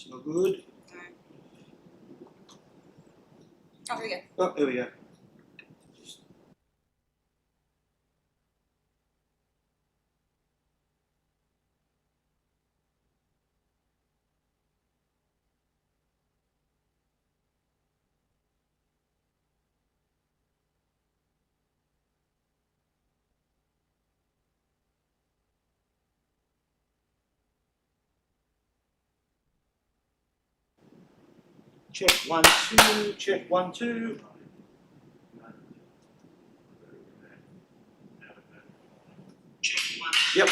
No good. No. Oh, here we go. Oh, here we go. Check 1 2. Check 1 2. Check 1. Yep.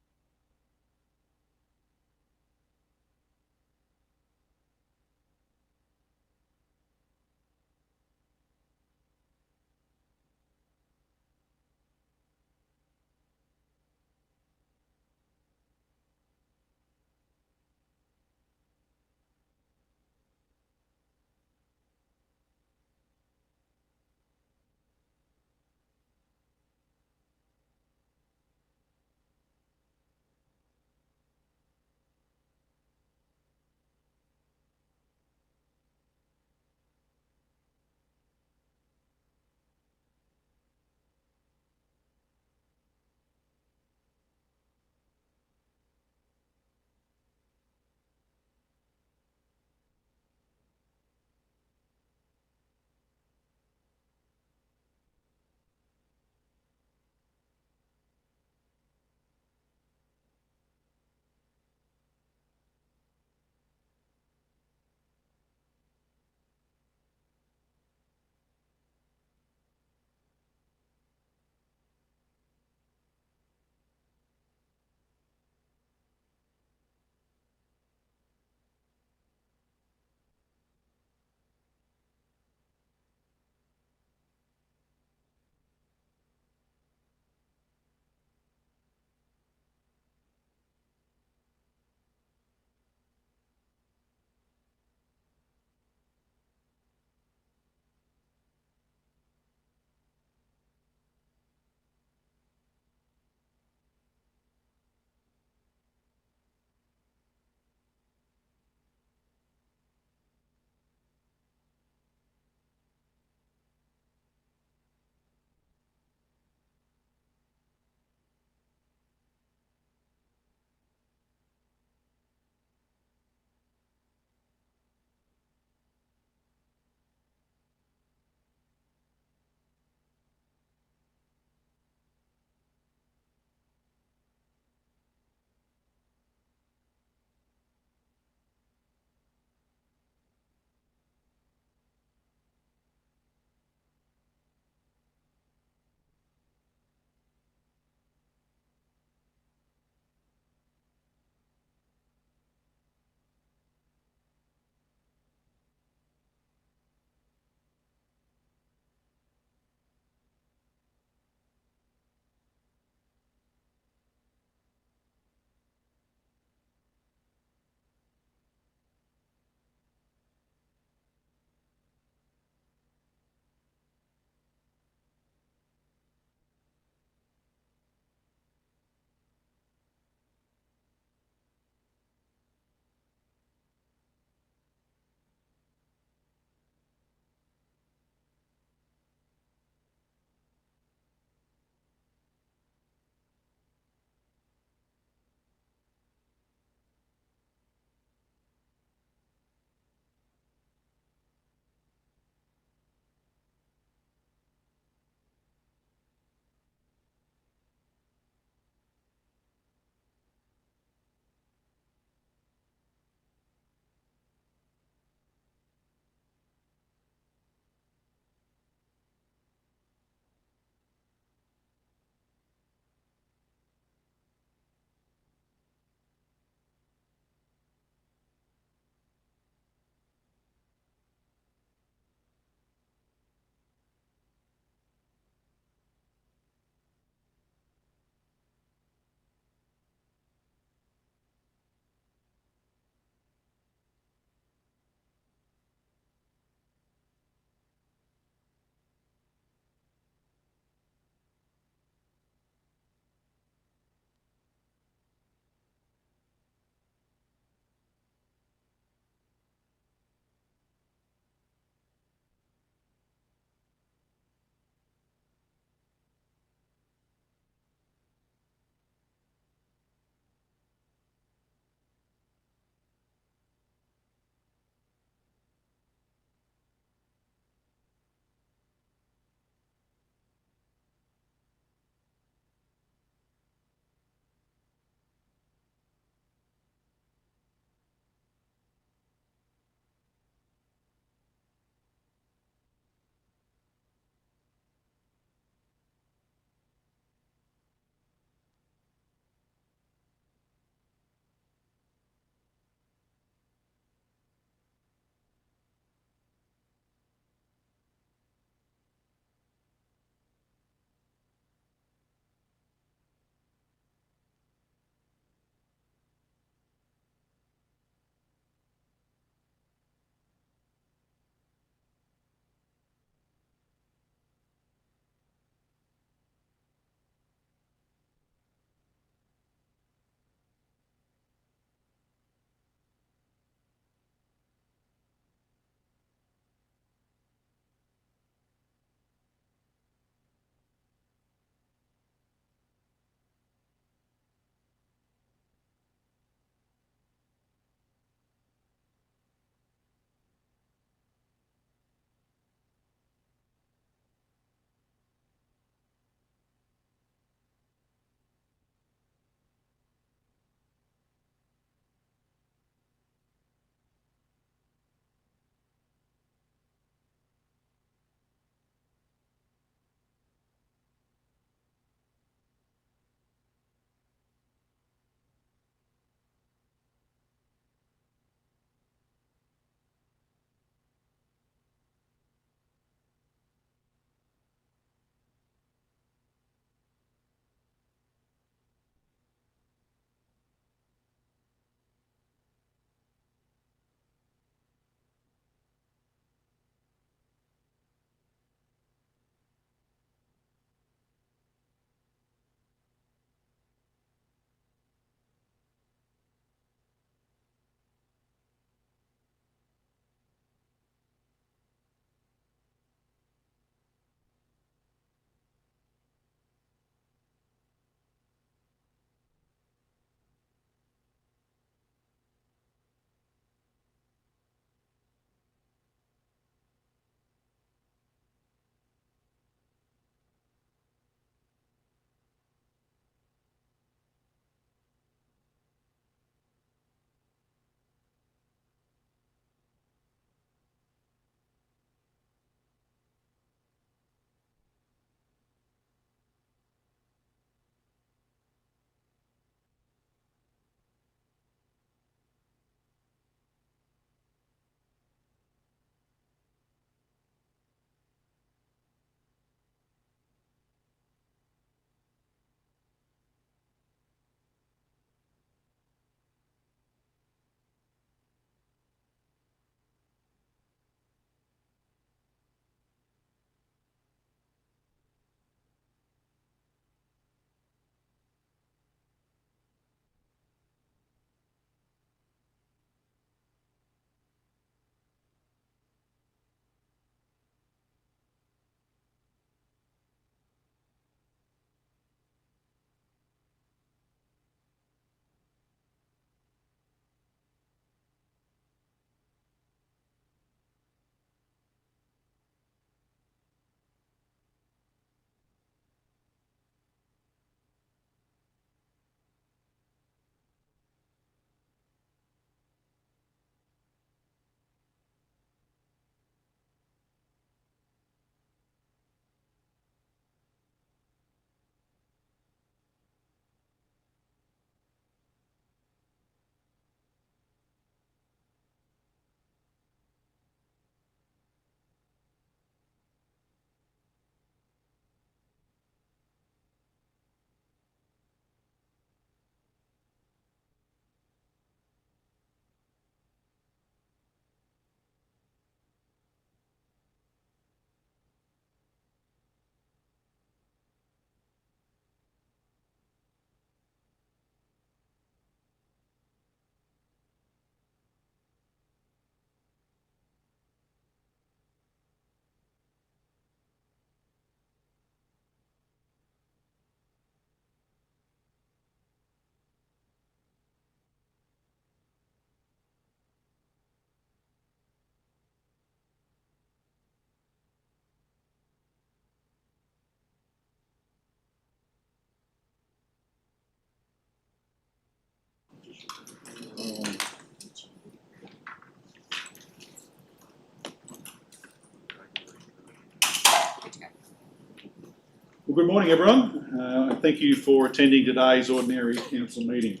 Good morning, everyone, and thank you for attending today's Ordinary Council meeting.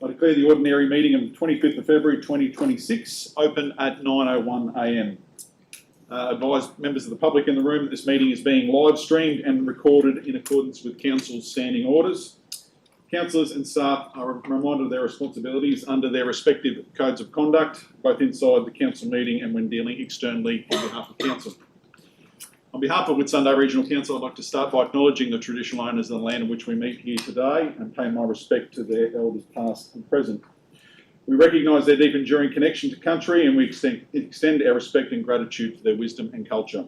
I declare the Ordinary meeting of the 25th of February 2026 open at 9:01 a.m. Advise members of the public in the room that this meeting is being live streamed and recorded in accordance with Council's standing orders. Councillors and staff are reminded of their responsibilities under their respective codes of conduct, both inside the Council meeting and when dealing externally on behalf of Council. On behalf of Whitsunday Regional Council, I'd like to start by acknowledging the traditional owners of the land in which we meet here today and pay my respect to their elders past and present. We recognise their deep enduring connection to country and we extend our respect and gratitude for their wisdom and culture.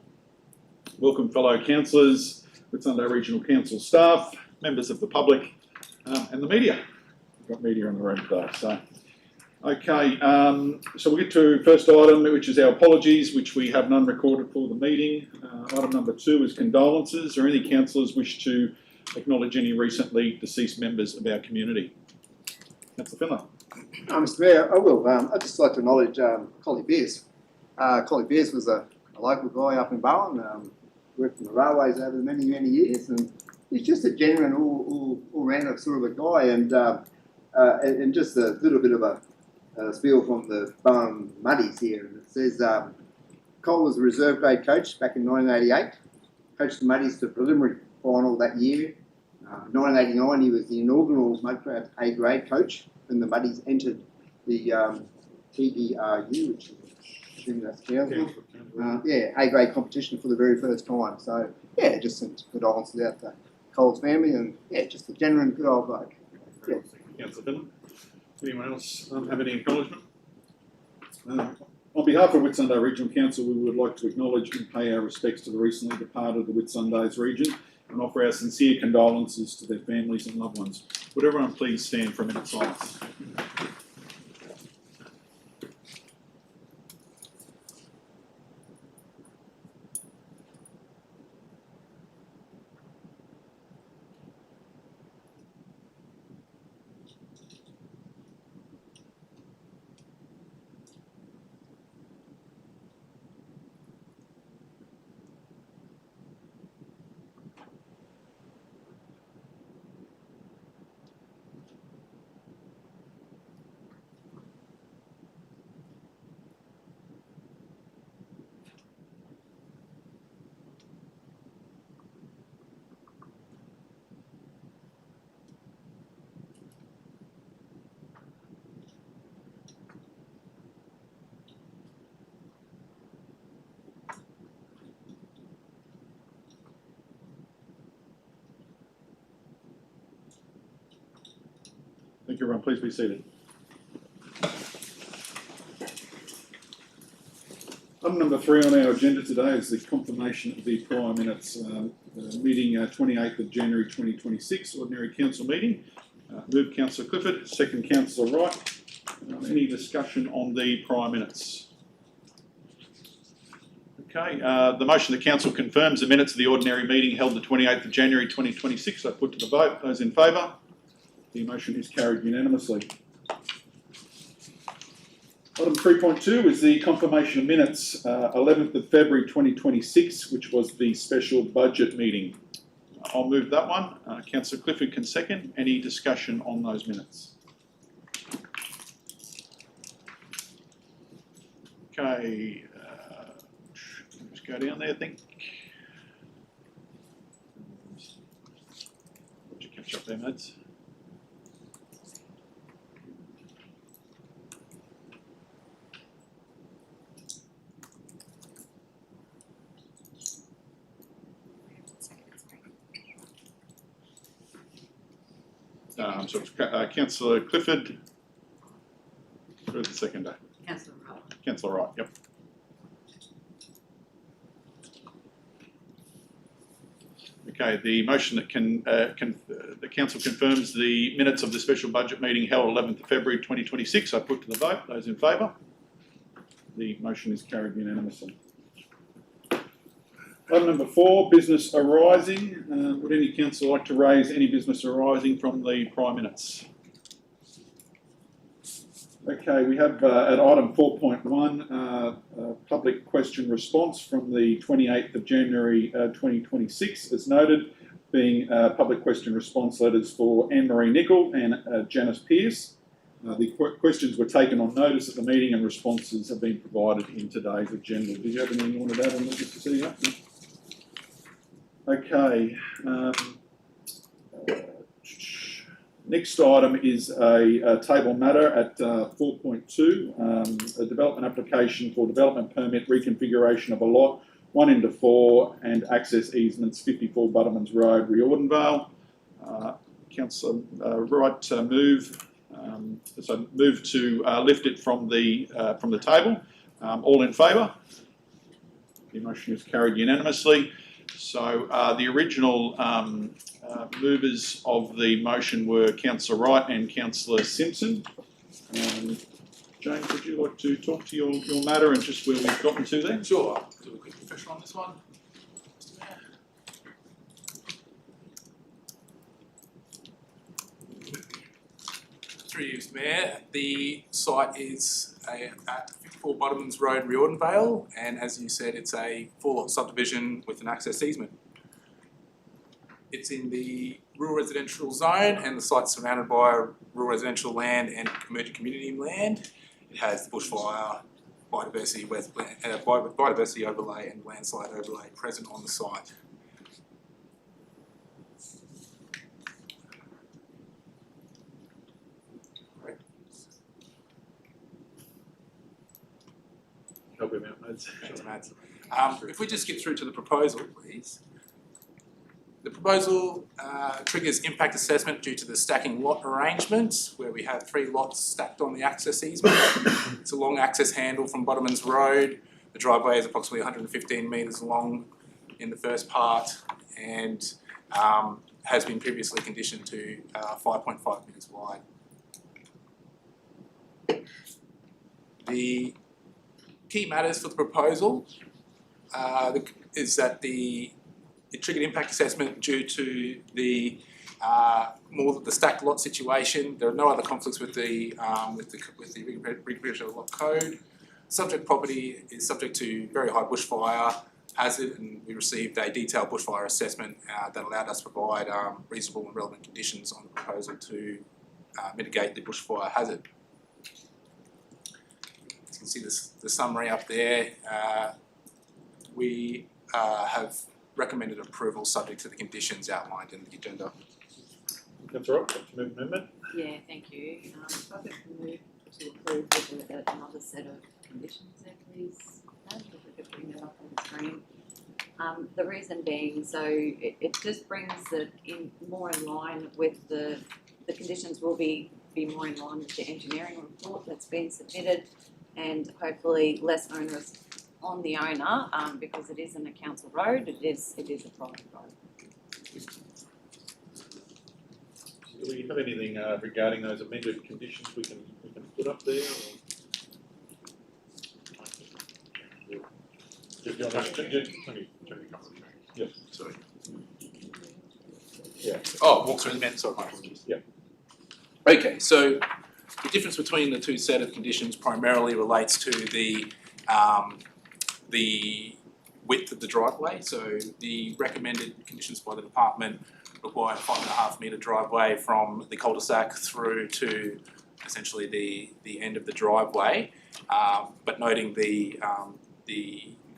Welcome fellow councillors, Whitsunday Regional Council staff, members of the public and the media. We've got media in the room today. So we'll get to first item, which is our apologies, which we have none recorded for the meeting. Item number 2 is condolences. Are any councillors wish to acknowledge any recently deceased members of our community? Councillor Finlay. Mr Mayor, I will. I'd just like to acknowledge Collie Beers. Collie Beers was a local guy up in Bowen, worked in the railways over many years, and he's just a genuine, all-rounder sort of a guy, and just a little bit of a spiel from the Bowen Muddies here, and it says Cole was a reserve grade coach back in 1988, coached the Muddies to the preliminary final that year. 1989 he was the inaugural Mudcraft A grade coach when the Muddies entered the TBRU, which I assume that's council. A grade competition for the very first time. So yeah, just some condolences out to Cole's family, and yeah, just a genuine good old bloke. Yeah. Councillor Finlay. Anyone else have any acknowledgement? On behalf of Whitsunday Regional Council, we would like to acknowledge and pay our respects to the recently departed the Whitsundays region and offer our sincere condolences to their families and loved ones. Would everyone please stand for a minute of silence? Thank you, everyone. Please be seated. Item number 3 on our agenda today is the confirmation of the prior minutes. Meeting 28th of January 2026, Ordinary Council meeting. Moved Councillor Clifford, second Councillor Wright. Any discussion on the prior minutes? Okay, the motion the Council confirms the minutes of the Ordinary meeting held the 28th of January 2026. I put to the vote. Those in favour? The motion is carried unanimously. Item 3.2 is the confirmation of minutes, 11th of February 2026, which was the special budget meeting. I'll move that one. Councillor Clifford can second. Any discussion on those minutes? Okay, let's go down there, I think. Would you catch up there, mates? So it's Councillor Clifford. Who's the seconder? Councillor Wright. Councillor Wright, yep. Okay, the motion that the Council confirms the minutes of the special budget meeting held 11th of February 2026. I put to the vote. Those in favour? The motion is carried unanimously. Item number 4, business arising. Would any council like to raise any business arising from the prior minutes? Okay, we have at item 4.1, public question response from the 28th of January 2026. As noted, being public question response letters for Anne-Marie Nicol and Janice Pearce. The questions were taken on notice at the meeting and responses have been provided in today's agenda. Did you have anything you wanted to add on that, Mr. CEO? Okay. Next item is a table matter at 4.2, a development application for development permit reconfiguration of a lot 1 into 4 and access easements 54 Buttermans Road, Riordanvale. Councillor Wright move to lift it from the table. All in favour? The motion is carried unanimously. So the original movers of the motion were Councillor Wright and Councillor Simpson. James, would you like to talk to your matter and just where we've gotten to there? Sure, I'll do a quick refresher on this one. Through you, Mr. Mayor, the site is at 54 Bottomans Road, Riordanvale, and as you said, it's a 4-lot subdivision with an access easement. It's in the rural residential zone, and the site's surrounded by rural residential land and emerging community land. It has the bushfire, biodiversity overlay and landslide overlay present on the site. Help him out, Mads. Thanks, Mads. If we just get through to the proposal, please. The proposal triggers impact assessment due to the stacking lot arrangement, where we have 3 lots stacked on the access easement. It's a long access handle from Bottomans Road. The driveway is approximately 115 metres long in the first part and has been previously conditioned to 5.5 metres wide. The key matters for the proposal is that it triggered impact assessment due to the more the stacked lot situation. There are no other conflicts with the recreational lot code. Subject property is subject to very high bushfire hazard, and we received a detailed bushfire assessment that allowed us to provide reasonable and relevant conditions on the proposal to mitigate the bushfire hazard. As you can see the summary up there. We have recommended approval subject to the conditions outlined in the agenda. That's all right. Let's move amendment. Yeah, thank you. If I could move to approve with another set of conditions there, please. If we could bring that up on the screen. The reason being, so it just brings it in more in line with the conditions will be more in line with the engineering report that's been submitted, and hopefully less onerous on the owner, because it isn't a council road, it is a private road. Do we have anything regarding those amended conditions we can put up there? Yes. Sorry. Yeah. Oh, walk through the amendment. Sorry, my apologies. Yeah. Okay, so the difference between the two set of conditions primarily relates to the width of the driveway. So the recommended conditions by the department require a 5.5 metre driveway from the cul-de-sac through to essentially the end of the driveway, but noting the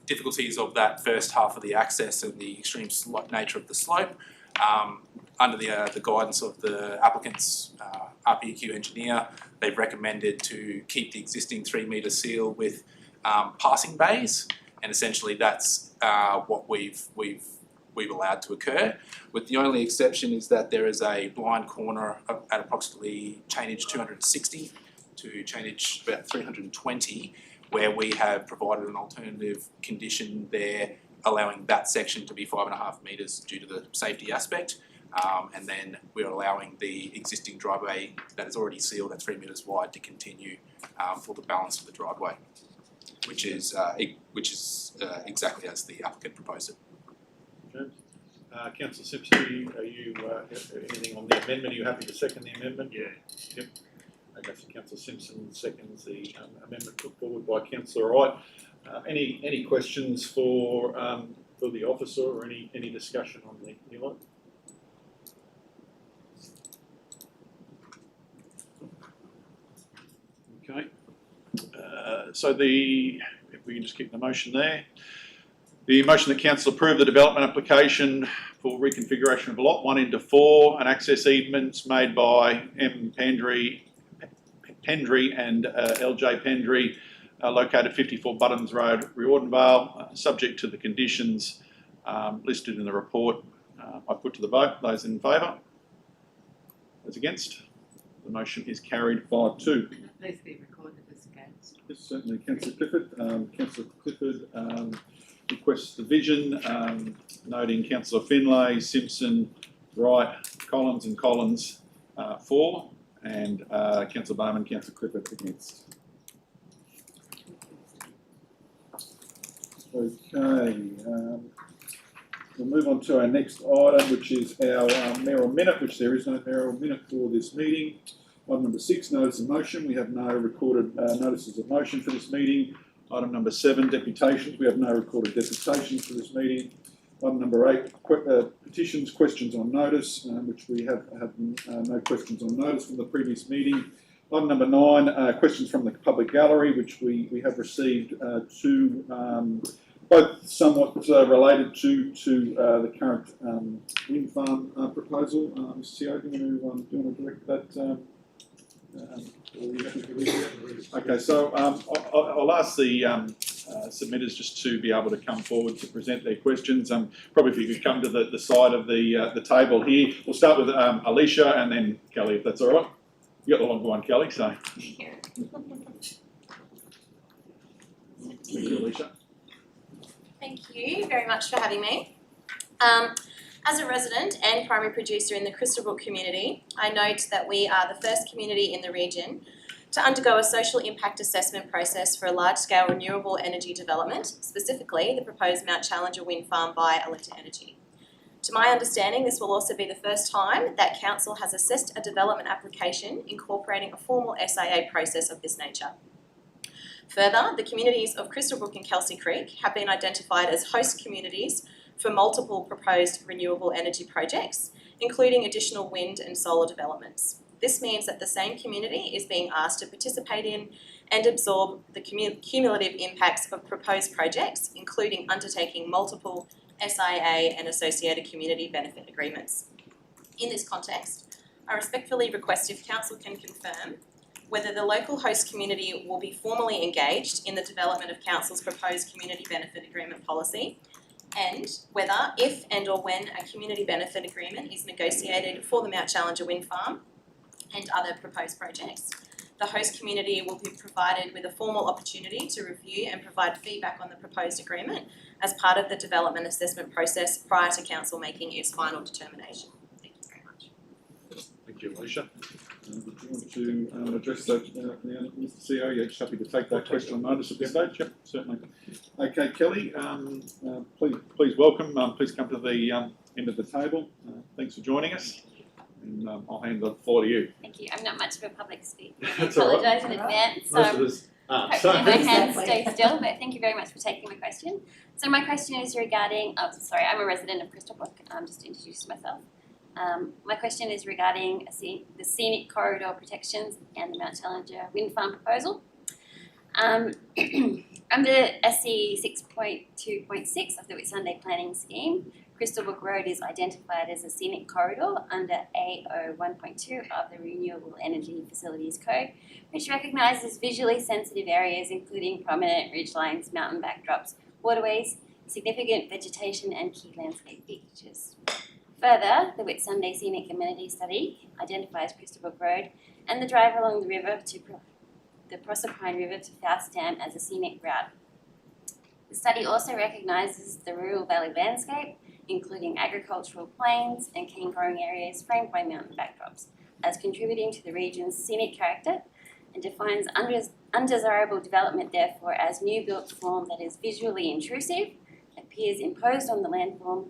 difficulties of that first half of the access and the extreme nature of the slope. Under the guidance of the applicant's RPEQ engineer, they've recommended to keep the existing 3 metre seal with passing bays, and essentially that's what we've allowed to occur. With the only exception is that there is a blind corner at approximately chainage 260 to chainage about 320, where we have provided an alternative condition there, allowing that section to be 5.5 metres due to the safety aspect. And then we're allowing the existing driveway that is already sealed at 3 metres wide to continue for the balance of the driveway, which is exactly as the applicant proposed it. James. Councillor Simpson, are you anything on the amendment? Are you happy to second the amendment? Yeah. Yep. Okay, so Councillor Simpson seconds the amendment put forward by Councillor Wright. Any questions for the officer or any discussion on the lot? Okay. If we can just keep the motion there. The motion that council approve the development application for reconfiguration of lot 1 into 4 and access easements made by M. Pendry and LJ Pendry, located 54 Buttons Road, Riordanvale, subject to the conditions listed in the report. I put to the vote. Those in favour? Those against? The motion is carried 5-2. Please be recorded as against. Yes, certainly, Councillor Clifford. Councillor Clifford requests division, noting Councillor Finlay, Simpson, Wright, Collins and Collins for, and Councillor Bowman, Councillor Clifford against. Okay, we'll move on to our next item, which is our mayoral minute, which there is no mayoral minute for this meeting. Item number 6, notice of motion. We have no recorded notices of motion for this meeting. Item number 7, deputations. We have no recorded deputations for this meeting. Item number 8, petitions, questions on notice, which we have no questions on notice from the previous meeting. Item number 9, questions from the public gallery, which we have received two, both somewhat related to the current wind farm proposal. Mr. CEO, do you want to direct that? Okay, so I'll ask the submitters just to be able to come forward to present their questions. Probably if you could come to the side of the table here. We'll start with Alicia and then Kelly, if that's all right. You got the longer one, Kelly, so. Thank you, Alicia. Thank you very much for having me. As a resident and primary producer in the Crystalbrook community, I note that we are the first community in the region to undergo a social impact assessment process for a large-scale renewable energy development, specifically the proposed Mount Challenger wind farm by Alinta Energy. To my understanding, this will also be the first time that Council has assessed a development application incorporating a formal SIA process of this nature. Further, the communities of Crystalbrook and Kelsey Creek have been identified as host communities for multiple proposed renewable energy projects, including additional wind and solar developments. This means that the same community is being asked to participate in and absorb the cumulative impacts of proposed projects, including undertaking multiple SIA and associated community benefit agreements. In this context, I respectfully request if Council can confirm whether the local host community will be formally engaged in the development of Council's proposed community benefit agreement policy, and whether, if and or when a community benefit agreement is negotiated for the Mount Challenger wind farm and other proposed projects, the host community will be provided with a formal opportunity to review and provide feedback on the proposed agreement as part of the development assessment process prior to Council making its final determination. Thank you very much. Thank you, Alicia. Do you want to address that, Mr. CEO? You're happy to take that question on notice at this stage? Yep, certainly. Okay, Kelly, please welcome. Please come to the end of the table. Thanks for joining us. And I'll hand the floor to you. Thank you. I'm not much of a public speaker. I That's all right. apologise in advance. Most of us aren't. Hopefully my hands stay still, but thank you very much for taking my question. So my question is regarding, I'm a resident of Crystalbrook, just to introduce myself. My question is regarding the scenic corridor protections and the Mount Challenger wind farm proposal. Under SC 6.2.6 of the Whitsunday planning scheme, Crystalbrook Road is identified as a scenic corridor under AO 1.2 of the Renewable Energy Facilities Code, which recognises visually sensitive areas including prominent ridgelines, mountain backdrops, waterways, significant vegetation and key landscape features. Further, the Whitsunday Scenic Amenity Study identifies Crystalbrook Road and the drive along the river to the Proserpine River to Faust Dam as a scenic route. The study also recognises the rural valley landscape, including agricultural plains and cane growing areas framed by mountain backdrops, as contributing to the region's scenic character, and defines undesirable development therefore as new built form that is visually intrusive, appears imposed on the landform,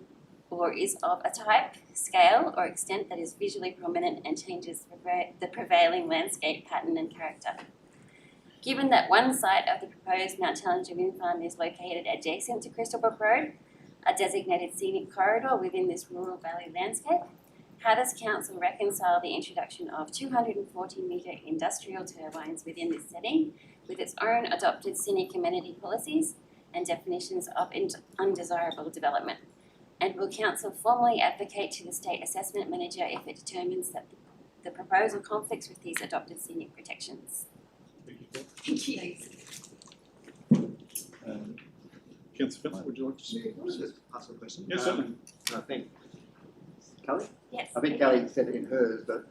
or is of a type, scale, or extent that is visually prominent and changes the prevailing landscape pattern and character. Given that one site of the proposed Mount Challenger wind farm is located adjacent to Crystalbrook Road, a designated scenic corridor within this rural valley landscape, How does council reconcile the introduction of 240-metre industrial turbines within this setting with its own adopted scenic amenity policies and definitions of undesirable development? And will council formally advocate to the state assessment manager if it determines that the proposal conflicts with these adopted scenic protections? Thank you. Councillor Finlay, would you like to say? Can I just ask a question? Yes, certainly. I think Kelly? Yes. I think Kelly said it in hers, but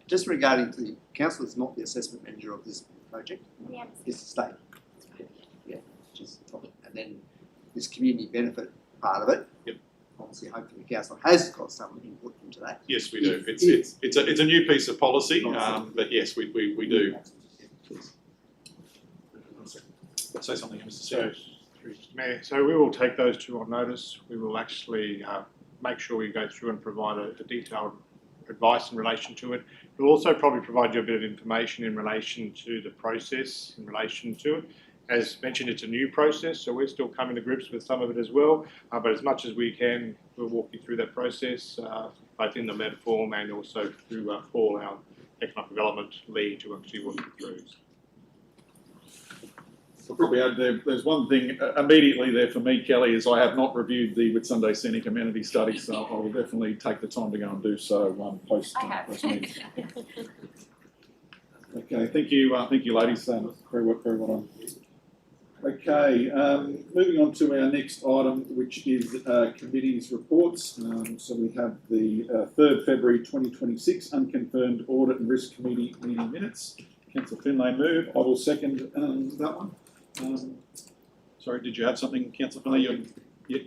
just regarding to the council is not the assessment manager of this project, Yeah. it's the state. Yeah, which is and then this community benefit part of it. Yep. Obviously, hopefully the council has got some input into that. Yes, we do. It's a new piece of policy, but yes, we do. Say something, Mr. Seward. Mr. Mayor, so we will take those two on notice. We will actually make sure we go through and provide a detailed advice in relation to it. We'll also probably provide you a bit of information in relation to the process in relation to it. As mentioned, it's a new process, so we're still coming to grips with some of it as well. But as much as we can, we'll walk you through that process, both in the letter form and also through Paul, our economic development lead, to actually walk you through. I'll probably add there's one thing immediately there for me, Kelly, is I have not reviewed the Whitsunday Scenic Amenity Study, so I will definitely take the time to go and do so post meeting. Okay, thank you, ladies. Very well done. Okay, moving on to our next item, which is committees reports. So we have the 3rd February 2026 unconfirmed Audit and Risk Committee meeting minutes. Councillor Finlay move. I will second that one. Sorry, did you have something, Councillor Finlay? Yep.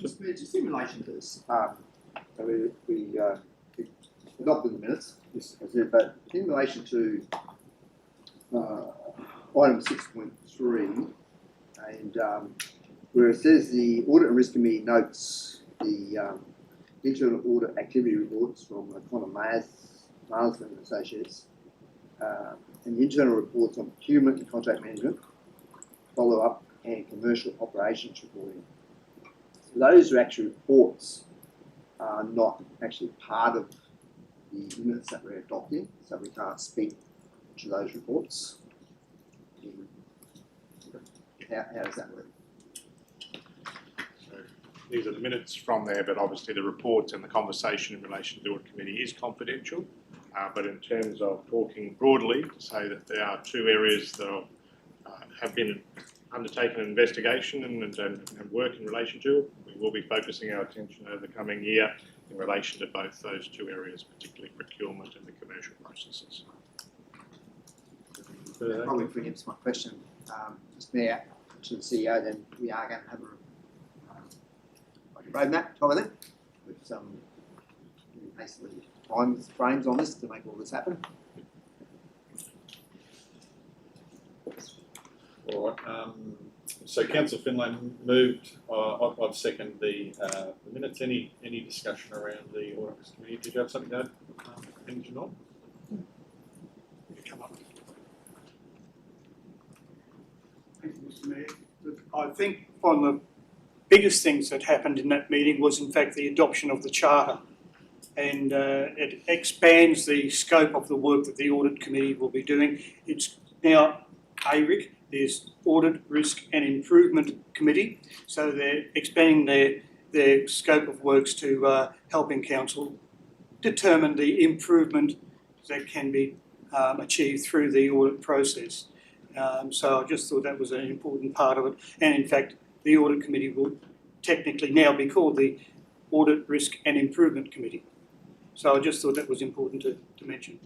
Just in relation to this, we adopted the minutes, but in relation to item 6.3, and where it says the Audit and Risk Committee notes the internal audit activity reports from O'Connor Marsden and Associates, and the internal reports on procurement and contract management, follow-up and commercial operations reporting. So those are actually reports are not actually part of the minutes that we're adopting, so we can't speak to those reports. How does that work? So these are the minutes from there, but obviously the reports and the conversation in relation to the audit committee is confidential. But in terms of talking broadly, to say that there are two areas that have been undertaken an investigation and work in relation to it. We will be focusing our attention over the coming year in relation to both those two areas, particularly procurement and the commercial processes. Probably preempts my question. Just now to the CEO, then we are going to have a roadmap over there with some basically time frames on this to make all this happen. All right. So Councillor Finlay moved. I've seconded the minutes. Any discussion around the Audit Risk Committee? Did you have something to add, Imogen? You come up. Thank you, Mr. Mayor. Look, I think one of the biggest things that happened in that meeting was in fact the adoption of the Charter, and it expands the scope of the work that the Audit Committee will be doing. It's now ARIC, there's Audit, Risk and Improvement Committee, so they're expanding their scope of works to helping Council determine the improvement that can be achieved through the audit process. So I just thought that was an important part of it, and in fact the Audit Committee will technically now be called the Audit, Risk and Improvement Committee. So I just thought that was important to mention.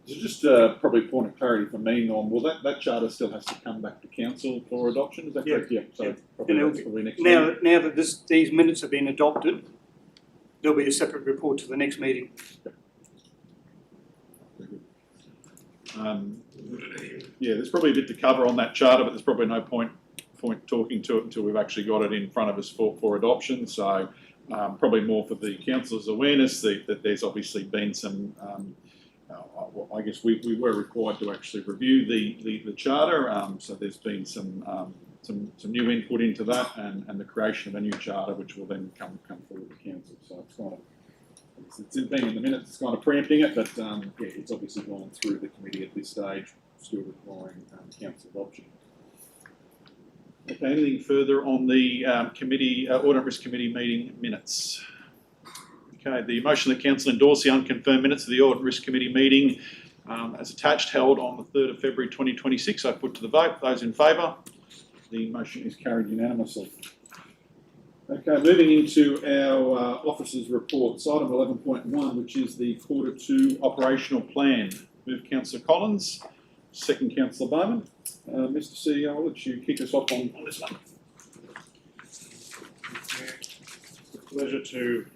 Just probably a point of clarity for me, Norm. Well, that charter still has to come back to council for adoption. Is that correct? Yeah. So probably that's probably next now that these minutes have been adopted, there'll be a separate report to the next meeting. Yeah, there's probably a bit to cover on that charter, but there's probably no point talking to it until we've actually got it in front of us for adoption. So probably more for the council's awareness that there's obviously been some. I guess we were required to actually review the charter. So there's been some some new input into that and the creation of a new charter, which will then come forward to council. So it's kind of, it's been in the minutes, it's kind of preempting it, but yeah, it's obviously gone through the committee at this stage, still requiring council adoption. Okay, anything further on the Audit Risk Committee meeting minutes? Okay, the motion that council endorse the unconfirmed minutes of the Audit Risk Committee meeting as attached, held on the 3rd of February 2026. I put to the vote. Those in favour? The motion is carried unanimously. Okay, moving into our officers' reports. Item 11.1, which is the Q2 operational plan. Move Councillor Collins, second Councillor Bowman. Mr CEO, I'll let you kick us off on this one. It's a pleasure to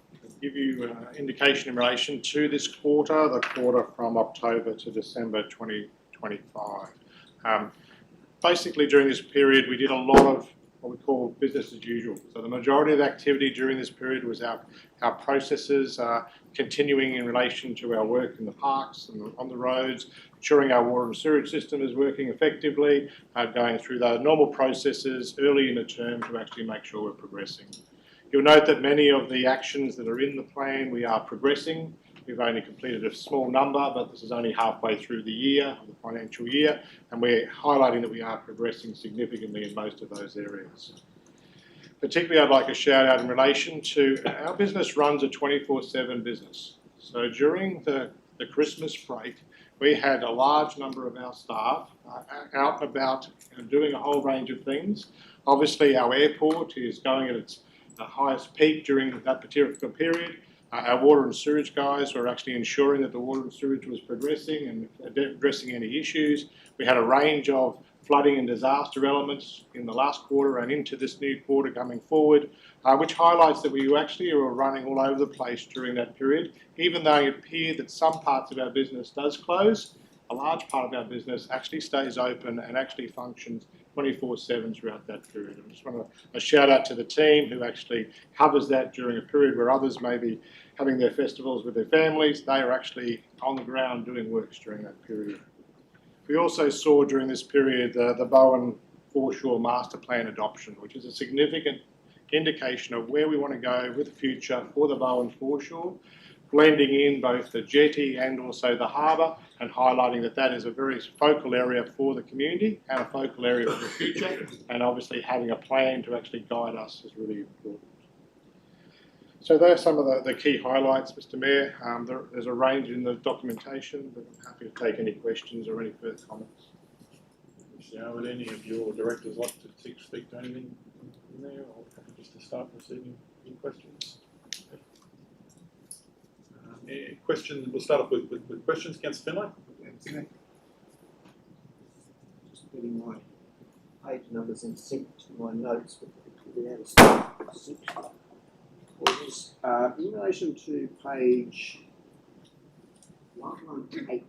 give you an indication in relation to this quarter, the quarter from October to December 2025. Basically, during this period, we did a lot of what we call business as usual. So the majority of activity during this period was our processes continuing in relation to our work in the parks and on the roads, ensuring our water and sewage system is working effectively, going through the normal processes early in the term to actually make sure we're progressing. You'll note that many of the actions that are in the plan we are progressing. We've only completed a small number, but this is only halfway through the year, the financial year, and we're highlighting that we are progressing significantly in most of those areas. Particularly, I'd like a shout out in relation to our business runs a 24/7 business. So during the Christmas break, we had a large number of our staff out and about and doing a whole range of things. Obviously, our airport is going at its highest peak during that particular period. Our water and sewage guys were actually ensuring that the water and sewage was progressing and addressing any issues. We had a range of flooding and disaster elements in the last quarter and into this new quarter coming forward, which highlights that we actually were running all over the place during that period. Even though it appeared that some parts of our business does close, a large part of our business actually stays open and actually functions 24/7 throughout that period. I just want a shout out to the team who actually covers that during a period where others may be having their festivals with their families. They are actually on the ground doing works during that period. We also saw during this period the Bowen Foreshore Master Plan adoption, which is a significant indication of where we want to go with the future for the Bowen Foreshore, blending in both the jetty and also the harbour, and highlighting that that is a very focal area for the community and a focal area for the future, and obviously having a plan to actually guide us is really important. So those are some of the key highlights, Mr Mayor. There's a range in the documentation, but I'm happy to take any questions or any further comments. Michelle, would any of your directors like to speak to anything in there, or just to start receiving any questions? Questions. We'll start off with questions. Councillor Finlay. Just getting my page numbers in sync to my notes, but without a start. In relation to page 118,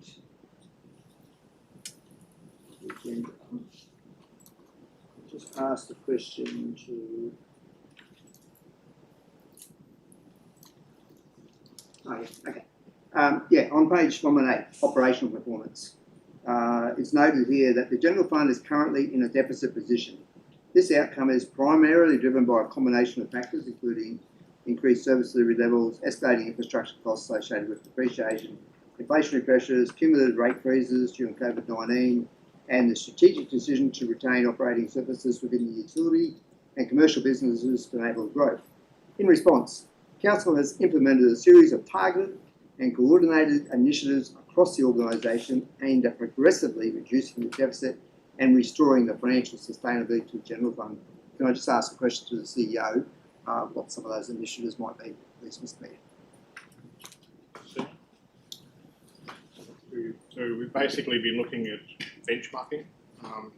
agenda, just asked the question to. Oh, yeah, okay. On page 118, operational performance. It's noted here that the general fund is currently in a deficit position. This outcome is primarily driven by a combination of factors, including increased service delivery levels, escalating infrastructure costs associated with depreciation, inflationary pressures, cumulative rate freezes during COVID-19, and the strategic decision to retain operating surpluses within the utility and commercial businesses to enable growth. In response, Council has implemented a series of targeted and coordinated initiatives across the organisation aimed at progressively reducing the deficit and restoring the financial sustainability to the general fund. Can I just ask a question to the CEO, what some of those initiatives might be, please, Mr Mayor? So we've basically been looking at benchmarking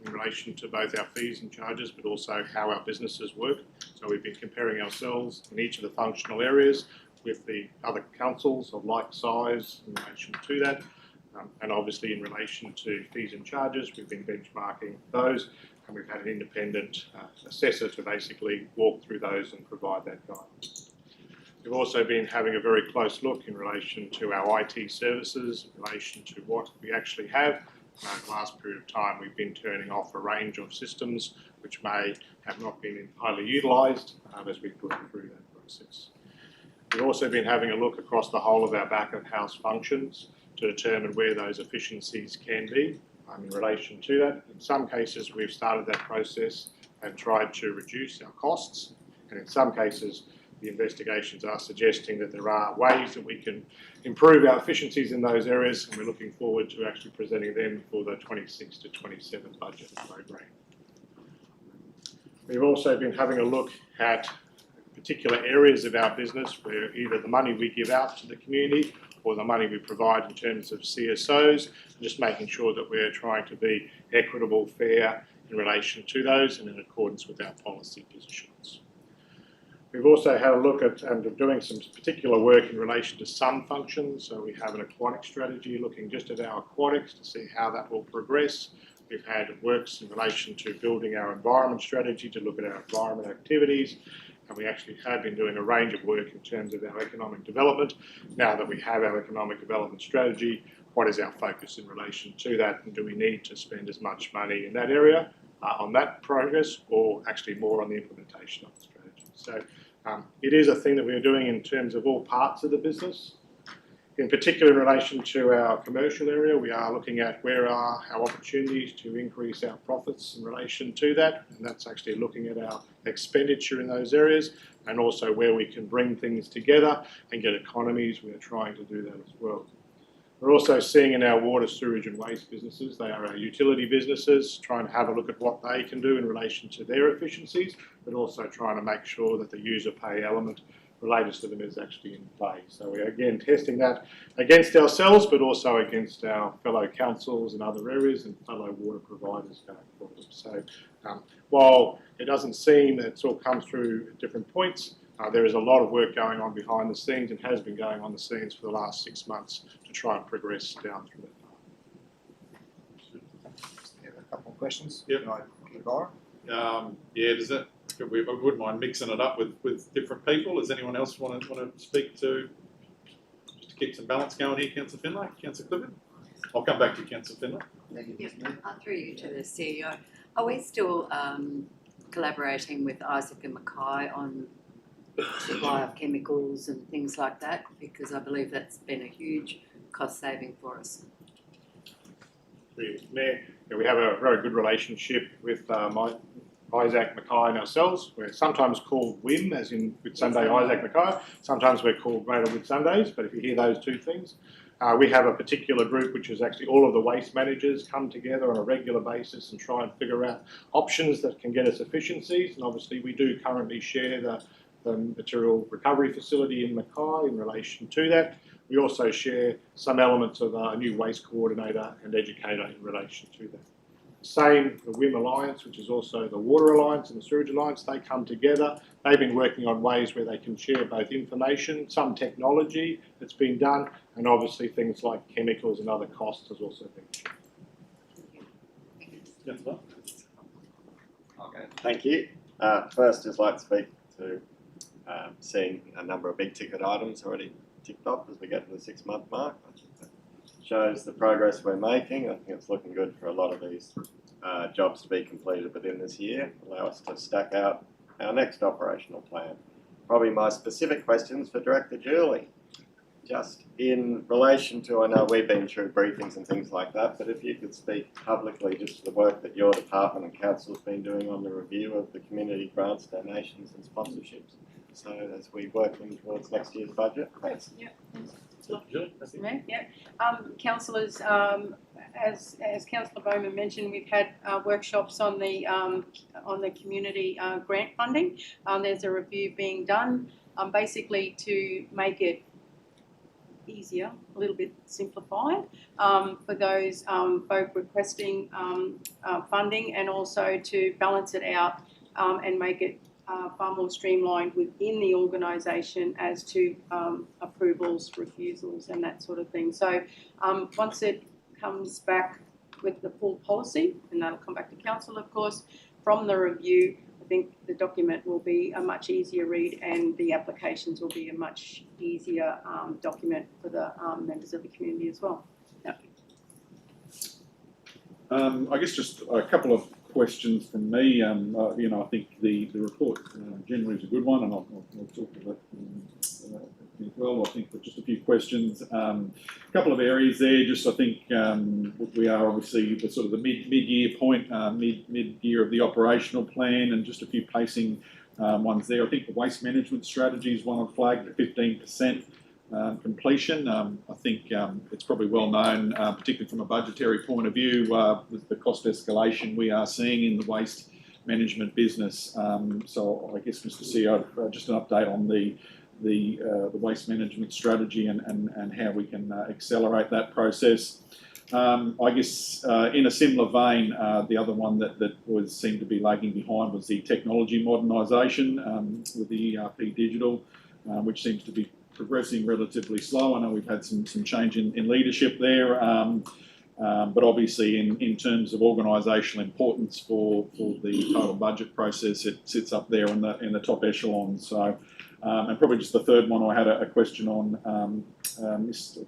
in relation to both our fees and charges, but also how our businesses work. So we've been comparing ourselves in each of the functional areas with the other councils of like size in relation to that. And obviously in relation to fees and charges, we've been benchmarking those, and we've had an independent assessor to basically walk through those and provide that guidance. We've also been having a very close look in relation to our IT services, in relation to what we actually have. In the last period of time, we've been turning off a range of systems which may have not been entirely utilised as we put through that process. We've also been having a look across the whole of our back of house functions to determine where those efficiencies can be in relation to that. In some cases, we've started that process and tried to reduce our costs, and in some cases, the investigations are suggesting that there are ways that we can improve our efficiencies in those areas, and we're looking forward to actually presenting them for the 26 to 27 budget program. We've also been having a look at particular areas of our business where either the money we give out to the community or the money we provide in terms of CSOs, and just making sure that we're trying to be equitable, fair in relation to those and in accordance with our policy positions. We've also had a look at doing some particular work in relation to sun functions. So we have an aquatic strategy looking just at our aquatics to see how that will progress. We've had works in relation to building our environment strategy to look at our environment activities. And we actually have been doing a range of work in terms of our economic development. Now that we have our economic development strategy, what is our focus in relation to that? And do we need to spend as much money in that area on that progress, or actually more on the implementation of the strategy? So it is a thing that we're doing in terms of all parts of the business. In particular, in relation to our commercial area, we are looking at where are our opportunities to increase our profits in relation to that, and that's actually looking at our expenditure in those areas, and also where we can bring things together and get economies. We're trying to do that as well. We're also seeing in our water, sewage and waste businesses, they are our utility businesses, trying to have a look at what they can do in relation to their efficiencies, but also trying to make sure that the user pay element related to them is actually in play. So we're again testing that against ourselves, but also against our fellow councils and other areas and fellow water providers going forward. So while it doesn't seem that it's all come through at different points, there is a lot of work going on behind the scenes and has been going on the scenes for the last 6 months to try and progress down through that path. Yeah, a couple of questions. Yep. Can I get Laura? Yeah, does that? I wouldn't mind mixing it up with different people. Does anyone else want to speak to, just to keep some balance going here, Councillor Finlay, Councillor Clifford? I'll come back to Councillor Finlay. Yep, I'll throw you to the CEO. Are we still collaborating with Isaac and Mackay on supply of chemicals and things like that? Because I believe that's been a huge cost saving for us. We have a very good relationship with Isaac Mackay and ourselves. We're sometimes called WIM, as in Whitsunday Isaac Mackay. Sometimes we're called Greater Whitsundays, but if you hear those two things, we have a particular group which is actually all of the waste managers come together on a regular basis and try and figure out options that can get us efficiencies. And obviously we do currently share the material recovery facility in Mackay in relation to that. We also share some elements of a new waste coordinator and educator in relation to that. Same, the WIM Alliance, which is also the Water Alliance and the Sewage Alliance, they come together. They've been working on ways where they can share both information, some technology that's been done, and obviously things like chemicals and other costs has also been shared. Okay. Thank you. First, just like to speak to seeing a number of big ticket items already ticked off as we get to the 6 month mark. I think that shows the progress we're making. I think it's looking good for a lot of these jobs to be completed within this year, allow us to stack out our next operational plan. Probably my specific questions for Director Julie. Just in relation to, I know we've been through briefings and things like that, but if you could speak publicly just to the work that your department and council has been doing on the review of the community grants, donations and sponsorships. So as we work in towards next year's budget. Thanks. Yep. Councillors, as Councillor Bowman mentioned, we've had workshops on the community grant funding. There's a review being done, basically to make it easier, a little bit simplified for those folk requesting funding, and also to balance it out and make it far more streamlined within the organisation as to approvals, refusals and that sort of thing. So once it comes back with the full policy, and that'll come back to council of course, from the review, I think the document will be a much easier read and the applications will be a much easier document for the members of the community as well. I guess just a couple of questions from me. I think the report generally is a good one, and I'll talk to that as well. I think just a few questions. A couple of areas there. Just I think we are obviously the sort of the mid-year point, mid-year of the operational plan, and just a few pacing ones there. I think the waste management strategy is one I've flagged at 15%. Completion. I think it's probably well known, particularly from a budgetary point of view, with the cost escalation we are seeing in the waste management business. So I guess, Mr. CEO, just an update on the waste management strategy and how we can accelerate that process. I guess in a similar vein, the other one that seemed to be lagging behind was the technology modernisation with the ERP digital, which seems to be progressing relatively slow. I know we've had some change in leadership there, but obviously in terms of organisational importance for the total budget process, it sits up there in the top echelon. So, and probably just the third one, I had a question on. The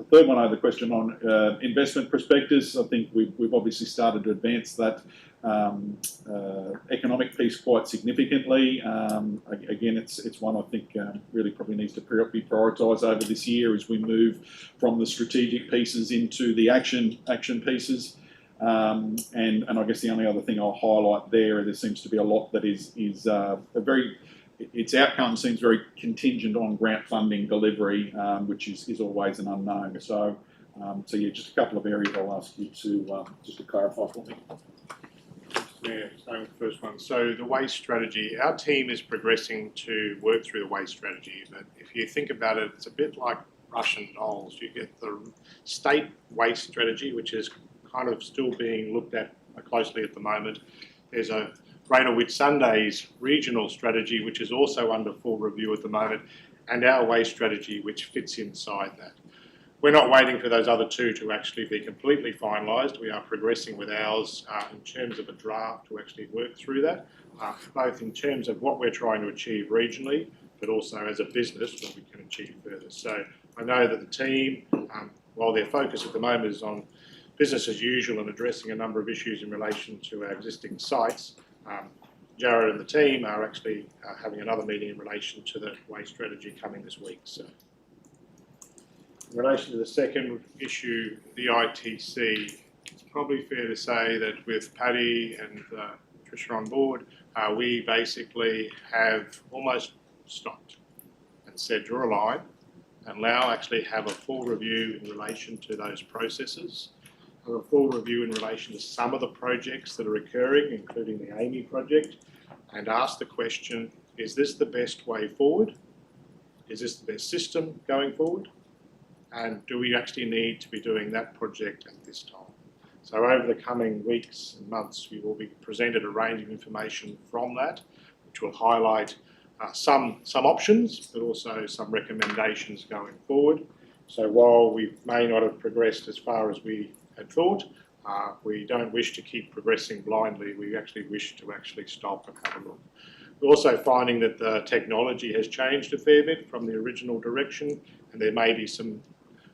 third one I had a question on investment prospectus. I think we've obviously started to advance that economic piece quite significantly. Again, it's one I think really probably needs to be prioritised over this year as we move from the strategic pieces into the action pieces. And I guess the only other thing I'll highlight there seems to be a lot that is its outcome seems very contingent on grant funding delivery, which is always an unknown. So yeah, just a couple of areas I'll ask you to clarify for me. Yeah, starting with the first one. So the waste strategy, our team is progressing to work through the waste strategy, but if you think about it, it's a bit like Russian dolls. You get the state waste strategy, which is kind of still being looked at closely at the moment. There's a Greater Whitsunday's regional strategy, which is also under full review at the moment, and our waste strategy, which fits inside that. We're not waiting for those other two to actually be completely finalised. We are progressing with ours in terms of a draft to actually work through that, both in terms of what we're trying to achieve regionally, but also as a business what we can achieve further. So I know that the team, while their focus at the moment is on business as usual and addressing a number of issues in relation to our existing sites, Jared and the team are actually having another meeting in relation to the waste strategy coming this week. So, in relation to the second issue, the ITC, it's probably fair to say that with Paddy and Tricia on board, we basically have almost stopped and said draw a line and now actually have a full review in relation to those processes. A full review in relation to some of the projects that are occurring, including the AMI project, and ask the question, is this the best way forward? Is this the best system going forward? And do we actually need to be doing that project at this time? So over the coming weeks and months, we will be presented a range of information from that, which will highlight some options, but also some recommendations going forward. So while we may not have progressed as far as we had thought, we don't wish to keep progressing blindly. We actually wish to actually stop and have a look. We're also finding that the technology has changed a fair bit from the original direction, and there may be some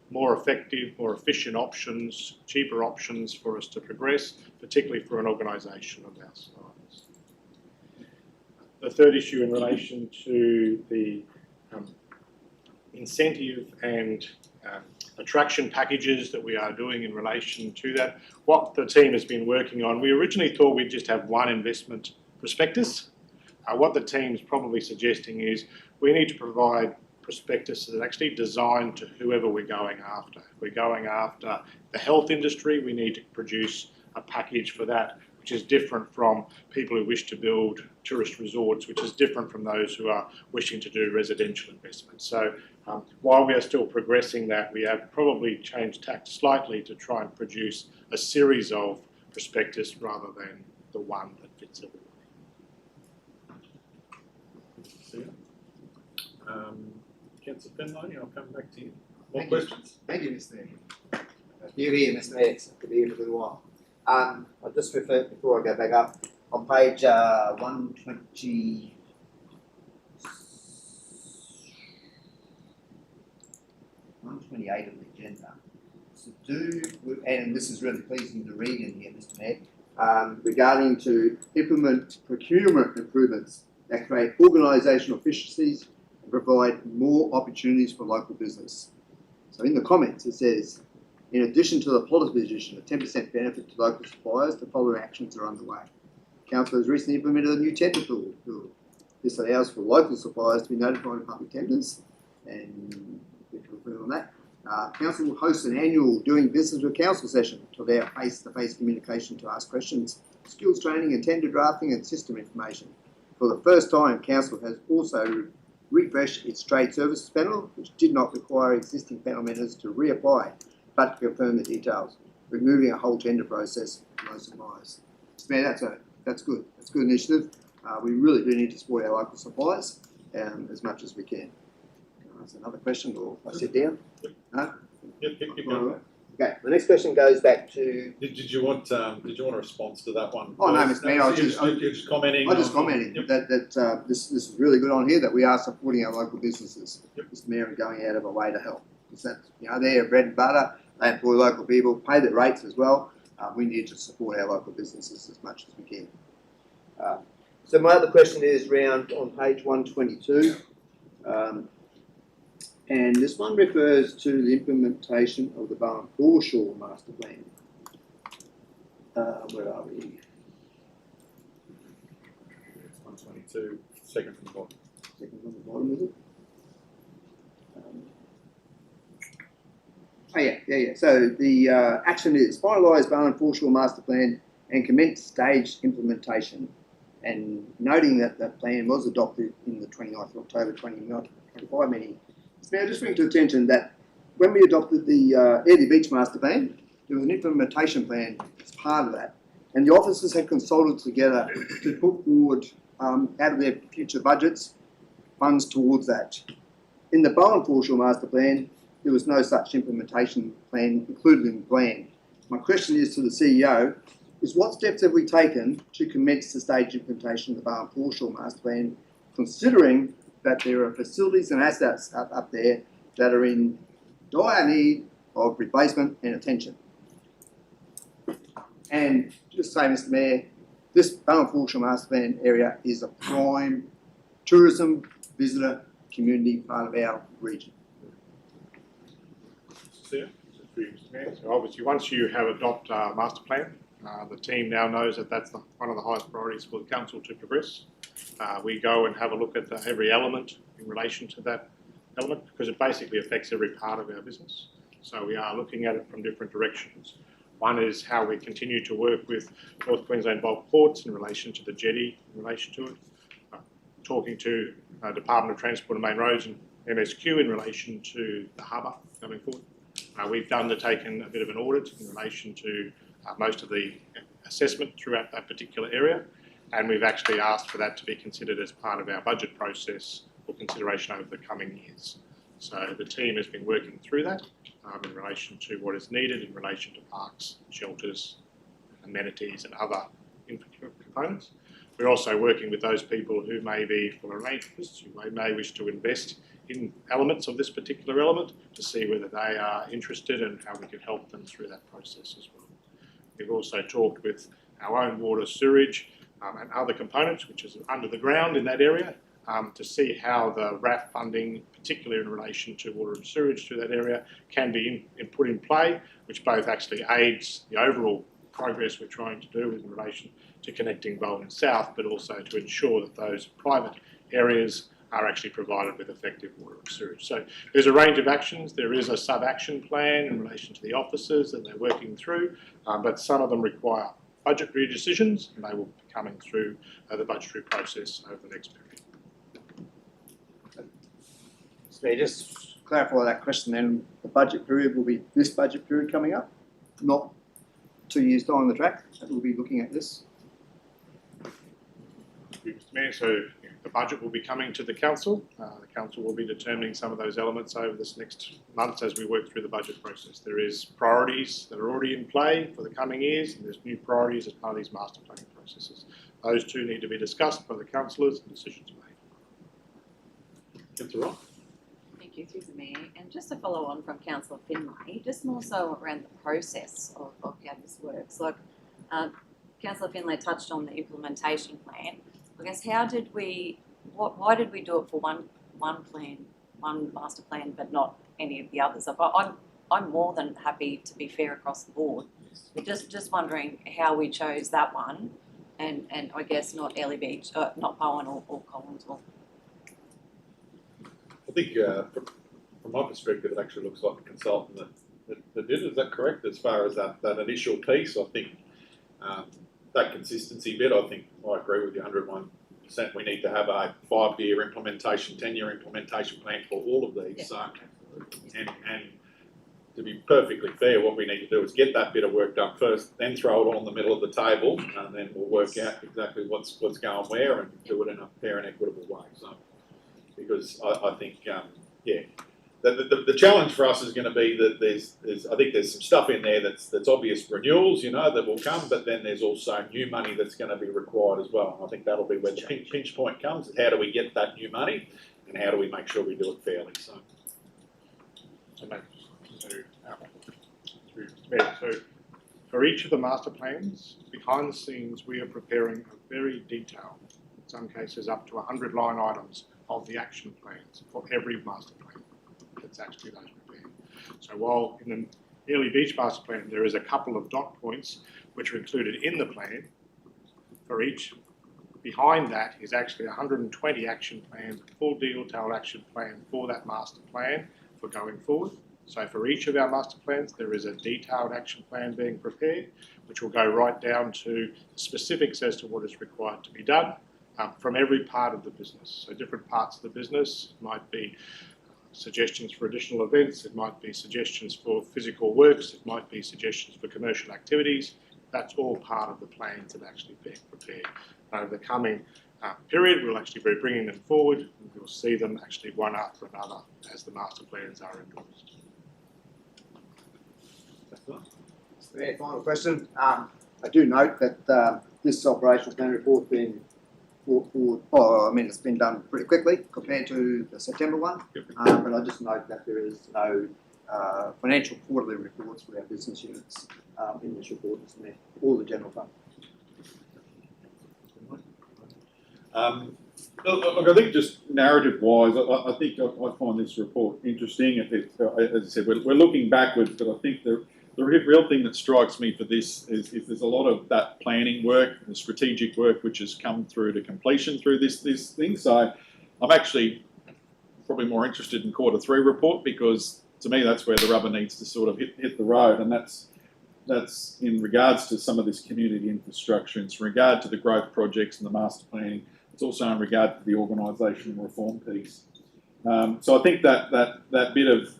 more effective, more efficient options, cheaper options for us to progress, particularly for an organisation of our size. The third issue in relation to the incentive and attraction packages that we are doing in relation to that. What the team has been working on, we originally thought we'd just have one investment prospectus. What the team's probably suggesting is we need to provide prospectuses that are actually designed to whoever we're going after. If we're going after the health industry, we need to produce a package for that, which is different from people who wish to build tourist resorts, which is different from those who are wishing to do residential investment. So while we are still progressing that, we have probably changed tack slightly to try and produce a series of prospectus rather than the one that fits everyone. Councillor Penloney, I'll come back to you. More questions? Thank you, Mr. Mayor. You're here, Mr. Mayor. It's good to be here for a little while. I'll just refer, before I go back up, on page 120. 128 of the agenda. So and this is really pleasing to read in here, Mr. Mayor, regarding to implement procurement improvements that create organisational efficiencies and provide more opportunities for local business. So in the comments it says, in addition to the policy position, a 10% benefit to local suppliers, the following actions are underway. Council has recently implemented a new tender tool. This allows for local suppliers to be notified of public tenders, and we can confirm on that. Council will host an annual Doing Business with Council session to allow face-to-face communication to ask questions, skills training and tender drafting and system information. For the first time, Council has also refreshed its trade services panel, which did not require existing panel members to reapply, but to confirm the details, removing a whole tender process for most suppliers. That's good. That's a good initiative. We really do need to support our local suppliers as much as we can. That's another question, or if I sit down? No? Yep, going. Okay, the next question goes back to. Did you want a response to that one? Oh no, Mr. Mayor, I was just commenting. that this is really good on here, that we are supporting our local businesses, Mr. Mayor, and going out of our way to help. Because that's, they're bread and butter. They employ local people, pay their rates as well. We need to support our local businesses as much as we can. So my other question is round on page 122. And this one refers to the implementation of the Barn Foreshore Master Plan. Where are we? 122, second from the bottom. Second from the bottom, is it? Yeah. So the action is finalise Barn Foreshore Master Plan and commence staged implementation. And noting that the plan was adopted in the 29th of October 2025 meeting. Now, just bring to attention that when we adopted the Airlie Beach Master Plan, there was an implementation plan as part of that. And the officers had consulted together to put forward, out of their future budgets, funds towards that. In the Bowen Foreshore Master Plan, there was no such implementation plan included in the plan. My question is to the CEO, is what steps have we taken to commence the stage implementation of the Bowen Foreshore Master Plan, considering that there are facilities and assets up there that are in dire need of replacement and attention. And just say, Mr. Mayor, this Bowen Foreshore Master Plan area is a prime tourism visitor community part of our region. So obviously, once you have adopted a master plan, the team now knows that that's one of the highest priorities for the council to progress. We go and have a look at every element in relation to that element, because it basically affects every part of our business. So we are looking at it from different directions. One is how we continue to work with North Queensland Bulk Ports in relation to the jetty, in relation to it. Talking to Department of Transport and Main Roads and MSQ in relation to the harbour going forward. We've undertaken a bit of an audit in relation to most of the assessment throughout that particular area, and we've actually asked for that to be considered as part of our budget process for consideration over the coming years. So the team has been working through that in relation to what is needed in relation to parks, shelters, amenities and other components. We're also working with those people who may be full of interests, who may wish to invest in elements of this particular element to see whether they are interested and how we can help them through that process as well. We've also talked with our own water, sewage and other components, which is under the ground in that area, to see how the RAF funding, particularly in relation to water and sewage through that area, can be put in play, which both actually aids the overall progress we're trying to do in relation to connecting Bowen and South, but also to ensure that those private areas are actually provided with effective water and sewage. So there's a range of actions. There is a sub-action plan in relation to the officers that they're working through, but some of them require budgetary decisions, and they will be coming through the budgetary process over the next period. So just clarify that question then, the budget period will be this budget period coming up, not 2 years down the track, that we'll be looking at this. Mr. Mayor, so the budget will be coming to the council. The council will be determining some of those elements over this next months as we work through the budget process. There is priorities that are already in play for the coming years, and there's new priorities as part of these master planning processes. Those two need to be discussed by the councillors and decisions made. Councillor Ross. Thank you, through the Mayor. And just to follow on from Councillor Finlay, just more so around the process of how this works. Like, Councillor Finlay touched on the implementation plan. I guess why did we do it for one plan, one master plan, but not any of the others? I'm more than happy to be fair across the board. But just wondering how we chose that one, and I guess not Ellie Beach, not Bowen or Collinsville. I think from my perspective, it actually looks like the consultant that did it. Is that correct? As far as that initial piece, I think that consistency bit, I think I agree with you 101%. We need to have a 5-year implementation, 10-year implementation plan for all of these. Yeah. So, and to be perfectly fair, what we need to do is get that bit of work done first, then throw it all in the middle of the table, and then we'll work out exactly what's going where and do it in a fair and equitable way. So, because I think, the challenge for us is going to be that I think there's some stuff in there that's obvious renewals, that will come, but then there's also new money that's going to be required as well. And I think that'll be where the pinch point comes, is how do we get that new money and how do we make sure we do it fairly. So for each of the master plans, behind the scenes, we are preparing a very detailed, in some cases up to 100 line items of the action plans for every master plan that's actually those prepared. So while in the Early Beach master plan there is a couple of dot points which are included in the plan for each, behind that is actually 120 action plans, a full detailed action plan for that master plan for going forward. So for each of our master plans there is a detailed action plan being prepared which will go right down to specifics as to what is required to be done from every part of the business. So different parts of the business might be suggestions for additional events, it might be suggestions for physical works, it might be suggestions for commercial activities. That's all part of the plans that actually being prepared. Over the coming period, we'll actually be bringing them forward and we'll see them actually one after another as the master plans are endorsed. Final question. I do note that this operational plan report been it's been done pretty quickly compared to the September one. But I just note that there is no financial quarterly reports for our business units in this report, isn't there? All the general fund. Look, I think just narrative-wise, I think I find this report interesting. As I said, we're looking backwards, but I think the real thing that strikes me for this is there's a lot of that planning work, the strategic work, which has come through to completion through this thing. So I'm actually probably more interested in Q3 report, because to me that's where the rubber needs to sort of hit the road, and that's in regards to some of this community infrastructure. It's in regard to the growth projects and the master planning. It's also in regard to the organisational reform piece. So I think that bit of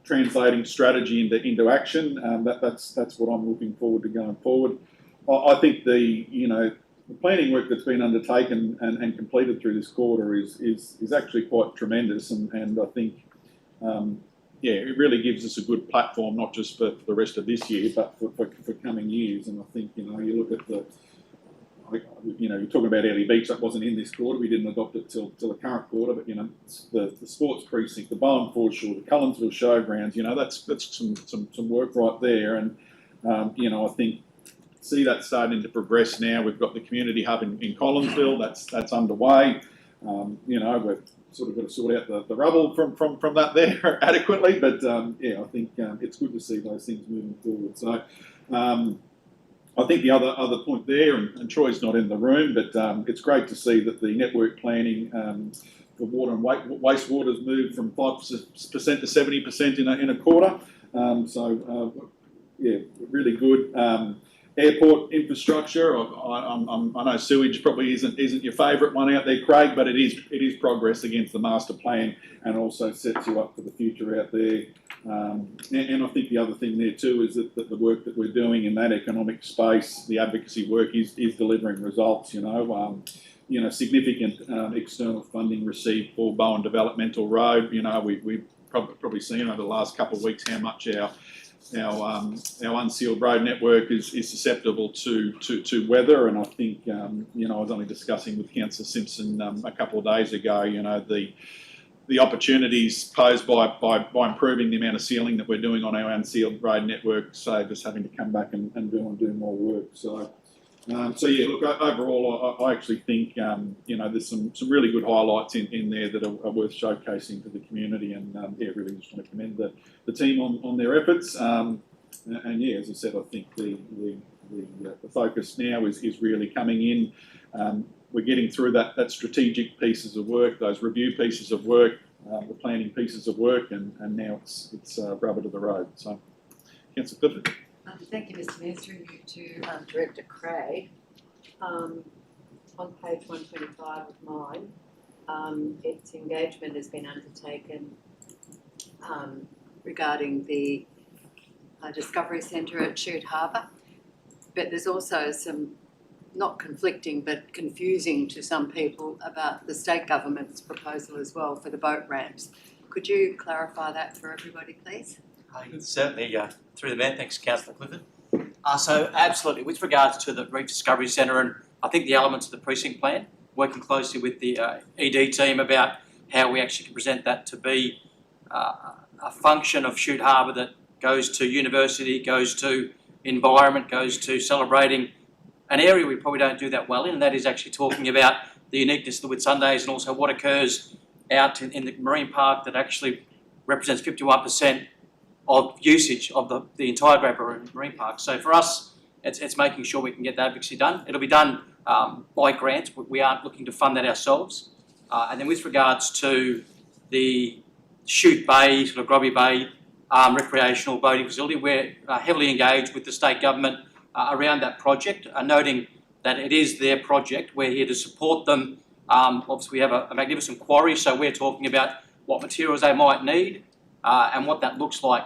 translating strategy into action, that's what I'm looking forward to going forward. I think the planning work that's been undertaken and completed through this quarter is actually quite tremendous, and I think it really gives us a good platform, not just for the rest of this year, but for coming years. And I think you look at you're talking about Early Beach, that wasn't in this quarter. We didn't adopt it till the current quarter, but the sports precinct, the Bowen Foreshore, the Collinsville Showgrounds, that's some work right there. And I think see that starting to progress now. We've got the community hub in Collinsville, that's underway. We've sort of got to sort out the rubble from that there adequately, but I think it's good to see those things moving forward. So I think the other point there, and Troy's not in the room, but it's great to see that the network planning for water and wastewater has moved from 5% to 70% in a quarter. Really good. Airport infrastructure. I know sewage probably isn't your favourite one out there, Craig, but it is progress against the master plan, and also sets you up for the future out there. And I think the other thing there too is that the work that we're doing in that economic space, the advocacy work, is delivering results. Significant external funding received for Bowen Developmental Road. We've probably seen over the last couple of weeks how much our unsealed road network is susceptible to weather, and I think I was only discussing with Councillor Simpson a couple of days ago. The opportunities posed by improving the amount of sealing that we're doing on our unsealed road network, save us having to come back and do more work. So So yeah, look, overall, I actually think there's some really good highlights in there that are worth showcasing to the community, and really just want to commend the team on their efforts. And yeah, as I said, I think the focus now is really coming in. We're getting through that strategic pieces of work, those review pieces of work, the planning pieces of work, and now it's rubber to the road. So, Councillor Clifford. Thank you, Mr Mayor. Through you to Director Craig. On page 125 of mine, its engagement has been undertaken regarding the Discovery Centre at Shute Harbour, but there's also some not conflicting but confusing to some people about the state government's proposal as well for the boat ramps. Could you clarify that for everybody, please? Certainly, through the Mayor, thanks Councillor Clifford. So absolutely, with regards to the Reef Discovery Centre and I think the elements of the precinct plan, working closely with the ED team about how we actually can present that to be a function of Shute Harbour that goes to university, goes to environment, goes to celebrating an area we probably don't do that well in, and that is actually talking about the uniqueness of the Whitsundays and also what occurs out in the marine park that actually represents 51% of usage of the entire Great Barroom Marine Park. So for us, it's making sure we can get that advocacy done. It'll be done by grants. We aren't looking to fund that ourselves. And then with regards to the Shute Bay, sort of Grobby Bay recreational boating facility, we're heavily engaged with the state government around that project, noting that it is their project. We're here to support them. Obviously, we have a magnificent quarry, so we're talking about what materials they might need and what that looks like.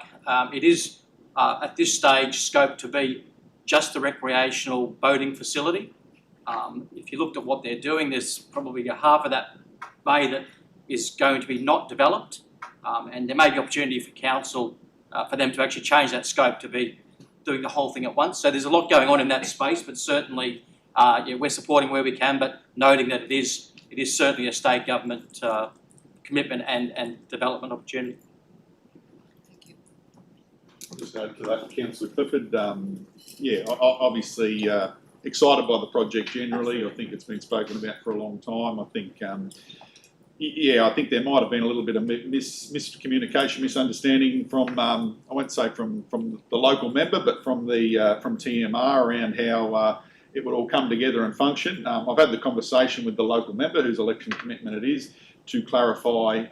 It is, at this stage, scoped to be just a recreational boating facility. If you looked at what they're doing, there's probably half of that bay that is going to be not developed, and there may be opportunity for council for them to actually change that scope to be doing the whole thing at once. So there's a lot going on in that space, but certainly we're supporting where we can, but noting that it is certainly a state government commitment and development opportunity. I'll just add to that, Councillor Clifford. Obviously excited by the project generally. I think it's been spoken about for a long time. I think, I think there might have been a little bit of miscommunication, misunderstanding from, I won't say from the local member, but from TMR around how it would all come together and function. I've had the conversation with the local member whose election commitment it is to clarify,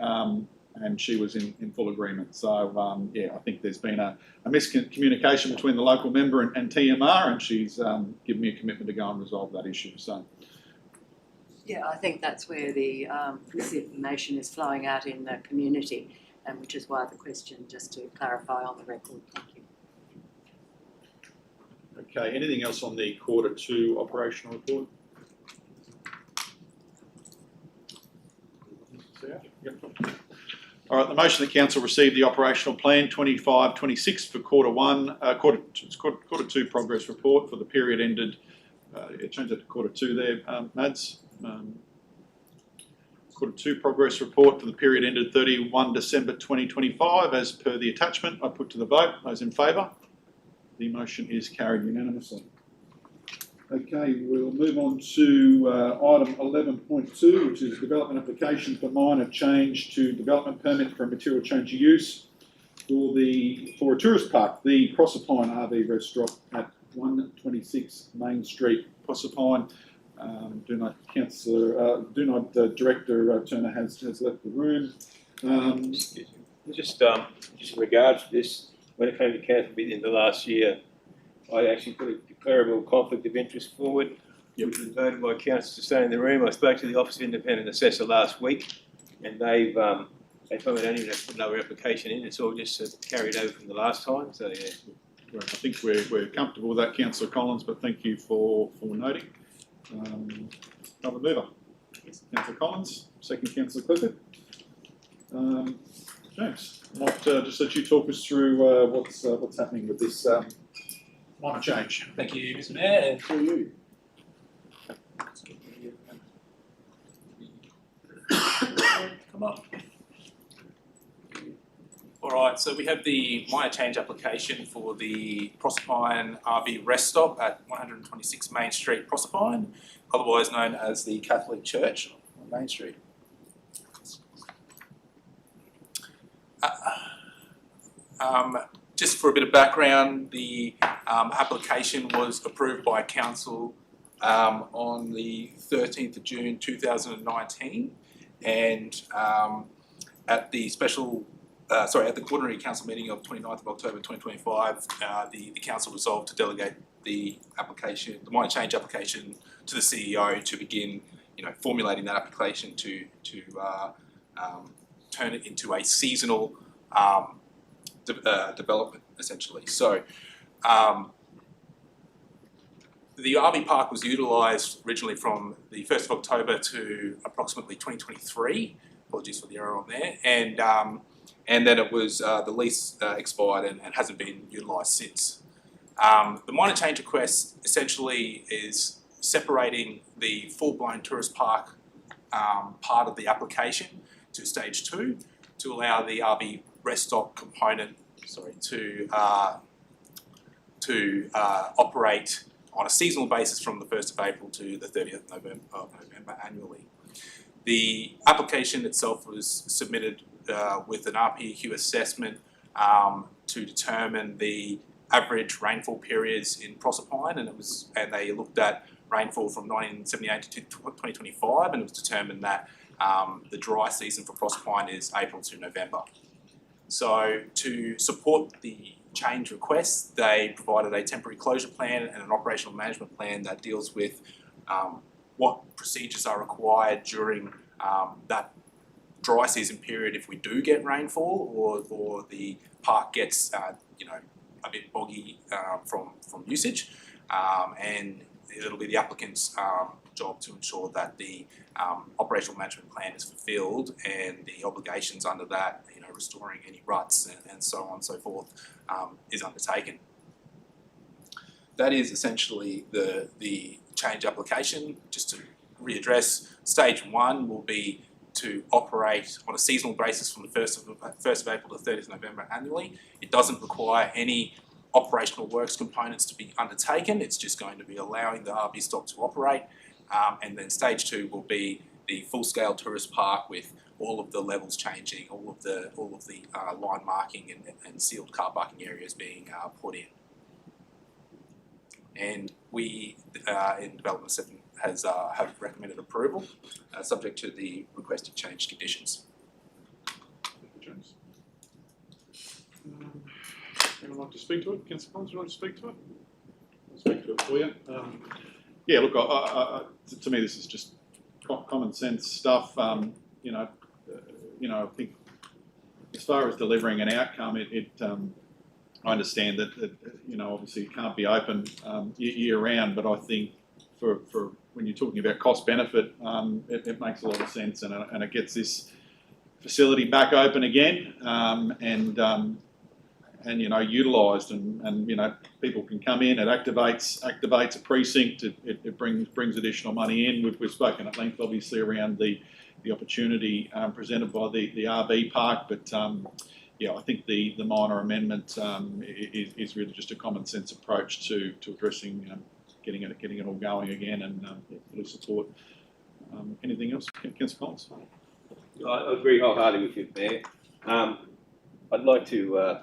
and she was in full agreement. So, I think there's been a miscommunication between the local member and TMR, and she's given me a commitment to go and resolve that issue. So, yeah, I think that's where the misinformation is flowing out in the community, and which is why the question, just to clarify on the record. Thank you. Okay, anything else on the Q2 operational report? Yep. All right, the motion the council received the operational plan 25-26 for Q2 progress report for the period ended. Change that to Q2 there, Mads. Q2 progress report for the period ended 31 December 2025 as per the attachment. I put to the vote. Those in favour? The motion is carried unanimously. Okay, we'll move on to item 11.2, which is development application for minor change to development permit for a material change of use for a tourist park, the Proserpine RV Restaurant at 126 Main Street, Proserpine. Director Turner has left the room. Just in regards to this, when it came to council meeting in the last year, I actually put a declarable conflict of interest forward, which was voted by council to stay in the room. I spoke to the Office of Independent Assessor last week, and they told me they don't even have to put another application in. It's all just carried over from the last time. So yeah. Well, I think we're comfortable with that, Councillor Collins, but thank you for noting. Another mover. Councillor Collins, second Councillor Clifford. James, I might just let you talk us through what's happening with this minor change. Thank you, Mr. Mayor. For you. Come up. All Alright, so we have the minor change application for the Proserpine RV rest stop at 126 Main Street, Proserpine, otherwise known as the Catholic Church on Main Street. Just for a bit of background, the application was approved by Council on the 13th of June 2019, and at the at the ordinary council meeting of 29th of October 2025, the council resolved to delegate the minor change application to the CEO to begin, formulating that application to turn it into a seasonal development, essentially. So, the RV park was utilised originally from the 1st of October to approximately 2023. Apologies for the error on there, and then it was the lease expired and hasn't been utilised since. The minor change request essentially is separating the full-blown tourist park part of the application to stage 2 to allow the RV rest stop component, to operate on a seasonal basis from the 1st of April to the 30th of November annually. The application itself was submitted with an RPEQ assessment to determine the average rainfall periods in Proserpine, and they looked at rainfall from 1978 to 2025, and it was determined that the dry season for Proserpine is April to November. So to support the change request, they provided a temporary closure plan and an operational management plan that deals with what procedures are required during that dry season period if we do get rainfall or the park gets a bit boggy from usage, and it'll be the applicant's job to ensure that the operational management plan is fulfilled and the obligations under that, restoring any ruts and so on and so forth, is undertaken. That is essentially the change application. Just to readdress, stage 1 will be to operate on a seasonal basis from the 1st of April to 30th of November annually. It doesn't require any operational works components to be undertaken. It's just going to be allowing the RV stop to operate. And then stage 2 will be the full-scale tourist park with all of the levels changing, all of the line marking and sealed car parking areas being put in. And we in Development 7 have recommended approval, subject to the requested change conditions. James. Anyone like to speak to it? Councillor Collins, would you like to speak to it? I'll speak to it for you. Yeah, look, to me this is just common sense stuff. I think as far as delivering an outcome, I understand that obviously it can't be open year round, but I think for when you're talking about cost benefit, it makes a lot of sense, and it gets this facility back open again, and utilised, and people can come in. It activates a precinct. It brings additional money in. We've spoken at length, obviously, around the opportunity presented by the RV park, but I think the minor amendment is really just a common sense approach to addressing getting it all going again, and fully support. Anything else, Councillor Collins? I agree wholeheartedly with you there. I'd like to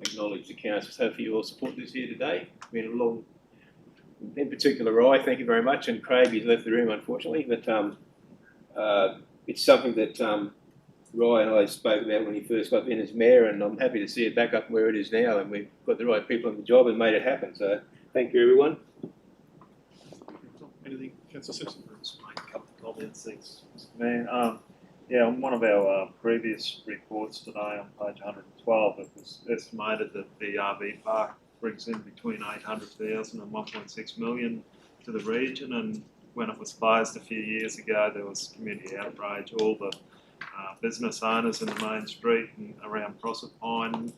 acknowledge the council for your support this year today. It's been a long, in particular, Rye, thank you very much, and Craig, he's left the room unfortunately, but it's something that Rye and I spoke about when he first got in as mayor, and I'm happy to see it back up where it is now, and we've got the right people on the job and made it happen. So thank you, everyone. Anything, Councillor Simpson? Just make a couple of comments, thanks, Mr. Mayor. On one of our previous reports today on page 112, it was estimated that the RV park brings in between 800,000 and 1.6 million to the region, and when it was closed a few years ago, there was community outrage. All the business owners in the main street and around Proserpine,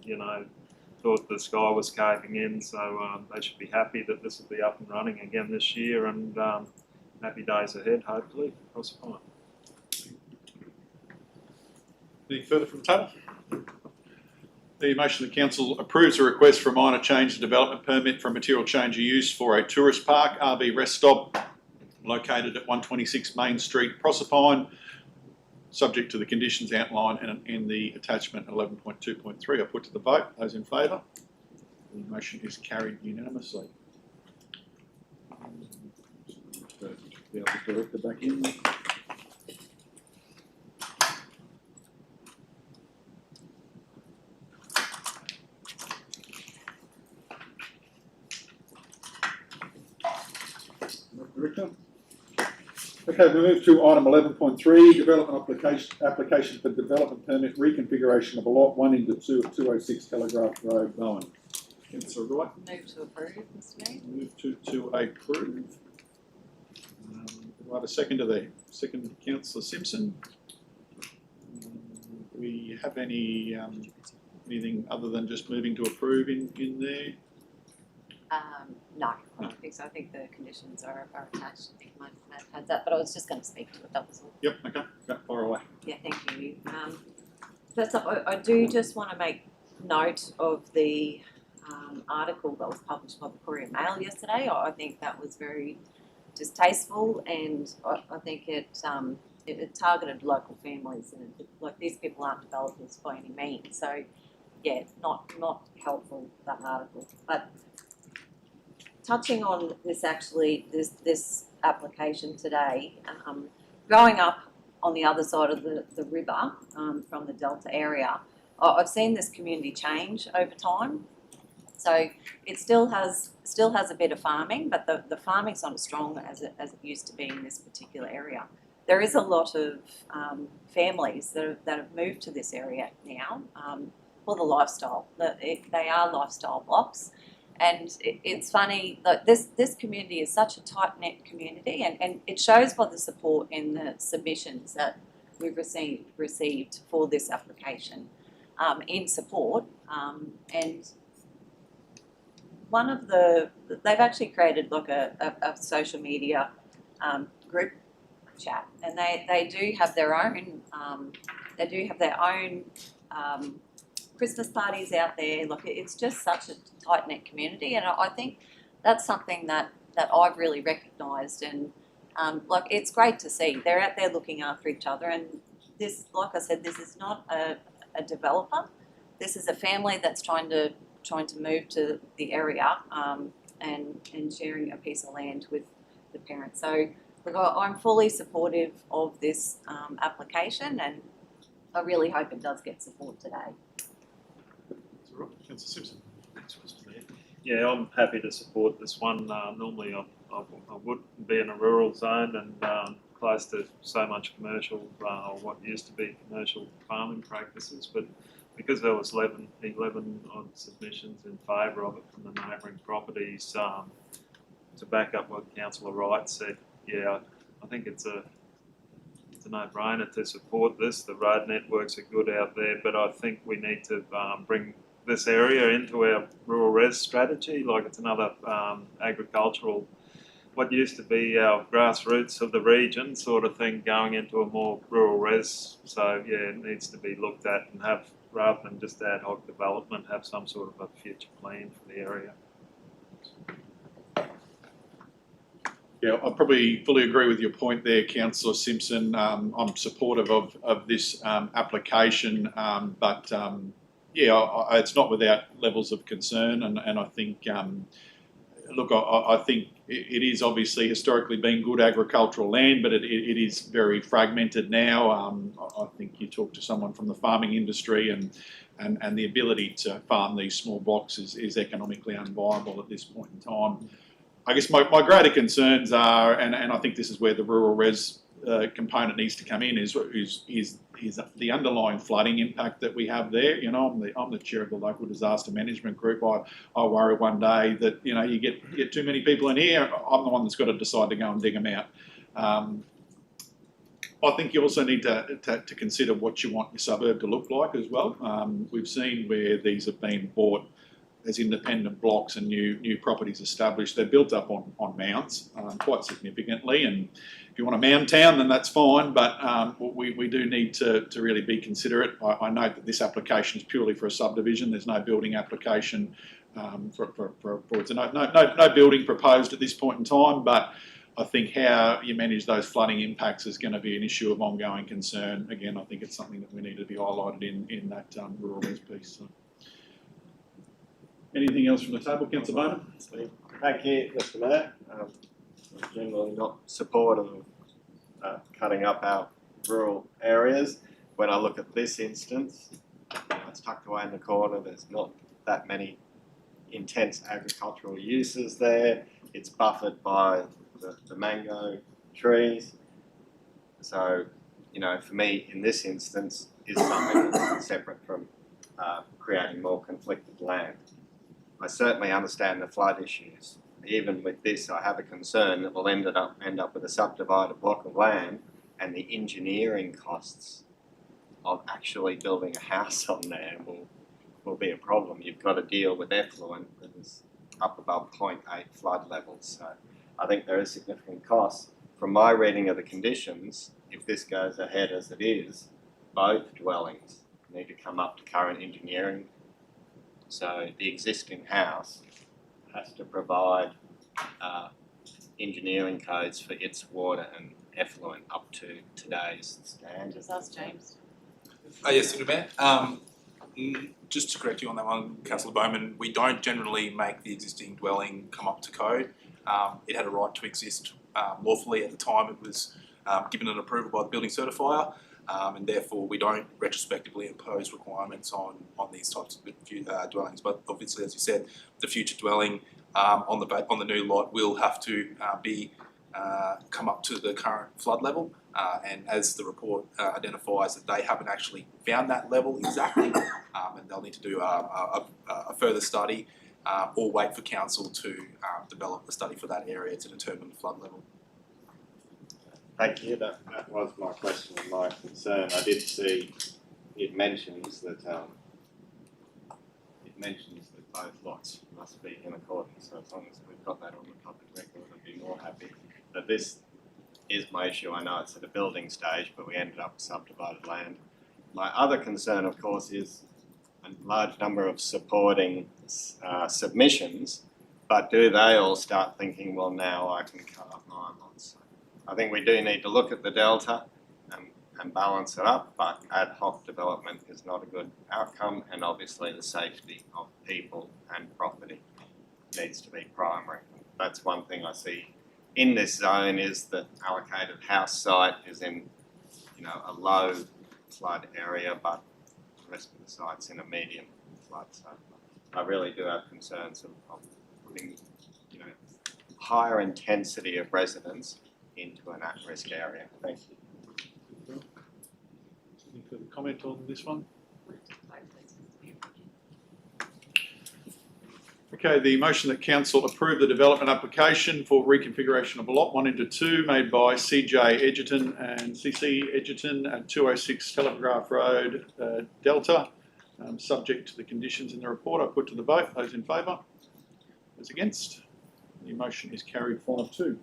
thought the sky was caving in, so they should be happy that this will be up and running again this year, and happy days ahead, hopefully, Proserpine. Anything further from the table? The motion the council approves a request for a minor change to development permit for a material change of use for a tourist park, RV rest stop, located at 126 Main Street, Proserpine, subject to the conditions outlined in the attachment 11.2.3. I put to the vote. Those in favour? The motion is carried unanimously. The other director back in. Director. Okay, we move to item 11.3, development application for development permit reconfiguration of a lot 1 into 2 of 206 Telegraph Road, Bowen. Councillor Wright. Move to approve, Mr Mayor. Move to approve. Do I have a second to that? Second, Councillor Simpson. Do we have any anything other than just moving to approve in there? No, I don't think so. I think the conditions are attached. I think mine had that, but I was just going to speak to it. That was all. Yep. Okay. Go far away. Yeah, thank you. First up, I do just want to make note of the article that was published by the Courier Mail yesterday. I think that was very distasteful, and I think it targeted local families, and like these people aren't developers by any means. So, yeah, not helpful, that article. But touching on this this application today, growing up on the other side of the river from the Delta area, I've seen this community change over time. So it still has a bit of farming, but the farming's not as strong as it used to be in this particular area. There is a lot of families that have moved to this area now for the lifestyle. They are lifestyle blocks. And it's funny that this community is such a tight-knit community, and it shows by the support in the submissions that we've received for this application in support. And one of they've actually created like a social media group chat, and they do have their own Christmas parties out there. Look, it's just such a tight-knit community, and I think that's something that I've really recognised, and like it's great to see. They're out there looking after each other, and this, like I said, this is not a developer. This is a family that's trying to move to the area and sharing a piece of land with the parents. So look, I'm fully supportive of this application, and I really hope it does get support today. Councillor Simpson. Yeah, I'm happy to support this one. Normally I would be in a rural zone and close to so much commercial, or what used to be commercial farming practices, but because there was 11 odd submissions in favour of it from the neighbouring properties, to back up what Councillor Wright said, yeah, I think it's a no-brainer to support this. The road networks are good out there, but I think we need to bring this area into our rural res strategy. Like it's another agricultural, what used to be our grassroots of the region sort of thing, going into a more rural res. So yeah, it needs to be looked at and have, rather than just ad hoc development, have some sort of a future plan for the area. Yeah, I probably fully agree with your point there, Councillor Simpson. I'm supportive of this application, but yeah, it's not without levels of concern, and I think, look, I think it is obviously historically been good agricultural land, but it is very fragmented now. I think you talk to someone from the farming industry, and the ability to farm these small blocks is economically unviable at this point in time. I guess my greater concerns are, and I think this is where the rural res component needs to come in, is the underlying flooding impact that we have there. You know, I'm the chair of the local disaster management group. I worry one day that, you know, you get too many people in here. I'm the one that's got to decide to go and dig them out. I think you also need to consider what you want your suburb to look like as well. We've seen where these have been bought as independent blocks and new properties established. They're built up on mounds quite significantly, and if you want a mound town, then that's fine, but we do need to really be considerate. I note that this application is purely for a subdivision. There's no building application no building proposed at this point in time, but I think how you manage those flooding impacts is going to be an issue of ongoing concern. Again, I think it's something that we need to be highlighted in that rural res piece. So. Anything else from the table, Councillor Bowman? Thank you, Mr. Mayor. I'm generally not supportive of cutting up our rural areas. When I look at this instance, it's tucked away in the corner. There's not that many intense agricultural uses there. It's buffered by the mango trees. So, for me, in this instance, is something that's separate from creating more conflicted land. I certainly understand the flood issues. Even with this, I have a concern that we'll end up with a subdivided block of land, and the engineering costs of actually building a house on there will be a problem. You've got to deal with effluent that is up above 0.8 flood levels. So I think there is significant costs. From my reading of the conditions, if this goes ahead as it is, both dwellings need to come up to current engineering. So the existing house has to provide engineering codes for its water and effluent up to today's standards. Just ask James. Yes, Mr. Mayor. Just to correct you on that one, Councillor Bowman, we don't generally make the existing dwelling come up to code. It had a right to exist lawfully at the time it was given an approval by the building certifier, and therefore we don't retrospectively impose requirements on these types of dwellings. But obviously, as you said, the future dwelling on the new lot will have to come up to the current flood level, and as the report identifies that they haven't actually found that level exactly, and they'll need to do a further study or wait for council to develop a study for that area to determine the flood level. Thank you. That was my question and my concern. I did see it mentions that both lots must be in accordance. So as long as we've got that on the public record, I'd be more happy. But this is my issue. I know it's at a building stage, but we ended up with subdivided land. My other concern, of course, is a large number of supporting submissions, but do they all start thinking, well, now I can cut up 9 lots? I think we do need to look at the delta and balance it up, but ad hoc development is not a good outcome, and obviously the safety of people and property needs to be primary. That's one thing I see in this zone, is that allocated house site is in a low flood area, but the rest of the site's in a medium flood. So I really do have concerns of putting higher intensity of residents into an at-risk area. Thank you. Any further comment on this one? Okay, the motion that council approve the development application for reconfiguration of lot 1 into 2 made by CJ Edgerton and CC Edgerton at 206 Telegraph Road, Delta, subject to the conditions in the report. I put to the vote. Those in favour? Those against? The motion is carried 5-2.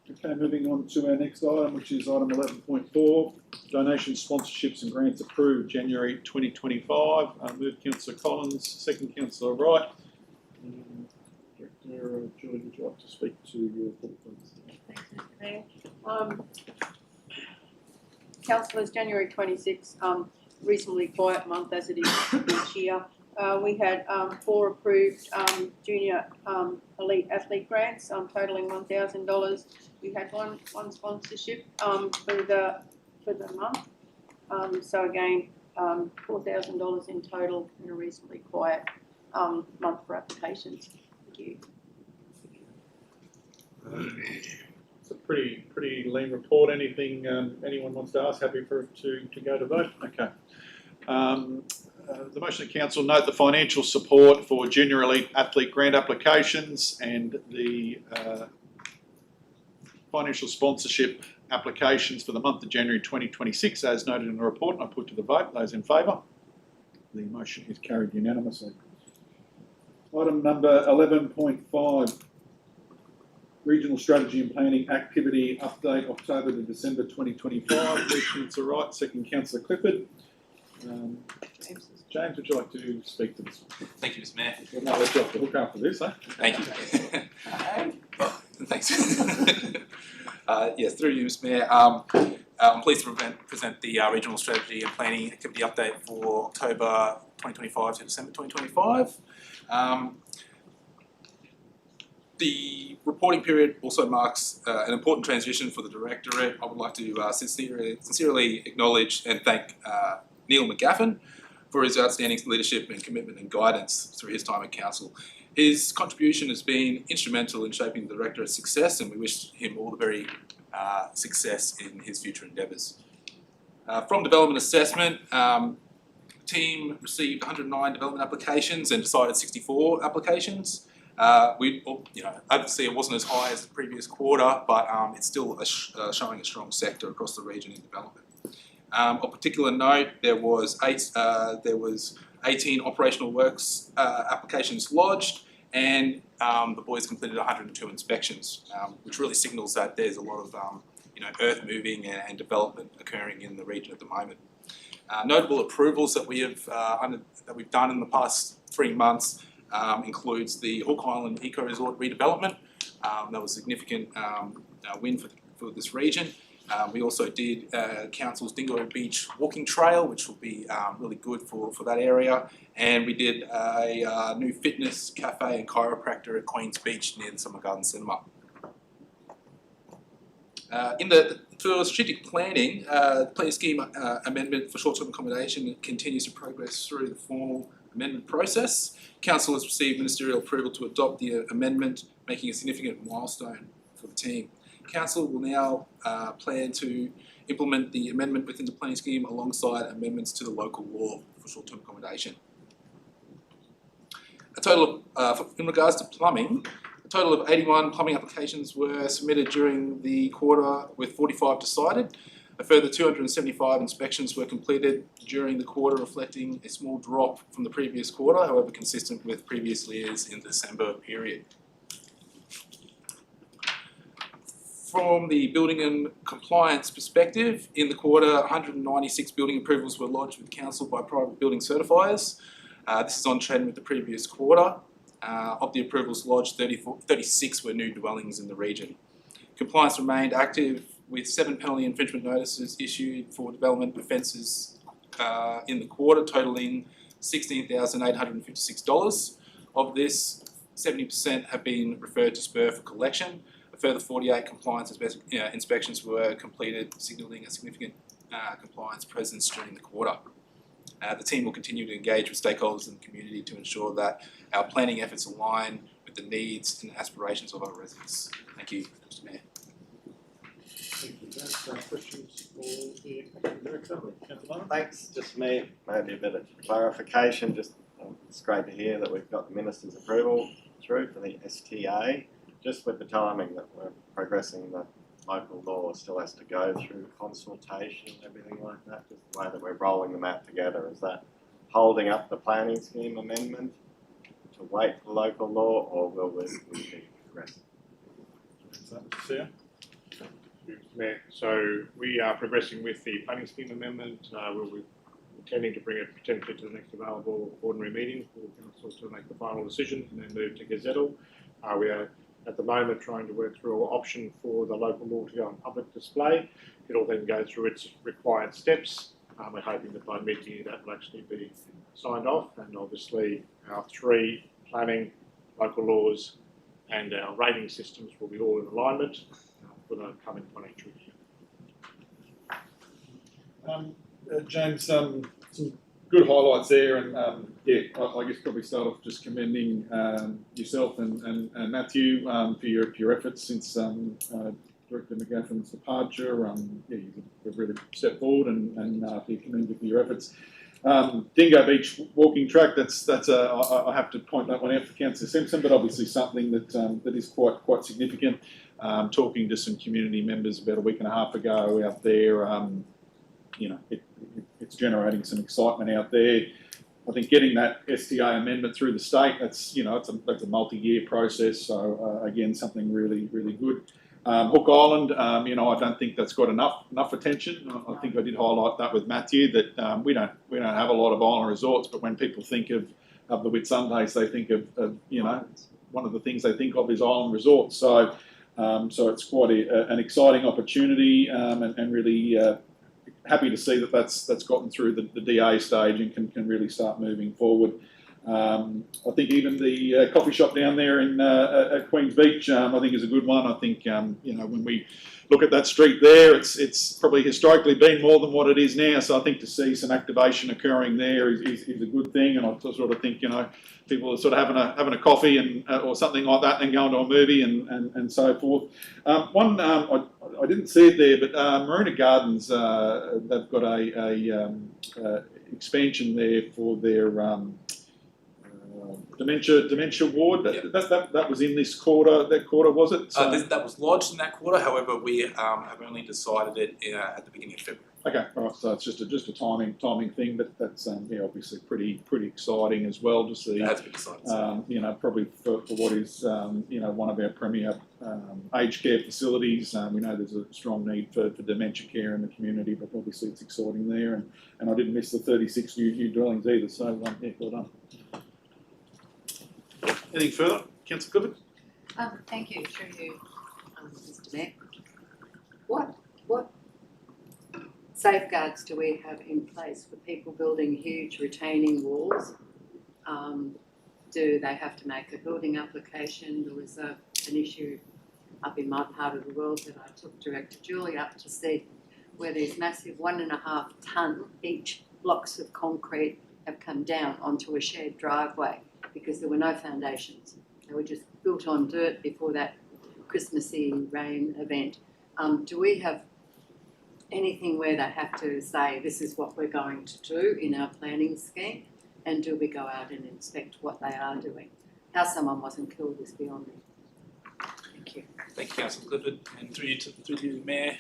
Okay, moving on to our next item, which is item 11.4, donations, sponsorships and grants approved January 2025. Move Councillor Collins, second Councillor Wright. Director Julie, would you like to speak to your report, please? Thanks, Mr. Mayor. Councillors, January 26, reasonably quiet month as it is each year. We had 4 approved junior elite athlete grants totaling $1,000. We had one sponsorship for the month. So again, $4,000 in total in a reasonably quiet month for applications. Thank you. It's a pretty lean report. Anything anyone wants to ask? Happy for it to go to vote. Okay. The motion of council note the financial support for junior elite athlete grant applications and the financial sponsorship applications for the month of January 2026 as noted in the report, and I put to the vote. Those in favour? The motion is carried unanimously. Item number 11.5, Regional Strategy and Planning Activity Update, October to December 2025. First Councillor Wright, second Councillor Clifford. James, would you like to speak to this? Thank you, Mr. Mayor. We'll now let you off the hook after this, eh? Thank you. Thanks. Yes, through you, Mr. Mayor. I'm pleased to present the Regional Strategy and Planning Activity Update for October 2025 to December 2025. The reporting period also marks an important transition for the Directorate. I would like to sincerely acknowledge and thank Neil McGaffin for his outstanding leadership and commitment and guidance through his time at Council. His contribution has been instrumental in shaping the Directorate's success, and we wish him all the very success in his future endeavours. From development assessment, the team received 109 development applications and decided 64 applications. Obviously it wasn't as high as the previous quarter, but it's still showing a strong sector across the region in development. Of particular note, there was 18 operational works applications lodged, and the boys completed 102 inspections, which really signals that there's a lot of earth moving and development occurring in the region at the moment. Notable approvals that we've done in the past 3 months includes the Hawke Island Eco Resort redevelopment. That was a significant win for this region. We also did Council's Dingo Beach walking trail, which will be really good for that area. And we did a new fitness cafe and chiropractor at Queen's Beach near the Summer Garden Cinema. For strategic planning, the planning scheme amendment for short-term accommodation continues to progress through the formal amendment process. Council has received ministerial approval to adopt the amendment, making a significant milestone for the team. Council will now plan to implement the amendment within the planning scheme alongside amendments to the local law for short-term accommodation. In regards to plumbing, a total of 81 plumbing applications were submitted during the quarter, with 45 decided. A further 275 inspections were completed during the quarter, reflecting a small drop from the previous quarter, however consistent with previous years in the December period. From the building and compliance perspective, in the quarter, 196 building approvals were lodged with Council by private building certifiers. This is on trend with the previous quarter. Of the approvals lodged, 36 were new dwellings in the region. Compliance remained active, with 7 penalty infringement notices issued for development offences in the quarter, totalling $16,856. Of this, 70% have been referred to Spur for collection. A further 48 compliance inspections were completed, signalling a significant compliance presence during the quarter. The team will continue to engage with stakeholders in the community to ensure that our planning efforts align with the needs and aspirations of our residents. Thank you, Mr. Mayor. Thank you, James. Questions for the Director? Councillor? Thanks. Just maybe a bit of clarification. It's great to hear that we've got the Minister's approval through for the STA. Just with the timing that we're progressing, the local law still has to go through consultation and everything like that. Just the way that we're rolling the map together, is that holding up the planning scheme amendment to wait for local law, or will we be progressing? Mayor. So we are progressing with the planning scheme amendment. We'll be intending to bring it potentially to the next available ordinary meeting for Council to make the final decision and then move to gazettal. We are at the moment trying to work through an option for the local law to go on public display. It'll then go through its required steps. We're hoping that by mid-year that will actually be signed off, and obviously our 3 planning, local laws and our rating systems will be all in alignment for the coming financial year. James, some good highlights there, and I guess probably start off just commending yourself and Matthew for your efforts since Director McGaffin's departure. You've really stepped forward and be commended for your efforts. Dingo Beach walking track, that's I have to point that one out for Councillor Simpson, but obviously something that is quite significant. Talking to some community members about a week and a half ago out there, it's generating some excitement out there. I think getting that STA amendment through the state, that's that's a multi-year process. So again, something really good. Hook Island, I don't think that's got enough attention. I think I did highlight that with Matthew that we don't have a lot of island resorts, but when people think of the Whitsundays, they think of one of the things they think of is island resorts. So it's quite an exciting opportunity, and really happy to see that that's gotten through the DA stage and can really start moving forward. I think even the coffee shop down there at Queens Beach, I think is a good one. I think when we look at that street there, it's probably historically been more than what it is now. So I think to see some activation occurring there is a good thing. And I sort of think people are sort of having a coffee and or something like that, and going to a movie and so forth. I didn't see it there, but Marina Gardens, they've got a expansion there for their dementia ward. That was in this quarter. That quarter, was it? So, that was lodged in that quarter. However, we have only decided it at the beginning of February. Okay, all right. So it's just a timing thing, but that's obviously pretty exciting as well to see. That's been exciting. Probably for what is one of our premier aged care facilities. We know there's a strong need for dementia care in the community, but obviously it's exciting there. And I didn't miss the 36 new dwellings either. So well done. Anything further, Councillor Clifford? Thank you, through you, Mr. Mayor. What safeguards do we have in place for people building huge retaining walls? Do they have to make a building application? There was an issue up in my part of the world that I took Director Julie up to see, where these massive 1.5 tonne each blocks of concrete have come down onto a shared driveway because there were no foundations. They were just built on dirt before that Christmassy rain event. Do we have anything where they have to say this is what we're going to do in our planning scheme? And do we go out and inspect what they are doing? How someone wasn't killed is beyond me. Thank you. Thank you, Councillor Clifford, and through you, Mayor.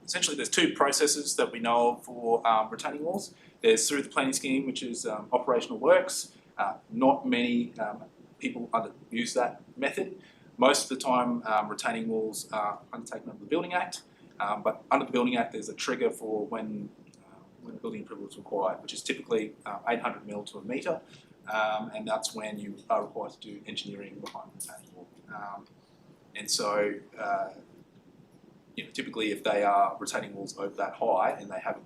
Essentially, there's two processes that we know of for retaining walls. There's through the planning scheme, which is operational works. Not many people use that method. Most of the time, retaining walls are undertaken under the Building Act, but under the Building Act, there's a trigger for when building approval is required, which is typically 800 mil to a metre, and that's when you are required to do engineering behind the retaining wall. And so, typically, if they are retaining walls over that high and they haven't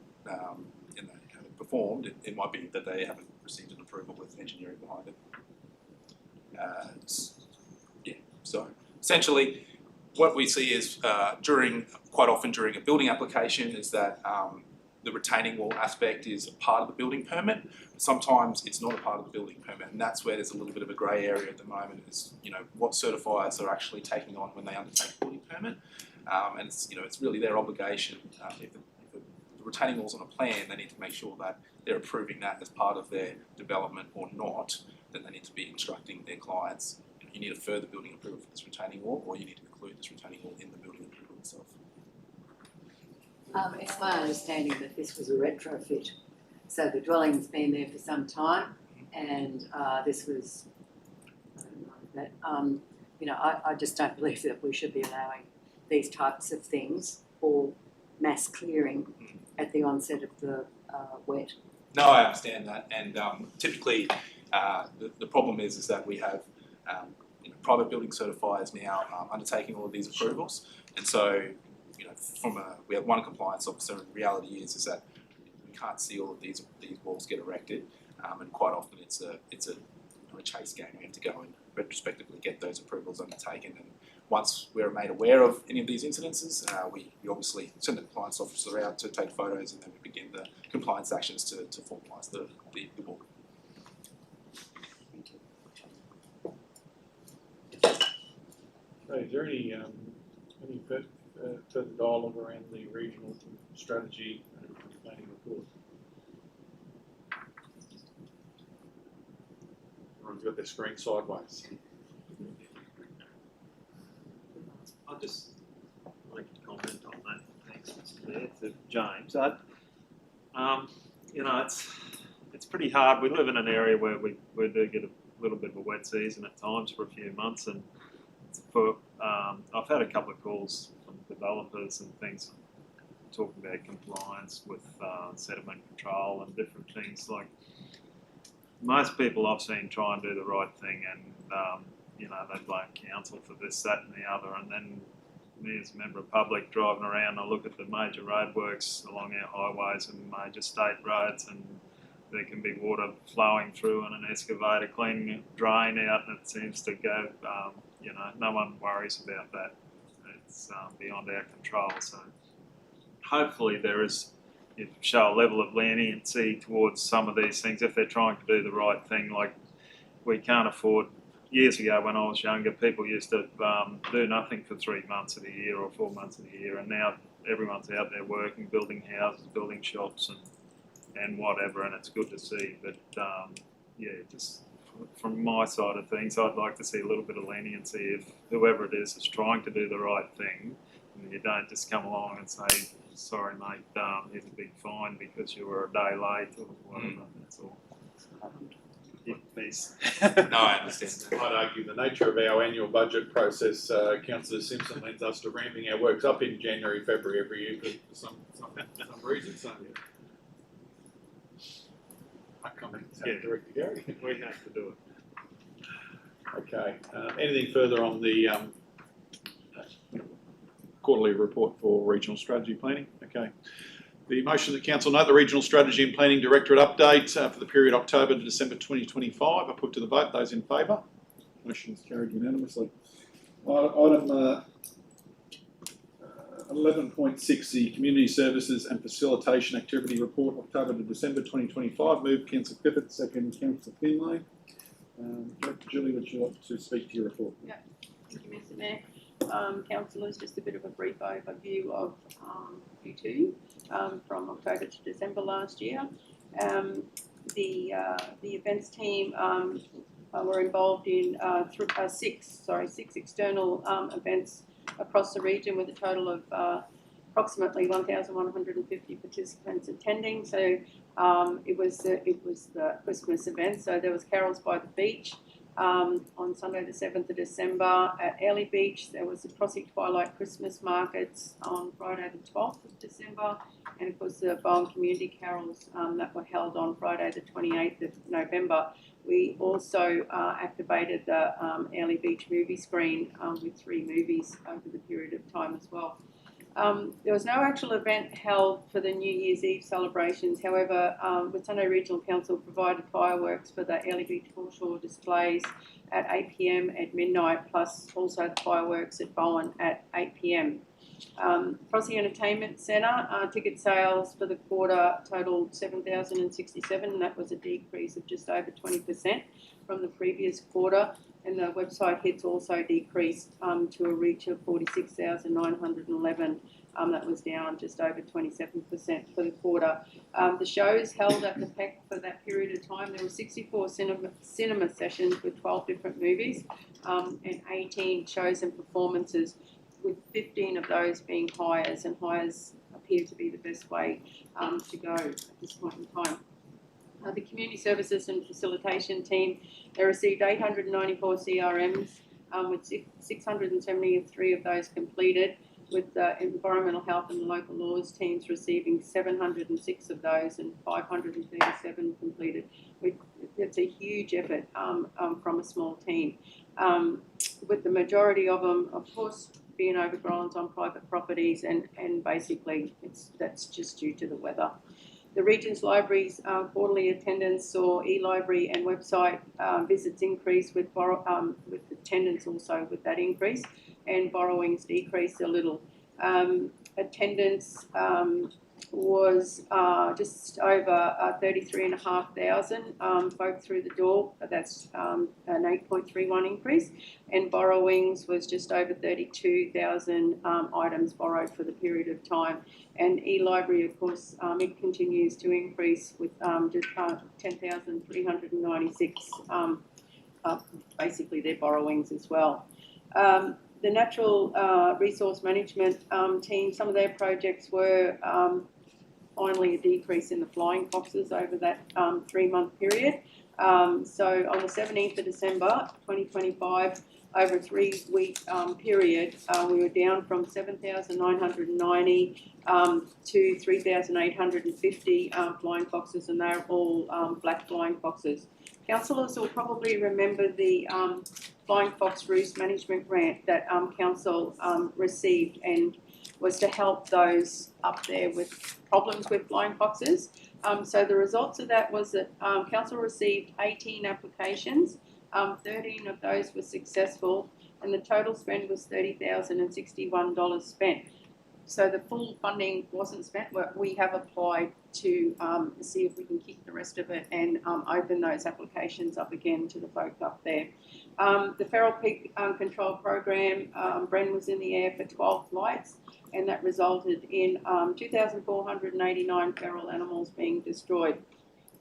performed, it might be that they haven't received an approval with engineering behind it. So essentially, what we see is quite often during a building application is that the retaining wall aspect is a part of the building permit. Sometimes it's not a part of the building permit, and that's where there's a little bit of a grey area at the moment. Is what certifiers are actually taking on when they undertake a building permit, and it's really their obligation. If the retaining wall's on a plan, they need to make sure that they're approving that as part of their development or not. Then they need to be instructing their clients. You need a further building approval for this retaining wall, or you need to include this retaining wall in the building approval itself. It's my understanding that this was a retrofit. So the dwelling's been there for some time, and this was, I just don't believe that we should be allowing these types of things or mass clearing at the onset of the wet. No, I understand that, and typically the problem is that we have private building certifiers now undertaking all of these approvals, and so we have one compliance officer, and the reality is that we can't see all of these walls get erected, and quite often it's a chase game. We have to go and retrospectively get those approvals undertaken, and once we're made aware of any of these incidences, we obviously send the compliance officer out to take photos, and then we begin the compliance actions to formalise the book. Okay, is there any further dialogue around the regional strategy and planning report? Everyone's got their screen sideways. I'd just like to comment on that. Thanks, Mr. Mayor, to James. It's pretty hard. We live in an area where we do get a little bit of a wet season at times for a few months, and I've had a couple of calls from developers and things talking about compliance with sediment control and different things. Like most people I've seen try and do the right thing, and they blame council for this, that, and the other, and then me as a member of public driving around, I look at the major roadworks along our highways and major state roads, and there can be water flowing through and an excavator cleaning a drain out, and it seems to go, no one worries about that. It's beyond our control. So hopefully you show a level of leniency towards some of these things if they're trying to do the right thing. Like we can't afford. Years ago, when I was younger, people used to do nothing for 3 months of the year or 4 months of the year, and now everyone's out there working, building houses, building shops, and whatever, and it's good to see. But just from my side of things, I'd like to see a little bit of leniency if whoever it is trying to do the right thing, and you don't just come along and say, "Sorry, mate, here's a big fine because you were a day late" or whatever. That's all. Please. No, I understand that. I'd argue the nature of our annual budget process, Councillor Simpson lends us to ramping our works up in January, February every year for some reason. So I comment Director Gary. We have to do it. Okay. Anything further on the quarterly report for regional strategy planning? Okay. The motion that Council note the Regional Strategy and Planning Directorate update for the period October to December 2025. I put to the vote. Those in favour? Motion is carried unanimously. Item 11.6, the Community Services and Facilitation Activity Report, October to December 2025. Move Councillor Clifford, second Councillor Finlay. Director Julie, would you like to speak to your report? Yeah, thank you, Mr Mayor. Councillors, just a bit of a brief overview of Q2 from October to December last year. The events team were involved in six external events across the region with a total of approximately 1,150 participants attending. So it was the Christmas event. So there was carols by the beach. On Sunday the 7th of December at Airlie Beach. There was the Prossick Twilight Christmas Markets on Friday the 12th of December, and of course the Bowen Community Carols that were held on Friday the 28th of November. We also activated the Airlie Beach movie screen with 3 movies over the period of time as well. There was no actual event held for the New Year's Eve celebrations. However, Whitsunday Regional Council provided fireworks for the Airlie Beach foreshore displays at 8 p.m. at midnight, plus also the fireworks at Bowen at 8 p.m. Crossing Entertainment Centre, ticket sales for the quarter totaled 7,067, and that was a decrease of just over 20% from the previous quarter. And the website hits also decreased to a reach of 46,911. That was down just over 27% for the quarter. The shows held at the PEC for that period of time, there were 64 cinema sessions with 12 different movies and 18 shows and performances, with 15 of those being hires, and hires appear to be the best way to go at this point in time. The Community Services and Facilitation team, they received 894 CRMs with 673 of those completed, with the Environmental Health and the Local Laws teams receiving 706 of those and 537 completed. It's a huge effort from a small team, with the majority of them, of course, being overgrown on private properties, and basically that's just due to the weather. The Region's Library's quarterly attendance saw e-library and website visits increase, with attendance also with that increase, and borrowings decreased a little. Attendance was just over 33,500 folk through the door. That's an 8.31 increase, and borrowings was just over 32,000 items borrowed for the period of time. And e-library, of course, it continues to increase with just 10,396 basically their borrowings as well. The Natural Resource Management team, some of their projects were finally a decrease in the flying foxes over that 3-month period. So on the 17th of December 2025, over a 3-week period, we were down from 7,990 to 3,850 flying foxes, and they're all black flying foxes. Councillors will probably remember the Flying Fox Roost Management Grant that Council received, and was to help those up there with problems with flying foxes. So the results of that was that Council received 18 applications, 13 of those were successful, and the total spend was $30,061 spent. So the full funding wasn't spent. We have applied to see if we can keep the rest of it and open those applications up again to the folk up there. The feral pig control program, Bren was in the air for 12 flights, and that resulted in 2,489 feral animals being destroyed.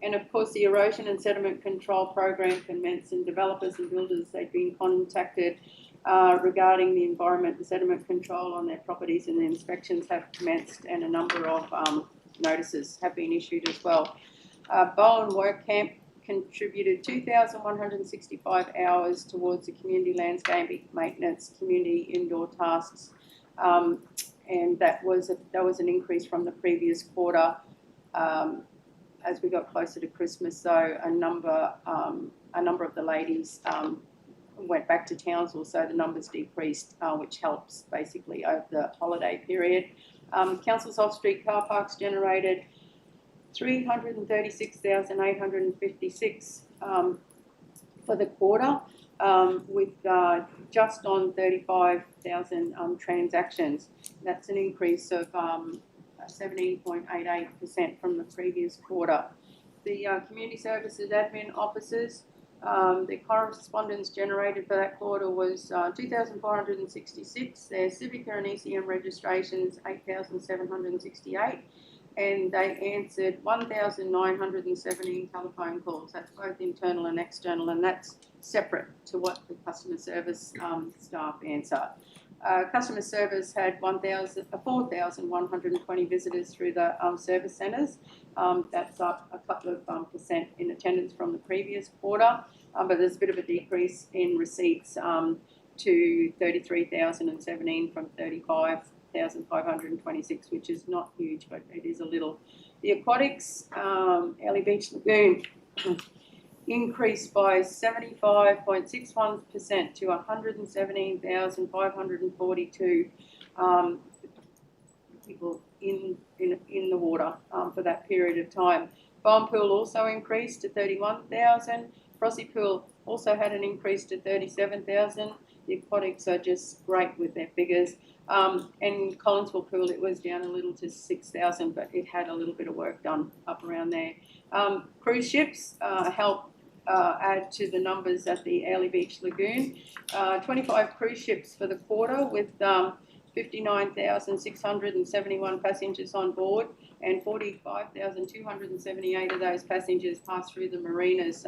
And of course, the erosion and sediment control program commenced, and developers and builders, they'd been contacted regarding the environment and sediment control on their properties, and the inspections have commenced, and a number of notices have been issued as well. Bowen Work Camp contributed 2,165 hours towards the community landscape maintenance, community indoor tasks, and that was an increase from the previous quarter. As we got closer to Christmas, so a number of the ladies went back to Townsville, so the numbers decreased, which helps basically over the holiday period. Council's off-street car parks generated 336,856 for the quarter, with just on 35,000 transactions. That's an increase of 17.88% from the previous quarter. The community services admin officers, the correspondence generated for that quarter was 2,466. Their Civica and ECM registrations 8,768, and they answered 1,917 telephone calls. That's both internal and external, and that's separate to what the customer service staff answer. Customer service had 4,120 visitors through the service centres. That's up a couple of percent in attendance from the previous quarter, but there's a bit of a decrease in receipts to 33,017 from 35,526, which is not huge, but it is a little. The aquatics, Early Beach Lagoon, increased by 75.61% to 117,542 people in the water for that period of time. Bomb pool also increased to 31,000. Frosty pool also had an increase to 37,000. The aquatics are just great with their figures. And Collinsville pool, it was down a little to 6,000, but it had a little bit of work done up around there. Cruise ships help add to the numbers at the Early Beach Lagoon. 25 cruise ships for the quarter with 59,671 passengers on board, and 45,278 of those passengers passed through the marinas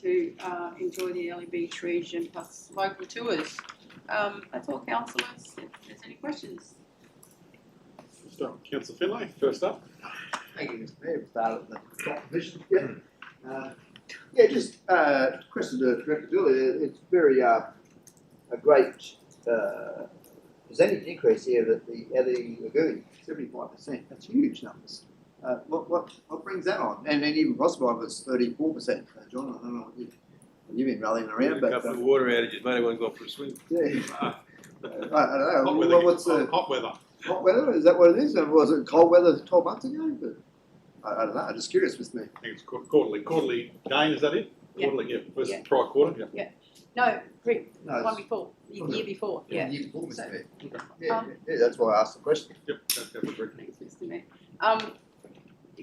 to enjoy the Early Beach region plus local tours. That's all, councillors. If there's any questions. Councillor Finlay, first up. Thank you, Mr. Mayor. Start at the top position. Yeah, just question to Director Dooley. It's very a great percentage increase here at the Early Lagoon, 75%. That's huge numbers. What brings that on? And then even Crossbar was 34%. John, I don't know what you've been rallying around, A couple of water outages, mate. Everyone got for a swim. Yeah. I don't know. Hot weather. What's the Hot weather. hot weather? Is that what it is? Or was it cold weather 12 months ago? But I don't know. I'm just curious with me. I think it's quarterly gain, is that it? Yeah. Quarterly, yeah, versus Yeah. prior quarter, yeah. No, No, one before, the year before, yeah. The year before, Mr. So, Mayor. Yeah, that's why I asked the question. Yep, that's correct. Thanks, Mr. Mayor.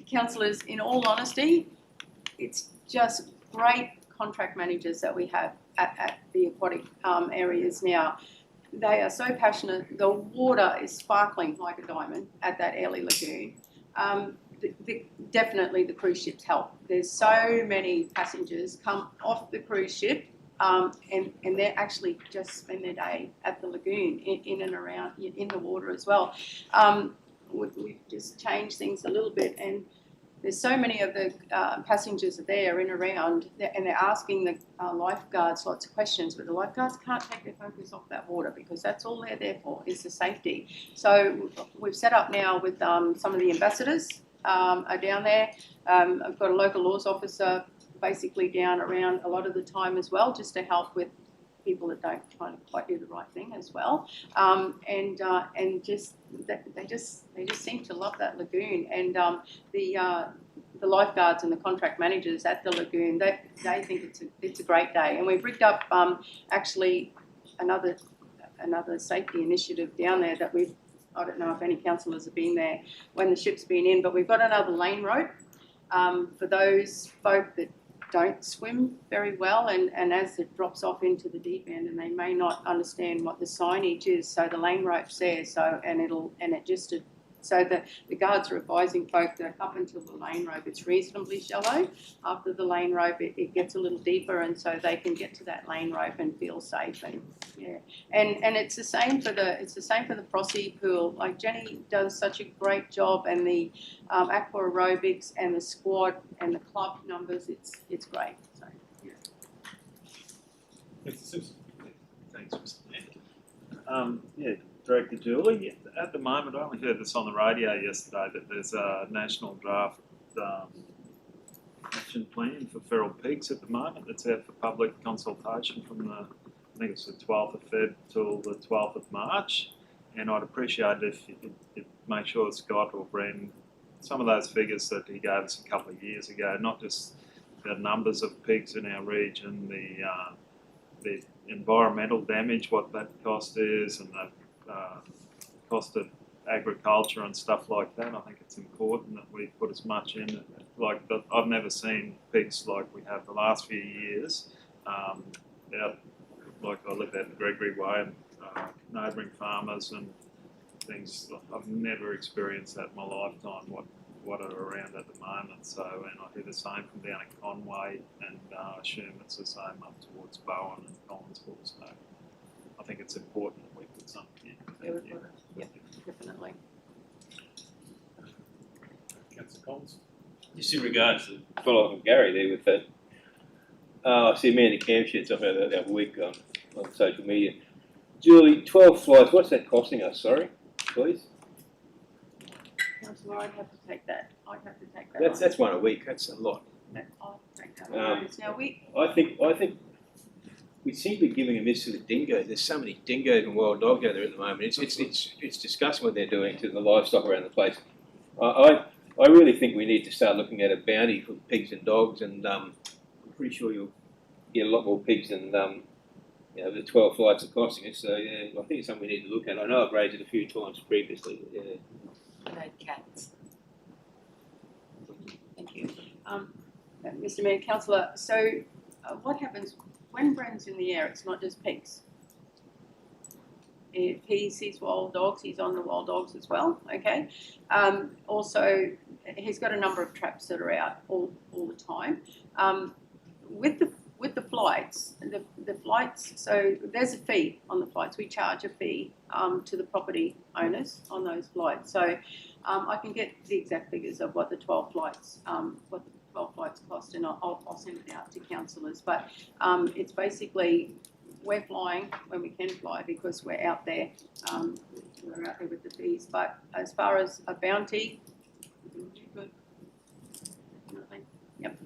Councillors, in all honesty, it's just great contract managers that we have at the aquatic areas now. They are so passionate. The water is sparkling like a diamond at that Early Lagoon. Definitely the cruise ships help. There's so many passengers come off the cruise ship and they actually just spend their day at the lagoon in and around in the water as well. we've just changed things a little bit, and there's so many of the passengers are there and around, and they're asking the lifeguards lots of questions, but the lifeguards can't take their focus off that water because that's all they're there for, is the safety. So we've set up now with some of the ambassadors are down there. I've got a local laws officer basically down around a lot of the time as well, just to help with people that don't kind of quite do the right thing as well, and just they just seem to love that lagoon, and the lifeguards and the contract managers at the lagoon, they think it's a great day, and we've rigged up actually another safety initiative down there that I don't know if any councillors have been there when the ship's been in, but we've got another lane rope for those folk that don't swim very well, and as it drops off into the deep end, and they may not understand what the signage is, so the lane rope's there, so so the guards are advising folk that up until the lane rope it's reasonably shallow. After the lane rope it gets a little deeper, and so they can get to that lane rope and feel safe, and yeah, and it's the same for the Prossie pool. Like Jenny does such a great job, and the aqua aerobics and the squad and the club numbers, it's great. So yeah. Mr. Simpson. Thanks, Mr. Mayor. Yeah, Director Julie, at the moment, I only heard this on the radio yesterday, that there's a national draft action plan for feral pigs at the moment. It's out for public consultation from I think it's the 12th of Feb till the 12th of March. And I'd appreciate it if you could make sure Scott or Bren, some of those figures that he gave us a couple of years ago, not just the numbers of pigs in our region, the environmental damage, what that cost is, and the cost of agriculture and stuff like that. I think it's important that we put as much in. I've never seen pigs like we have the last few years. Like I live out in Gregory Way, and neighbouring farmers and things. I've never experienced that in my lifetime. What are around at the moment. So, and I hear the same from down in Conway, and I assume it's the same up towards Bowen and Collinsville. So I think it's important that we put something in. Yeah, definitely. Councillor Collins. Just in regards to follow up with Gary there with that, I see Amanda Camp shared something about that the other week on social media. Julie, 12 flights, what's that costing us, sorry, please? Councillor, I'd have to take that. That's one a week, that's a lot. I'll take that on notice. Now I think we seem to be giving a miss to the dingoes. There's so many dingoes and wild dogs out there at the moment. It's disgusting what they're doing to the livestock around the place. I really think we need to start looking at a bounty for pigs and dogs, and I'm pretty sure you'll get a lot more pigs than the 12 flights are costing us. So yeah, I think it's something we need to look at. I know I've raised it a few times previously. Yeah. Cats. thank you. Mr. Mayor, Councillor, so what happens when Bren's in the air? It's not just pigs. If he sees wild dogs, he's on the wild dogs as well, okay? Also, he's got a number of traps that are out all the time. With the flights, the flights, so there's a fee on the flights. We charge a fee to the property owners on those flights. So I can get the exact figures of what the 12 flights cost, and I'll send it out to councillors. But it's basically, we're flying when we can fly because we're out there. We're out there with the fees. But as far as a bounty, good. Yep.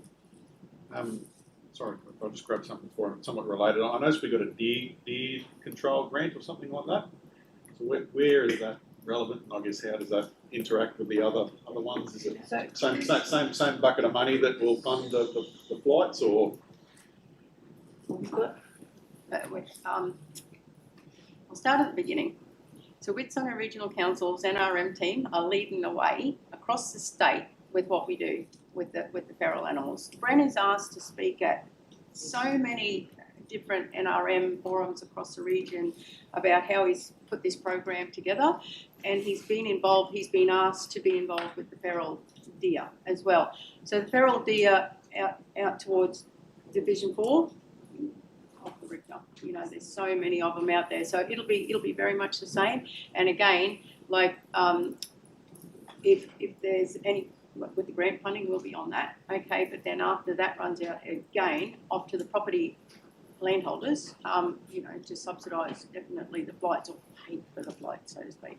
Sorry, I'll just grab something for him, somewhat related. I noticed we got a deer control grant or something like that. So where is that relevant? And I guess how does that interact with the other ones? Is it same bucket of money that will fund the flights, or? I'll start at the beginning. So Whitsunday Regional Council's NRM team are leading the way across the state with what we do with the feral animals. Bren is asked to speak at so many different NRM forums across the region about how he's put this program together, and he's been asked to be involved with the feral deer as well. So the feral deer out towards Division 4, off the Richter. There's so many of them out there. So it'll be very much the same. And again, like if there's any, with the grant funding, we'll be on that, okay, but then after that runs out again, off to the property landholders, you know, to subsidise definitely the flights or pay for the flight, so to speak.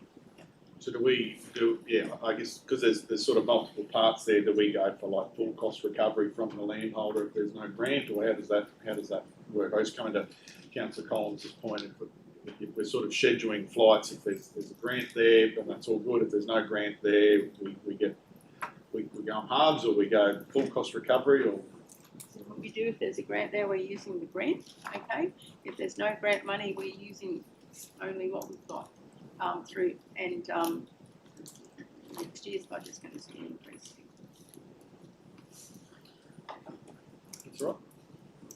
So do we do, yeah, I guess, because there's sort of multiple parts there, do we go for like full cost recovery from the landholder if there's no grant, or how does that work? I was coming to Councillor Collins' point, if we're sort of scheduling flights, if there's a grant there, then that's all good. If there's no grant there, we go on halves, or we go full cost recovery, or What we do, if there's a grant there, we're using the grant, okay? If there's no grant money, we're using only what we've got through, and next year's budget's going to see an increase. that's right.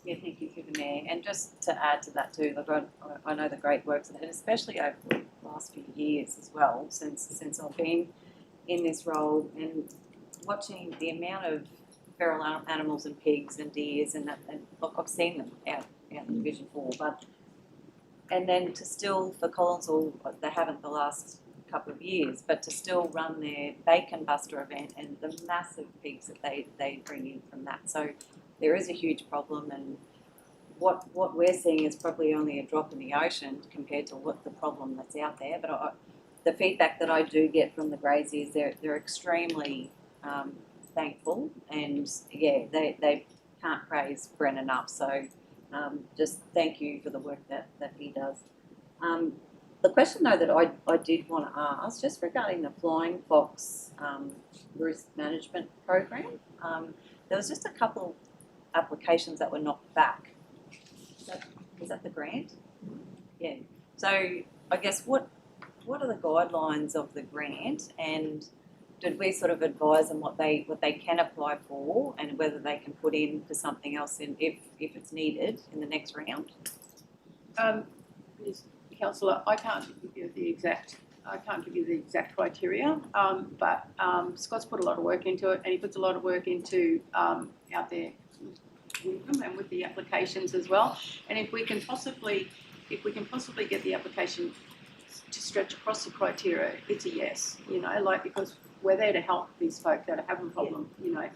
Yeah, thank you through the Mayor. And just to add to that too, like I know the great works, and especially over the last few years as well, since I've been in this role, and watching the amount of feral animals and pigs and deers and look, I've seen them out in Division 4, but and then to still, for Collinsville, they haven't the last couple of years, but to still run their bacon buster event and the massive pigs that they bring in from that. So there is a huge problem, and what we're seeing is probably only a drop in the ocean compared to what the problem that's out there. But the feedback that I do get from the graziers, they're extremely thankful, and yeah, they can't praise Bren enough. So just thank you for the work that he does. The question though that I did want to ask, just regarding the Flying Fox risk management program, there was just a couple applications that were knocked back. Is that the grant? Yeah. So I guess what are the guidelines of the grant, and did we sort of advise them what they can apply for, and whether they can put in for something else in if it's needed in the next round? Yes, Councillor, I can't give you the exact criteria, but Scott's put a lot of work into it, and he puts a lot of work into out there with them and with the applications as well. And if we can possibly get the application to stretch across the criteria, it's a yes, you know, like, because we're there to help these folk that are having a problem, you know.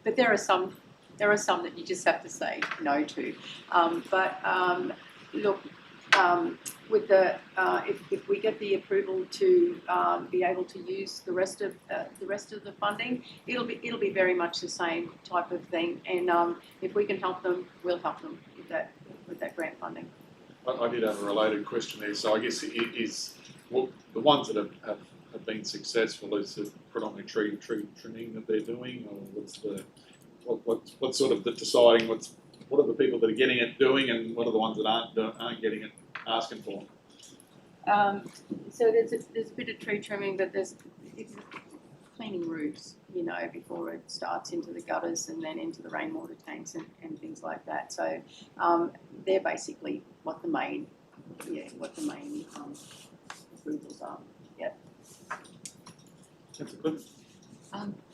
But there are some that you just have to say no to. Look, with the if we get the approval to be able to use the rest of the funding, it'll be very much the same type of thing. And if we can help them, we'll help them with that grant funding. I did have a related question there. So I guess it is, well, the ones that have been successful, is it predominantly tree trimming that they're doing, or what's sort of the deciding what are the people that are getting it doing, and what are the ones that aren't getting it asking for? So there's a bit of tree trimming, but it's cleaning roofs, you know, before it starts into the gutters and then into the rainwater tanks and things like that. So they're basically what the main approvals are. Yep.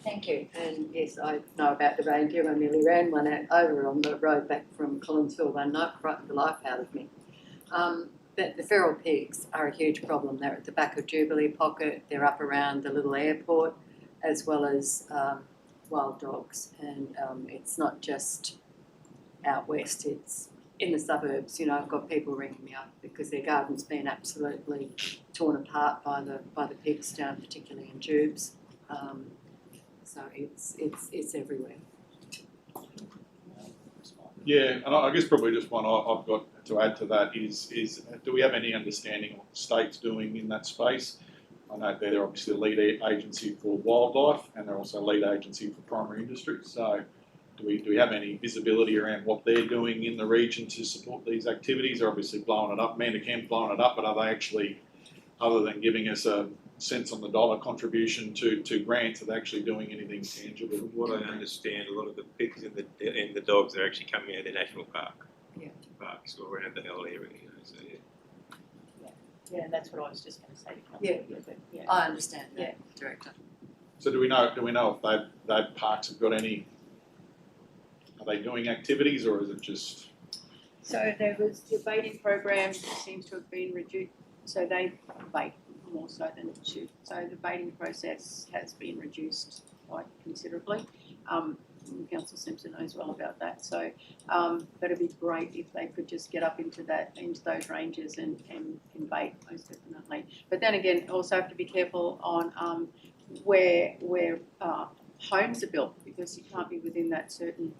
Thank you. And yes, I know about the reindeer. I nearly ran one over on the road back from Collinsville one night, frightened the life out of me. But the feral pigs are a huge problem. They're at the back of Jubilee Pocket. They're up around the little airport, as well as wild dogs. And it's not just out west, it's in the suburbs. You know, I've got people ringing me up because their garden's been absolutely torn apart by the pigs down, particularly in Tubes. So it's everywhere. Yeah, and I guess probably just one I've got to add to that is do we have any understanding of what the state's doing in that space? I know they're obviously the lead agency for wildlife, and they're also lead agency for primary industry. So do we have any visibility around what they're doing in the region to support these activities? They're obviously blowing it up, Mandacam's blowing it up, but are they actually, other than giving us a cents on the dollar contribution to grants, are they actually doing anything tangible? From what I understand, a lot of the pigs and the dogs are actually coming out of the national park. Yeah. Parks or around the whole area, you know, so yeah. Yeah, and that's what I was just going to say. Yeah. I understand that, Director. So do we know if those parks have got any? Are they doing activities, or is it just? So there was the baiting program seems to have been reduced. So they bait more so than it should. So the baiting process has been reduced quite considerably. Councillor Simpson knows well about that. So, but it'd be great if they could just get up into those ranges and bait, most definitely. But then again, also have to be careful on where homes are built, because you can't be within that certain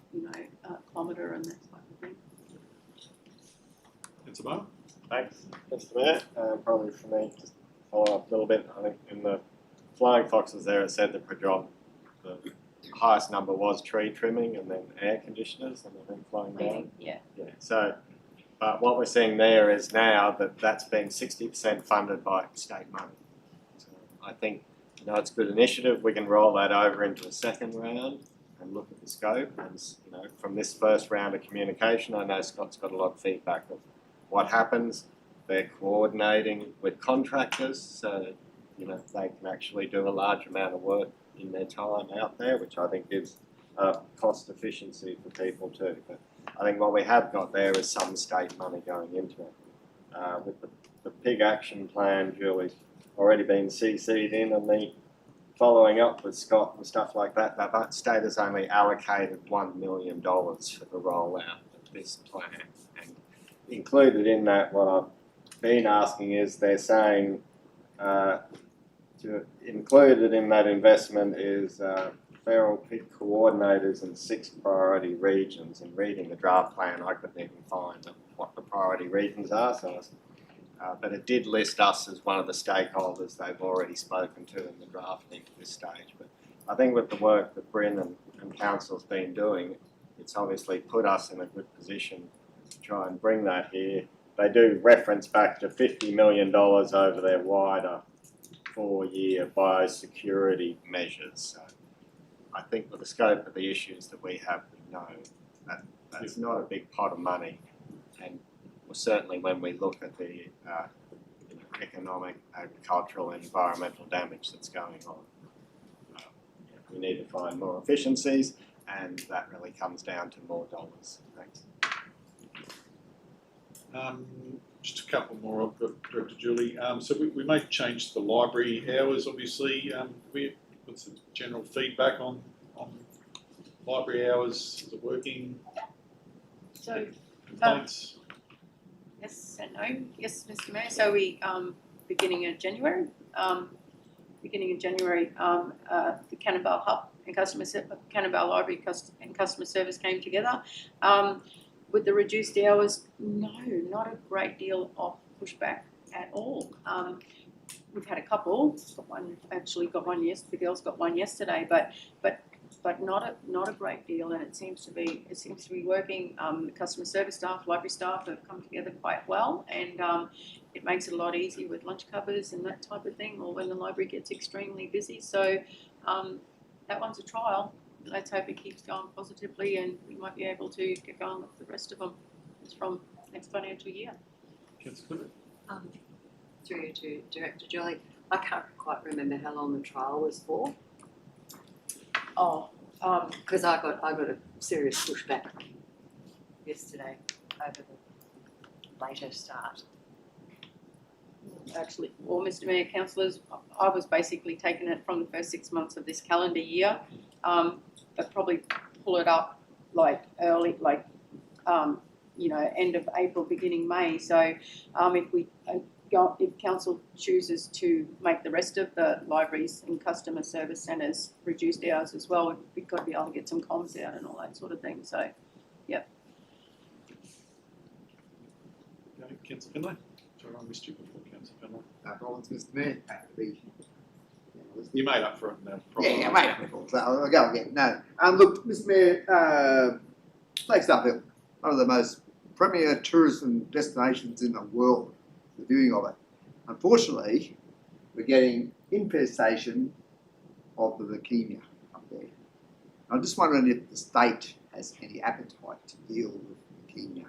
kilometre and that type of thing. Councillor Barr? Thanks, Mr. Mayor. Probably for me, just follow up a little bit. I think in the flying foxes there, it said the highest number was tree trimming and then air conditioners and then flowing down. Yeah. Yeah. So, but what we're seeing there is now that's been 60% funded by state money. So I think it's a good initiative. We can roll that over into a second round and look at the scope. And from this first round of communication, I know Scott's got a lot of feedback of what happens. They're coordinating with contractors, so they can actually do a large amount of work in their time out there, which I think gives cost efficiency for people too. But I think what we have got there is some state money going into it. With the pig action plan, Julie's already been CC'd in, and the following up with Scott and stuff like that, the state has only allocated $1 million for the rollout of this plan. And included in that, what I've been asking is they're saying included in that investment is feral pig coordinators in 6 priority regions. And reading the draft plan, I couldn't even find what the priority regions are. So, but it did list us as one of the stakeholders they've already spoken to in the drafting at this stage. But I think with the work that Bryn and Council's been doing, it's obviously put us in a good position to try and bring that here. They do reference back to $50 million over their wider 4-year biosecurity measures. So I think with the scope of the issues that we have, we know that that's not a big pot of money. And certainly when we look at the economic, agricultural, and environmental damage that's going on, we need to find more efficiencies, and that really comes down to more dollars. Thanks. Just a couple more. I've got Director Julie. So we may change the library hours, obviously. What's the general feedback on library hours? Is it working? So, complaints? yes and no. Yes, Mr. Mayor. So we, beginning of January, the Cannonbale Hub and Cannonbale Library and Customer Service came together. With the reduced hours, no, not a great deal of pushback at all. We've had a couple. Got one yesterday. The girls got one yesterday, but not a great deal. And it seems to be working. The customer service staff, library staff have come together quite well, and it makes it a lot easier with lunch covers and that type of thing, or when the library gets extremely busy. So that one's a trial. Let's hope it keeps going positively, and we might be able to get going with the rest of them. It's from next financial year. Councillor Through you to Director Julie, I can't quite remember how long the trial was for. Because I got a serious pushback yesterday over the later start. Actually, well, Mr. Mayor, councillors, I was basically taking it from the first 6 months of this calendar year, but probably pull it up early, end of April, beginning May. So if council chooses to make the rest of the libraries and customer service centres reduced hours as well, we've got to be able to get some comms out and all that sort of thing. So, yep. Okay, Councillor Finlay. Sorry, I missed you before, Councillor Finlay. No problems, Mr. Mayor. Happy to be. You made up for it now. Yeah, made up for it. So I'll go again. No. Look, Mr. Mayor, Flagstaff Hill, one of the most premier tourism destinations in the world, the viewing of it. Unfortunately, we're getting infestation of the leukemia up there. I'm just wondering if the state has any appetite to deal with leukemia,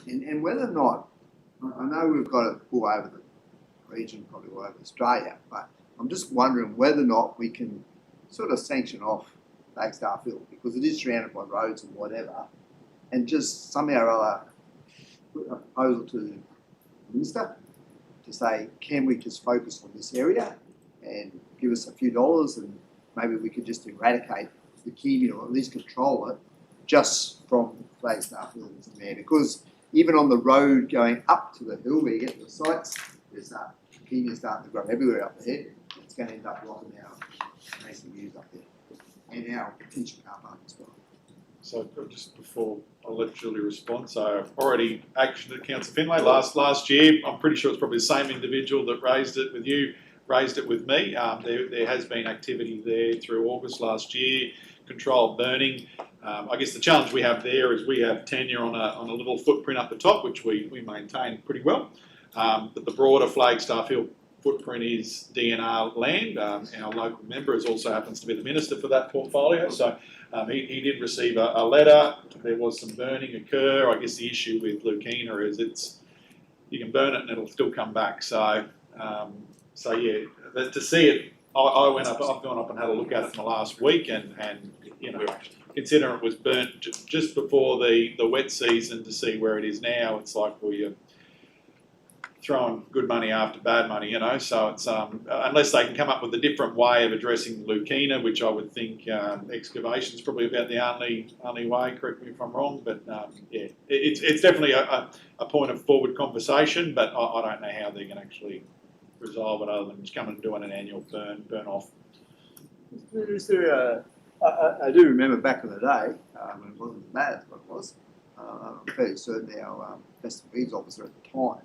and whether or not, I know we've got to pull over the region, probably all over Australia, but I'm just wondering whether or not we can sort of sanction off Flagstaff Hill, because it is surrounded by roads and whatever, and just somehow or other put a proposal to the minister to say, can we just focus on this area and give us a few dollars, and maybe we could just eradicate leukemia, or at least control it just from Flagstaff Hill, Mr. Mayor, because even on the road going up to the hill where you get to the sites, there's leukemia starting to grow everywhere up ahead. It's going to end up blocking our basic views up there and our potential car park as well. So just before I'll let Julie respond, so I've already actioned Councillor Finlay last year. I'm pretty sure it's probably the same individual that raised it with you, raised it with me. There has been activity there through August last year, controlled burning. I guess the challenge we have there is we have tenure on a little footprint up the top, which we maintain pretty well. But the broader Flagstaff Hill footprint is DNR land. Our local member also happens to be the minister for that portfolio, so he did receive a letter. There was some burning occur. I guess the issue with leukemia is you can burn it and it'll still come back. So yeah, to see it, I've gone up and had a look at it in the last week, and you know, considering it was burnt just before the wet season, to see where it is now, it's like, well, you're throwing good money after bad money, you know. So it's unless they can come up with a different way of addressing leukemia, which I would think excavation is probably about the only way. Correct me if I'm wrong, but yeah, it's definitely a point of forward conversation. But I don't know how they can actually resolve it other than just coming and doing an annual burn off. Is there I do remember back in the day, when it wasn't as bad as what it was, I'm fairly certain our Best of Weeds officer at the time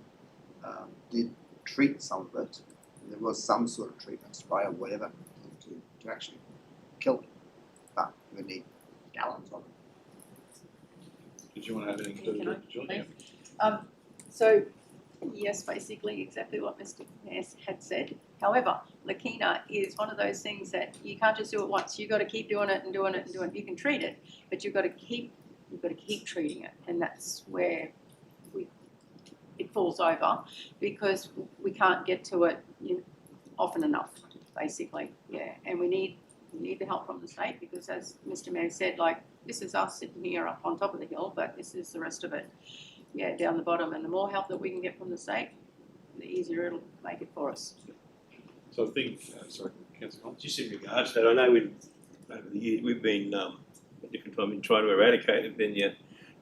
did treat some of it. There was some sort of treatment, spray or whatever, to actually kill it. But we need gallons of it. Did you want to add anything to it, Julie? So, yes, basically exactly what Mr. Mayor had said. However, leukemia is one of those things that you can't just do it once. You've got to keep doing it and doing it and doing it. You can treat it, but you've got to keep treating it, and that's where it falls over, because we can't get to it often enough, basically. Yeah, and we need the help from the state, because as Mr. Mayor said, like, this is us sitting here up on top of the hill, but this is the rest of it, yeah, down the bottom. And the more help that we can get from the state, the easier it'll make it for us. So I think, sorry, Councillor Collins. Just in regards to that, I know over the years we've been at different times trying to eradicate it. Then you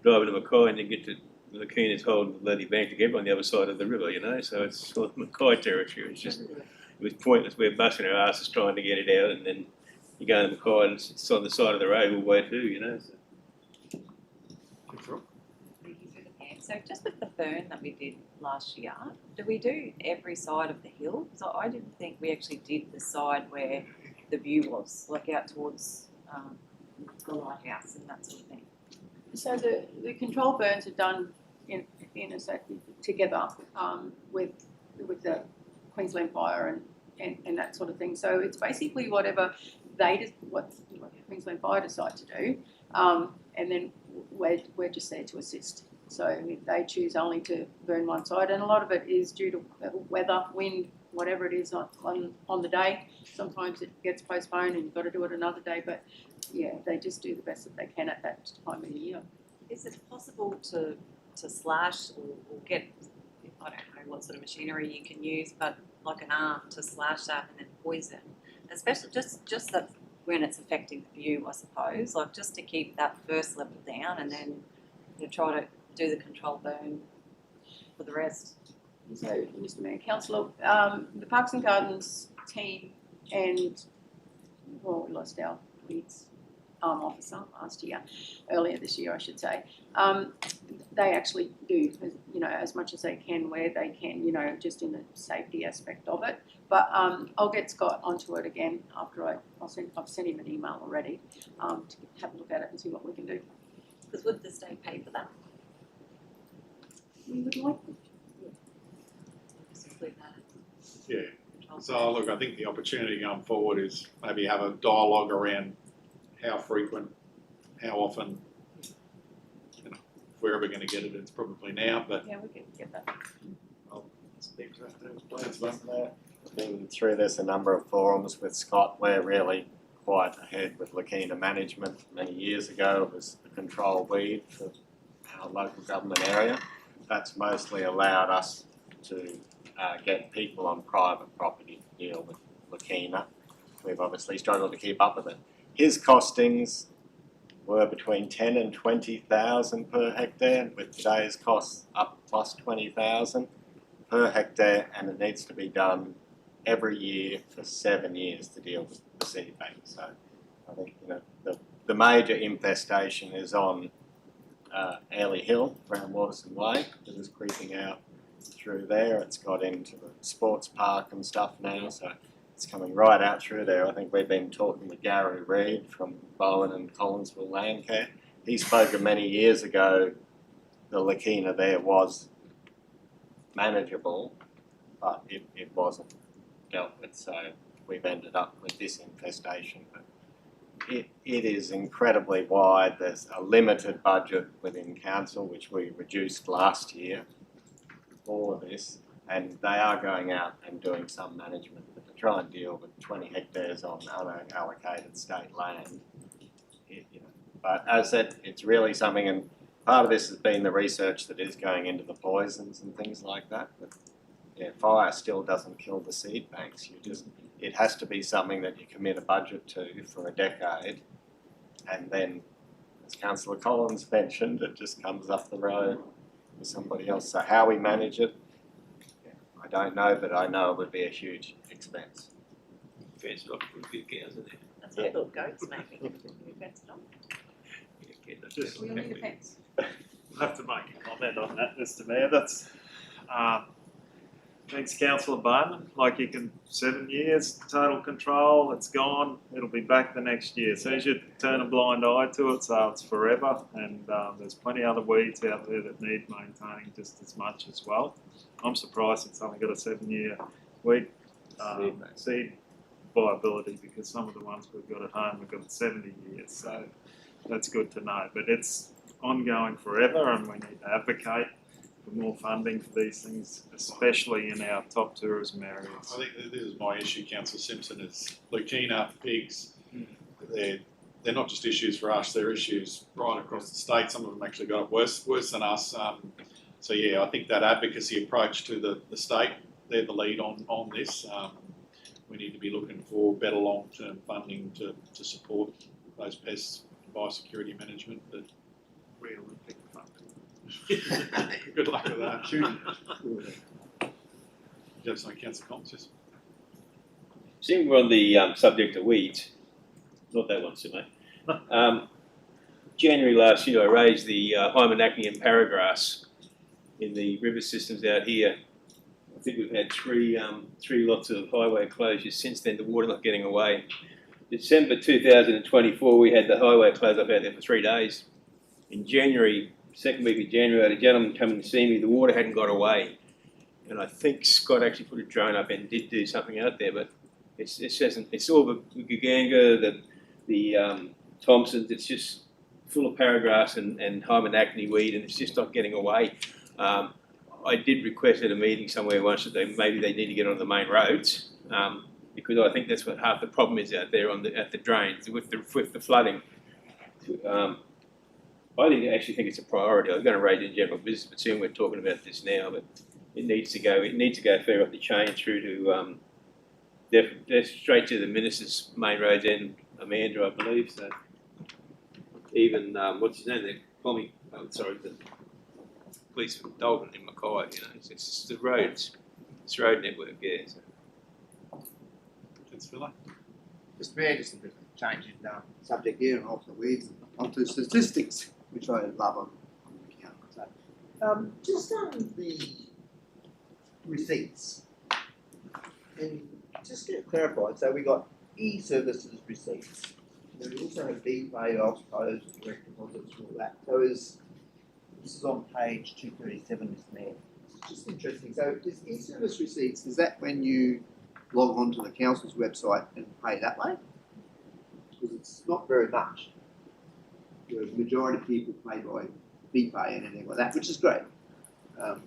drive into Mackay and you get to the Keeners holding the bloody bank together on the other side of the river, you know. So it's sort of Mackay territory. It's just, it was pointless. We're busting our asses trying to get it out, and then you go to Mackay and it's on the side of the road all the way too, you know. So. So just with the burn that we did last year, do we do every side of the hill? So I didn't think we actually did the side where the view was, like out towards the lighthouse and that sort of thing. So the control burns are done in together with the Queensland Fire and that sort of thing. So it's basically whatever what Queensland Fire decide to do, and then we're just there to assist. So if they choose only to burn one side, and a lot of it is due to weather, wind, whatever it is on the day. Sometimes it gets postponed and you've got to do it another day, but yeah, they just do the best that they can at that time of the year. Is it possible to slash or get, I don't know what sort of machinery you can use, but like an arm to slash that and then poison, especially just that when it's affecting the view, I suppose, like just to keep that first level down, and then you try to do the control burn for the rest. So, Mr. Mayor, Councillor, the Parks and Gardens team and, well, we lost our weeds officer earlier this year, I should say. They actually do, as much as they can, where they can, just in the safety aspect of it. But I'll get Scott onto it again after I've sent him an email already to have a look at it and see what we can do. Because would the state pay for that? We would like to. Yeah. So look, I think the opportunity going forward is maybe have a dialogue around how frequent, how often. If we're ever going to get it, it's probably now. But yeah, we can get that. I'll speak to that. I've been through this a number of forums with Scott. We're really quite ahead with leukemia management. Many years ago, it was the control weed for our local government area. That's mostly allowed us to get people on private property to deal with Lakina. We've obviously struggled to keep up with it. His costings were between 10 and 20,000 per hectare, with today's costs up plus 20,000 per hectare, and it needs to be done every year for 7 years to deal with the seed bank. So I think the major infestation is on Airlie Hill around Waterson Way, that is creeping out through there. It's got into the sports park and stuff now, so it's coming right out through there. I think we've been talking with Gary Reid from Bowen and Collinsville Landcare. He spoke of many years ago, the Lakina there was manageable, but it wasn't dealt with, so we've ended up with this infestation. But it is incredibly wide. There's a limited budget within council, which we reduced last year for this, and they are going out and doing some management, but to try and deal with 20 hectares on unallocated state land, but as I said, it's really something, and part of this has been the research that is going into the poisons and things like that, but yeah, fire still doesn't kill the seed banks. It has to be something that you commit a budget to for a decade, and then, as Councillor Collins mentioned, it just comes up the road with somebody else. So how we manage it, I don't know, but I know it would be a huge expense. Fenced off for a few cows in there. That's what I thought goats maybe. You fenced off. Just- We'll need a fence. I'll have to make a comment on that, Mr Mayor. That's, thanks Councillor Bowman, like you can, 7 years, total control, it's gone, it'll be back the next year. So as you turn a blind eye to it, so it's forever, and there's plenty other weeds out there that need maintaining just as much as well. I'm surprised it's only got a 7-year weed seed viability, because some of the ones we've got at home have got 70 years, so that's good to know. But it's ongoing forever, and we need to advocate for more funding for these things, especially in our top tourism areas. I think this is my issue, Councillor Simpson, is Lakina, pigs, they're not just issues for us, they're issues right across the state. Some of them actually got it worse than us. So yeah, I think that advocacy approach to the state, they're the lead on this. We need to be looking for better long-term funding to support those pests, biosecurity management. But Realistic funding. good luck with that. Do you have something, Councillor Collins? Seeing we're on the subject of weeds, not that one, Simo. January last year, I raised the Hymenacneum paragrass in the river systems out here. I think we've had three lots of highway closures since then, the water not getting away. December 2024, we had the highway closed up out there for 3 days. In January, second week of January, I had a gentleman come to see me, the water hadn't got away. And I think Scott actually put a drone up and did do something out there, but it's all the Gaganga, the Thompsons, it's just full of paragrass and Hymenacne weed, and it's just not getting away. I did request at a meeting somewhere once that maybe they need to get on the main roads, because I think that's what half the problem is out there at the drains with the flooding. I actually think it's a priority. I was going to raise it in general business, but seeing we're talking about this now, but it needs to go further up the chain through to they're straight to the minister's main roads and Amanda, I believe. So even what's his name? The the police from Dalton in Mackay. It's just the roads. It's road network. Yeah. So. Mr Mayor, just a bit of a change in subject here and off the weeds and onto statistics, which I love on the account. So, just on the receipts, and just get it clarified, so we got e-services receipts. Then we also have BPay, I suppose, direct deposits and all that. So this is on page 237, Mr Mayor. It's just interesting. So is e-service receipts, is that when you log on to the council's website and pay that way? Because it's not very much. The majority of people pay by BPay and anything like that, which is great. I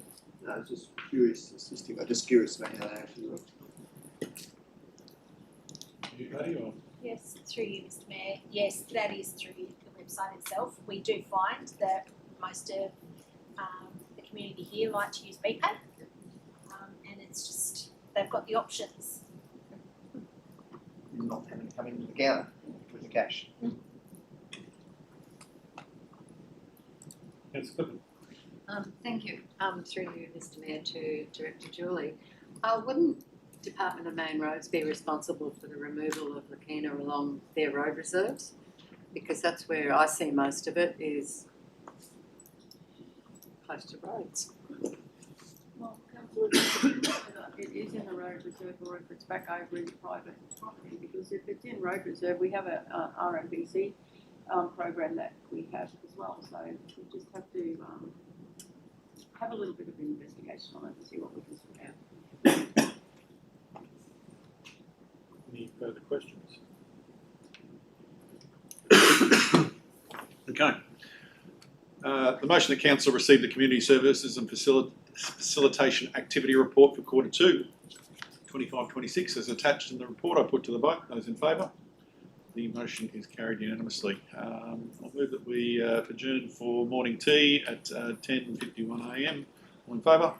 was just curious, I'm just curious about how that actually works. Yes, through you, Mr Mayor. Yes, that is through the website itself. We do find that most of the community here like to use BPay, and it's just they've got the options. Not having to come into the counter with the cash. Councillor Clifford. Thank you. Through you, Mr Mayor, to Director Julie. Wouldn't Department of Main Roads be responsible for the removal of Lakina along their road reserves? Because that's where I see most of it is close to roads. Well, councillor, it is in the road reserve or if it's back over in private property, because if it's in road reserve, we have a RMBC program that we have as well, so we just have to have a little bit of investigation on it to see what we can sort out. Any further questions? Okay. The motion that council receive the Community Services and Facilitation Activity Report for Quarter 2, 25-26 is attached in the report. I put to the vote. Those in favour? The motion is carried unanimously. I'll move that we adjourn for morning tea at 10:51 a.m. All in favour?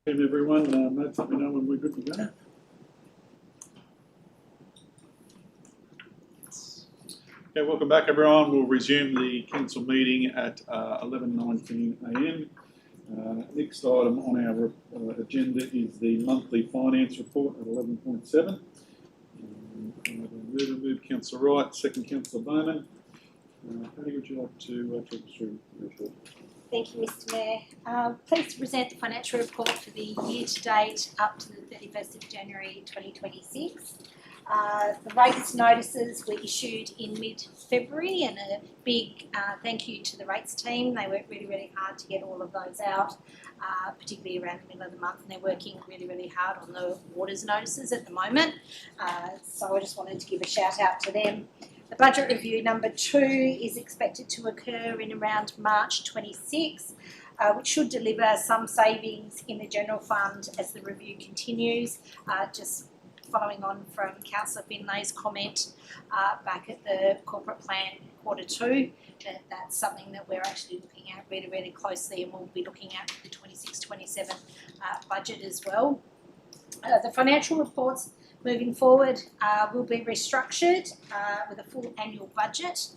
Everyone, Matt, let me know when we're good to go. Okay, welcome back everyone. We'll resume the council meeting at 11:19 a.m. Next item on our agenda is the monthly finance report at 11.7. Move Councillor Wright, second Councillor Bowman. Patty, would you like to talk us through the report? Thank you, Mr Mayor. Pleased to present the financial report for the year to date up to the 31st of January 2026. The rates notices were issued in mid-February, and a big thank you to the rates team. They worked really hard to get all of those out, particularly around the middle of the month, and they're working really hard on the waters notices at the moment. So I just wanted to give a shout out to them. The budget review number 2 is expected to occur in around March 26, which should deliver some savings in the general fund as the review continues. Just following on from Councillor Finlay's comment back at the corporate plan Q2, that's something that we're actually looking at really closely, and we'll be looking at the 26-27 budget as well. The financial reports moving forward will be restructured with a full annual budget,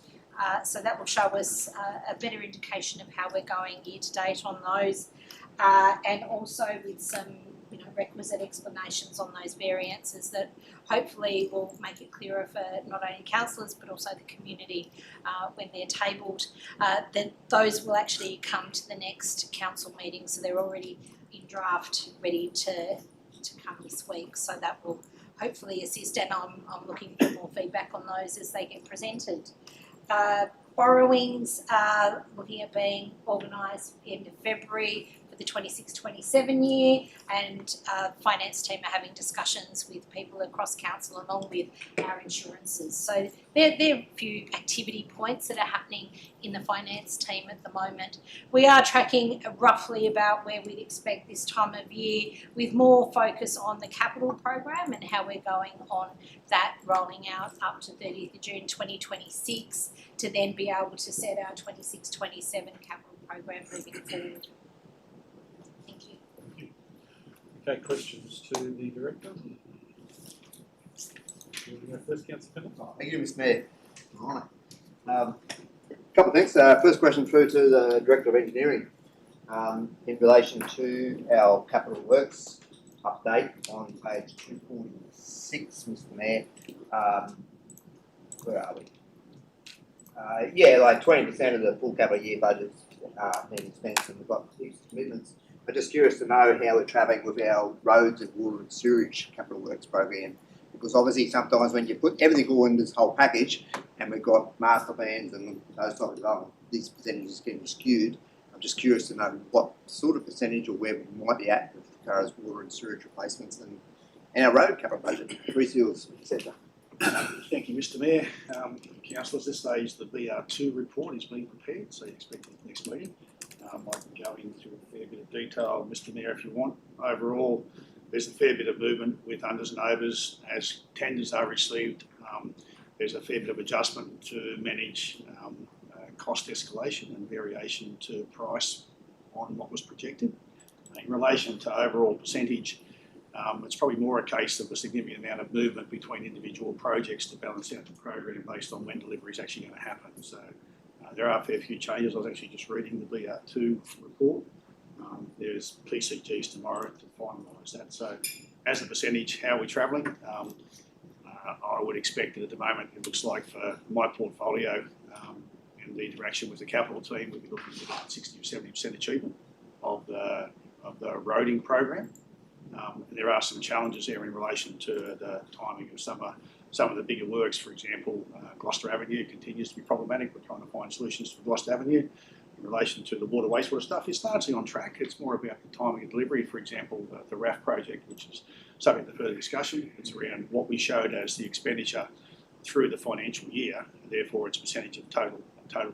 so that will show us a better indication of how we're going year to date on those, and also with some requisite explanations on those variances that hopefully will make it clearer for not only councillors but also the community when they're tabled. Then those will actually come to the next council meeting, so they're already in draft ready to come this week, so that will hopefully assist, and I'm looking for more feedback on those as they get presented. Borrowings are looking at being organised end of February for the 26-27 year, and finance team are having discussions with people across council along with our insurances. So there are a few activity points that are happening in the finance team at the moment. We are tracking roughly about where we'd expect this time of year, with more focus on the capital program and how we're going on that, rolling out up to 30th of June 2026 to then be able to set our 26-27 capital program moving forward. Thank you. Okay, questions to the Director? First, Councillor Finlay. Thank you, Mr Mayor. A couple of things. First question through to the Director of Engineering in relation to our capital works update on page 246, Mr Mayor. Where are we? Yeah, like 20% of the full capital year budget's being spent, and we've got these commitments. I'm just curious to know how we're travelling with our roads and water and sewage capital works program, because obviously sometimes when you put everything all in this whole package, and we've got master plans and those types of these percentages getting skewed, I'm just curious to know what sort of percentage or where we might be at with regards to water and sewage replacements and our road capital budget, reseals, etc. Thank you, Mr Mayor. Councillors, at this stage the BR2 report is being prepared, so you expect it next meeting. I can go into a fair bit of detail, Mr Mayor, if you want. Overall, there's a fair bit of movement with unders and overs as tenders are received. There's a fair bit of adjustment to manage cost escalation and variation to price on what was projected. In relation to overall percentage, it's probably more a case of a significant amount of movement between individual projects to balance out the program based on when delivery is actually going to happen. So there are a fair few changes. I was actually just reading the BR2 report. There's PCGs tomorrow to finalise that. So as a percentage, how are we travelling? I would expect that at the moment it looks like for my portfolio and the interaction with the capital team, we'd be looking at about 60 or 70% achievement of the roading program. There are some challenges there in relation to the timing of some of the bigger works. For example, Gloucester Avenue continues to be problematic. We're trying to find solutions for Gloucester Avenue. In relation to the water wastewater stuff, it's largely on track. It's more about the timing of delivery. For example, the RAF project, which is subject to further discussion, it's around what we showed as the expenditure through the financial year, and therefore it's a percentage of total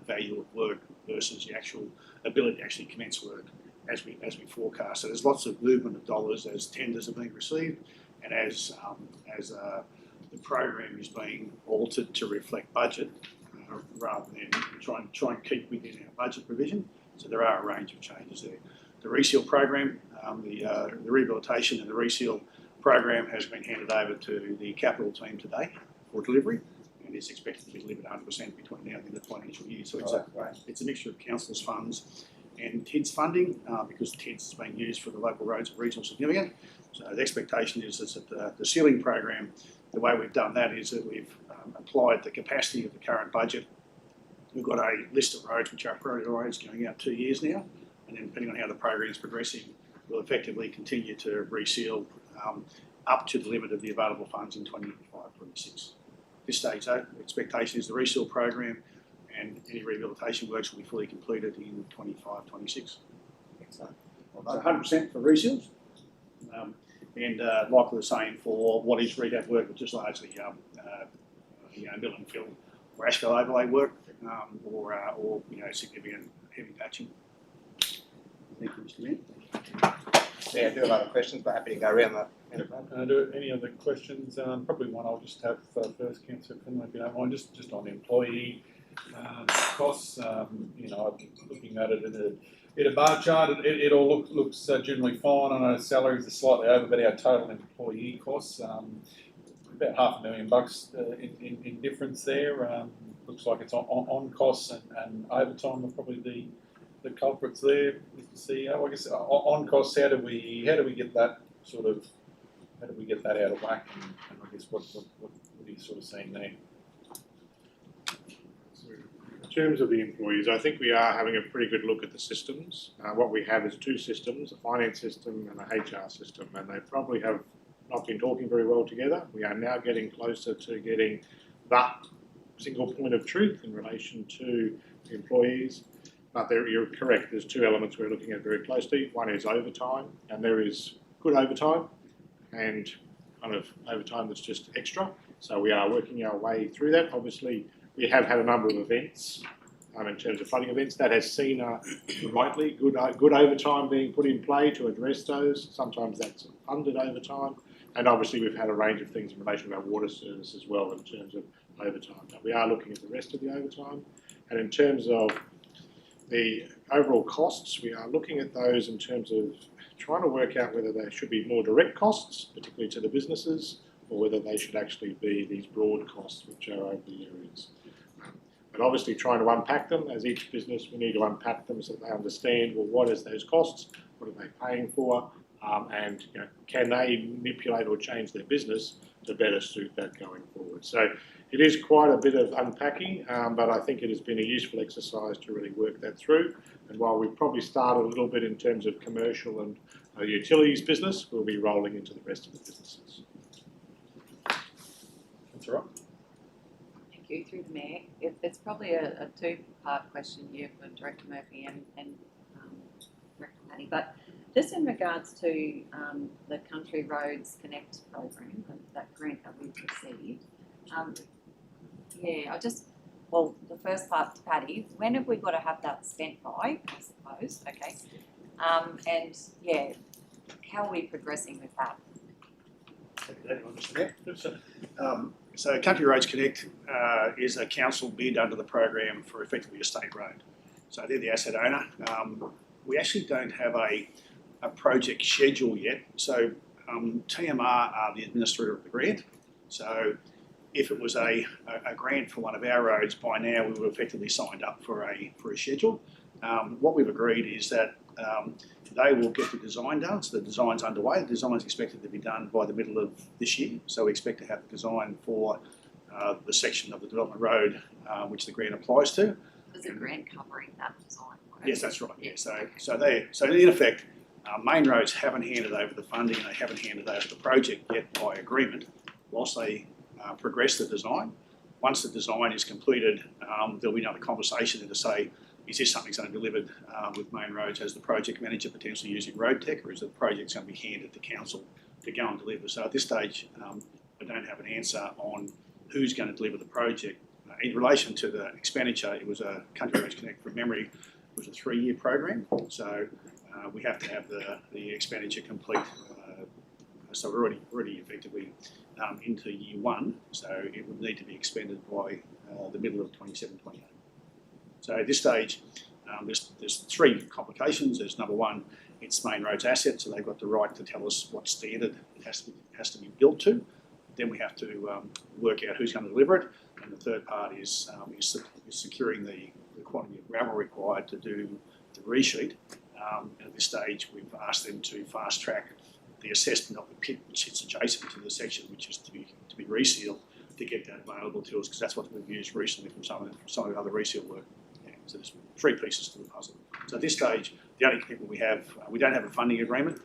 value of work versus the actual ability to actually commence work as we forecast. So there's lots of movement of dollars as tenders are being received, and as the program is being altered to reflect budget rather than try and keep within our budget provision. So there are a range of changes there. The reseal program, The rehabilitation and the reseal program has been handed over to the capital team today for delivery, and is expected to be delivered 100% between now and the end of the financial year. So it's a mixture of council's funds and TIDS funding, because TIDS is being used for the local roads of regional significance. So the expectation is that the sealing program, the way we've done that is that we've applied the capacity of the current budget. We've got a list of roads which are priority roads going out 2 years now, and then depending on how the program is progressing, we'll effectively continue to reseal up to the limit of the available funds in 2025-26. This stage, though, the expectation is the reseal program and any rehabilitation works will be fully completed in 25-26. So 100% for reseals, and like we were saying, for what is rehab work, which is largely mill and fill or asphalt overlay work, or significant heavy patching. Thank you, Mr. Mayor. Yeah, I do have other questions, but happy to go around that. Any other questions? Probably one I'll just have first, Councillor Finlay, if you don't mind, just on employee costs. I'm looking at it in a bar chart. It all looks generally fine. I know salaries are slightly over, but our total employee costs, about $500,000 in difference there. Looks like it's on costs and overtime are probably the culprits there, Mr. CEO. I guess on costs, how do we get that out of whack? And I guess what are you sort of seeing there? In terms of the employees, I think we are having a pretty good look at the systems. What we have is two systems, a finance system and a HR system, and they probably have not been talking very well together. We are now getting closer to getting that single point of truth in relation to the employees. But you're correct, there's two elements we're looking at very closely. One is overtime, and there is good overtime and kind of overtime that's just extra. So we are working our way through that. Obviously, we have had a number of events in terms of flooding events that has seen rightly good overtime being put in play to address those. Sometimes that's funded overtime, and obviously we've had a range of things in relation to our water service as well in terms of overtime. But we are looking at the rest of the overtime, and in terms of the overall costs, we are looking at those in terms of trying to work out whether there should be more direct costs, particularly to the businesses, or whether they should actually be these broad costs which are over the areas. But obviously trying to unpack them, as each business we need to unpack them so that they understand, well, what is those costs, what are they paying for, and can they manipulate or change their business to better suit that going forward. So it is quite a bit of unpacking, but I think it has been a useful exercise to really work that through. And while we've probably started a little bit in terms of commercial and utilities business, we'll be rolling into the rest of the businesses. That's all right. Thank you. Through the Mayor. It's probably a two-part question here for Director Murphy and Director Paddy. But just in regards to the Country Roads Connect program, that grant that we've received, the first part to Paddy, when have we got to have that spent by, I suppose? Okay. How are we progressing with that? So Country Roads Connect is a council bid under the program for effectively a state road. So they're the asset owner. We actually don't have a project schedule yet. So TMR are the administrator of the grant. So if it was a grant for one of our roads, by now we would have effectively signed up for a schedule. What we've agreed is that they will get the design done. So the design's underway. The design's expected to be done by the middle of this year. So we expect to have the design for the section of the development road which the grant applies to. Is the grant covering that design? Yes, that's right. Yeah. So in effect, Main Roads haven't handed over the funding and they haven't handed over the project yet by agreement, whilst they progress the design. Once the design is completed, there'll be another conversation there to say, is this something that's going to be delivered with Main Roads as the project manager, potentially using Road Tech, or is the project going to be handed to council to go and deliver? So at this stage, I don't have an answer on who's going to deliver the project. In relation to the expenditure, it was a Country Roads Connect, from memory, it was a 3-year program. So we have to have the expenditure complete. So we're already effectively into year 1. So it would need to be expended by the middle of 27-28. So at this stage, There's three complications. There's number one, it's Main Roads asset, so they've got the right to tell us what standard it has to be built to. Then we have to work out who's going to deliver it, and the third part is securing the quantity of gravel required to do the resheet. At this stage, we've asked them to fast track the assessment of the pit which sits adjacent to the section which is to be resealed, to get that available to us, because that's what we've used recently from some of the other reseal work. Yeah, so there's three pieces to the puzzle. So at this stage, the only people we have, we don't have a funding agreement.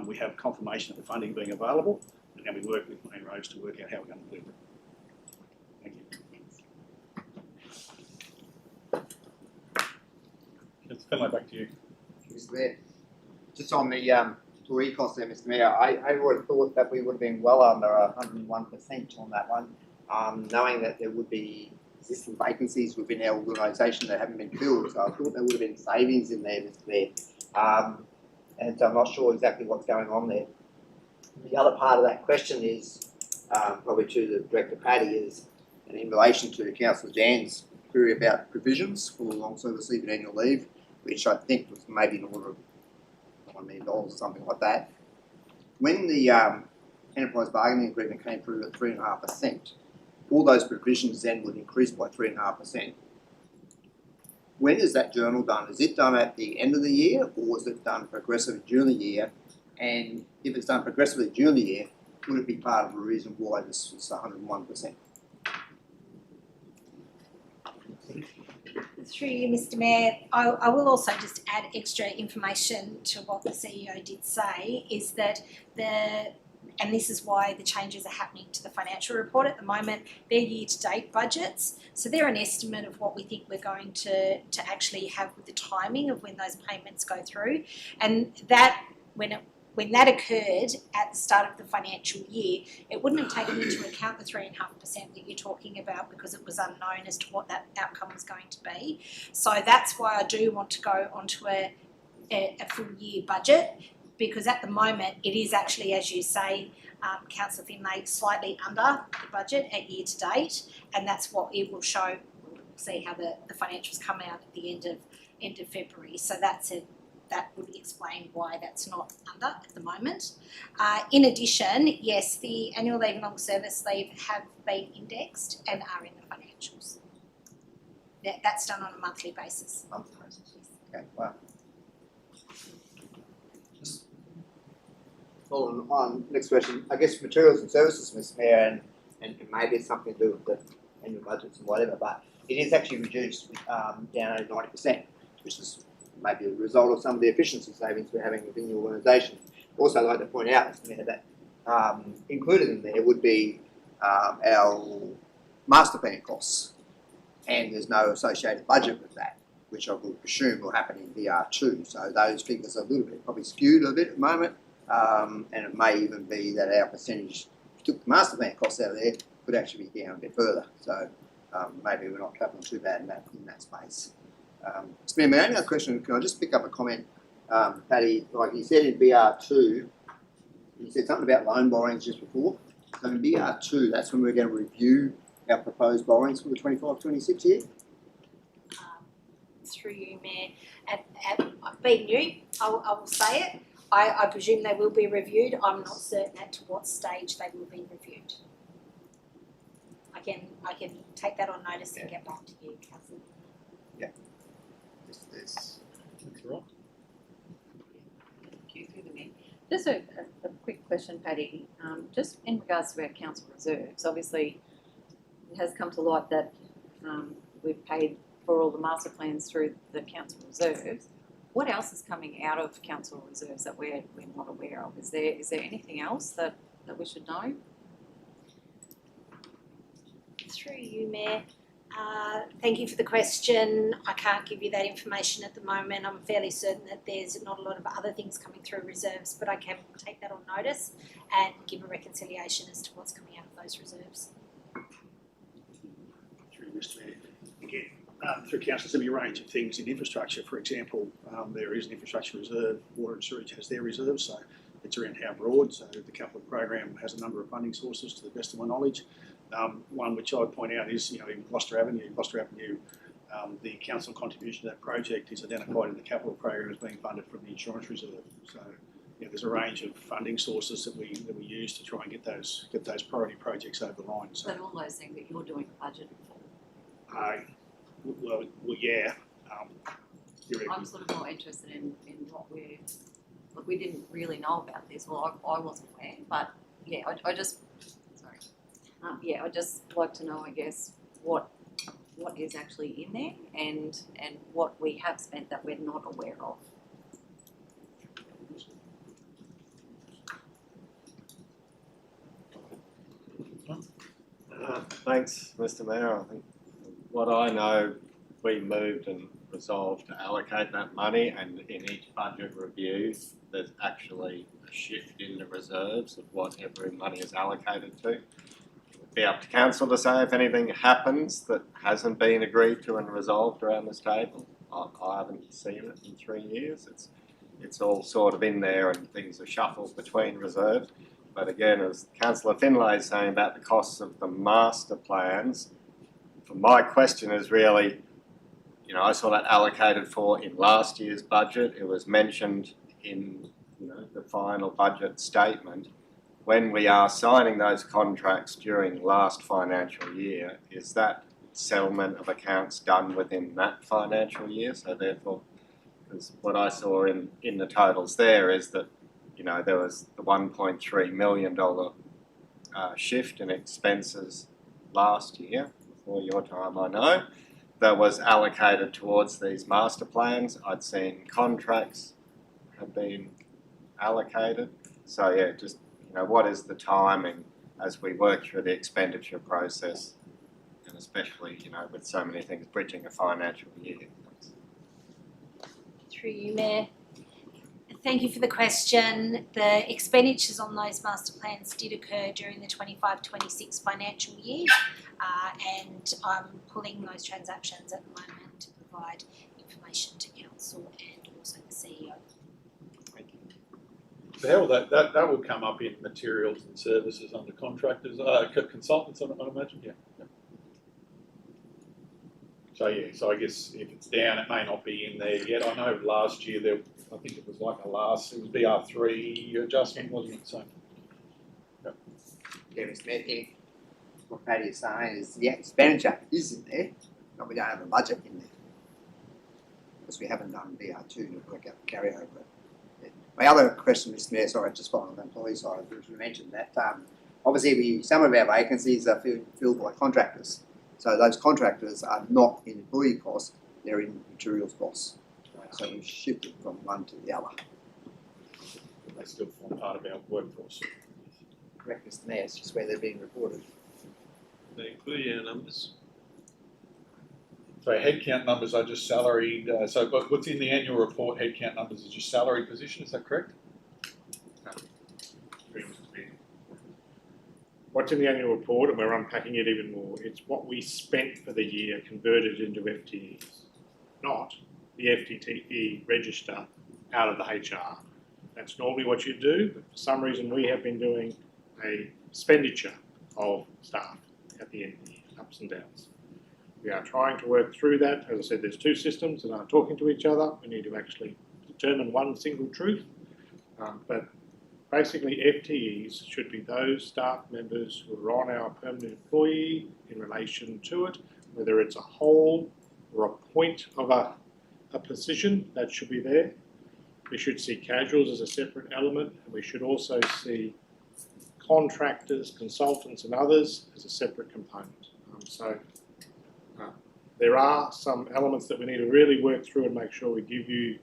We have confirmation of the funding being available, and then we work with Main Roads to work out how we're going to deliver it. Thank you. It's Finlay, back to you. Mr. Mayor, just on the employee cost there, Mr. Mayor, I would have thought that we would have been well under 101% on that one, knowing that there would be existing vacancies within our organisation that haven't been filled. So I thought there would have been savings in there, Mr. Mayor. And so I'm not sure exactly what's going on there. The other part of that question is, probably to the Director Paddy, is in relation to Councillor Jan's query about provisions for long service leave and annual leave, which I think was maybe in order of $1 million or something like that. When the enterprise bargaining agreement came through at 3.5%, all those provisions then would increase by 3.5%. When is that journal done? Is it done at the end of the year, or is it done progressively during the year? And if it's done progressively during the year, would it be part of the reason why this is 101%? Through you, Mr. Mayor, I will also just add extra information to what the CEO did say, is that and this is why the changes are happening to the financial report at the moment, they're year-to-date budgets. So they're an estimate of what we think we're going to actually have with the timing of when those payments go through. And that, when that occurred at the start of the financial year, it wouldn't have taken into account the 3.5% that you're talking about, because it was unknown as to what that outcome was going to be. So that's why I do want to go onto a full year budget, because at the moment it is actually, as you say, Councillor Finlay, slightly under the budget at year to date, and that's what it will show. We'll see how the financials come out at the end of February. So that's it. That would explain why that's not under at the moment. In addition, yes, the annual leave and long service leave have been indexed and are in the financials. That's done on a monthly basis. Monthly basis. Okay, wow. Following on, next question. I guess materials and services, Mr. Mayor, and maybe it's something to do with the annual budgets and whatever, but it is actually reduced down to 90%, which is maybe a result of some of the efficiency savings we're having within the organisation. Also, I'd like to point out, Mr. Mayor, that included in there would be our master plan costs, and there's no associated budget with that, which I would presume will happen in VR2. So those figures are a little bit probably skewed a bit at the moment, and it may even be that our percentage, if we took the master plan costs out of there, could actually be down a bit further. So maybe we're not travelling too bad in that space. Mayor, my only other question, can I just pick up a comment, Paddy, like you said in BR2, you said something about loan borrowings just before. So in BR2, that's when we're going to review our proposed borrowings for the 25-26 year? Through you, Mayor, being new, I will say it. I presume they will be reviewed. I'm not certain at to what stage they will be reviewed. I can take that on notice and get back to you, Councillor. Yeah. That's right. Thank you, through the Mayor. Just a quick question, Paddy. Just in regards to our council reserves, obviously it has come to light that we've paid for all the master plans through the council reserves. What else is coming out of council reserves that we're not aware of? Is there anything else that we should know? Through you, Mayor. Thank you for the question. I can't give you that information at the moment. I'm fairly certain that there's not a lot of other things coming through reserves, but I can take that on notice and give a reconciliation as to what's coming out of those reserves. Through Mr. Mayor. Again, through council, there'll be a range of things in infrastructure. For example, there is an infrastructure reserve. Water and sewage has their reserves, so it's around how broad. So the capital program has a number of funding sources, to the best of my knowledge. One which I would point out is, in Gloucester Avenue. Gloucester Avenue the council contribution to that project is identified in the capital program as being funded from the insurance reserve. So yeah, there's a range of funding sources that we use to try and get those priority projects over the line. So But all those things that you're doing budget for. well, yeah. I'm sort of more interested in what we didn't really know about this. Well, I wasn't aware, but yeah, I just I'd just like to know, I guess, what is actually in there and what we have spent that we're not aware of. Thanks, Mr. Mayor. I think what I know, we moved and resolved to allocate that money, and in each budget review, there's actually a shift in the reserves of what every money is allocated to. It'd be up to council to say if anything happens that hasn't been agreed to and resolved around this table. I haven't seen it in 3 years. It's all sort of in there and things are shuffled between reserves. But again, as Councillor Finlay is saying about the costs of the master plans, my question is really, you know, I saw that allocated for in last year's budget. It was mentioned in, you know, the final budget statement. When we are signing those contracts during last financial year, is that settlement of accounts done within that financial year? So therefore, because what I saw in the totals there is that, you know, there was the $1.3 million shift in expenses last year, before your time I know, that was allocated towards these master plans. I'd seen contracts have been allocated. So yeah, just, you know, what is the timing as we work through the expenditure process, and especially, you know, with so many things bridging a financial year. Through you, Mayor. Thank you for the question. The expenditures on those master plans did occur during the 25-26 financial year, and I'm pulling those transactions at the moment to provide information to council and also the CEO. Thank you. So how will that will come up in materials and services under contractors, consultants, I imagine, yeah. So I guess if it's down, it may not be in there yet. I know last year I think it was like it was BR3 adjustment, wasn't it? So, Yeah, Mr. Mayor, what Paddy is saying is the expenditure is in there, but we don't have a budget in there. Because we haven't done BR2 to work out the carryover. Yeah. My other question, Mr. Mayor, sorry, just following the employee side, which we mentioned that obviously some of our vacancies are filled by contractors. So those contractors are not in employee costs, they're in materials costs. So we've shifted from one to the other. They still form part of our workforce. Correct, Mr. Mayor, it's just where they're being reported. They include our numbers. So headcount numbers are just salaried. So what's in the annual report, headcount numbers is just salary position, is that correct? What's in the annual report, and we're unpacking it even more, it's what we spent for the year converted into FTEs, not the FTE register out of the HR. That's normally what you do, but for some reason we have been doing a expenditure of staff at the end of the year, ups and downs. We are trying to work through that. As I said, there's two systems that aren't talking to each other. We need to actually determine one single truth, but basically FTEs should be those staff members who are on our permanent employee in relation to it, whether it's a whole or a point of a position, that should be there. We should see casuals as a separate element, and we should also see contractors, consultants and others as a separate component. There are some elements that we need to really work through and make sure we give you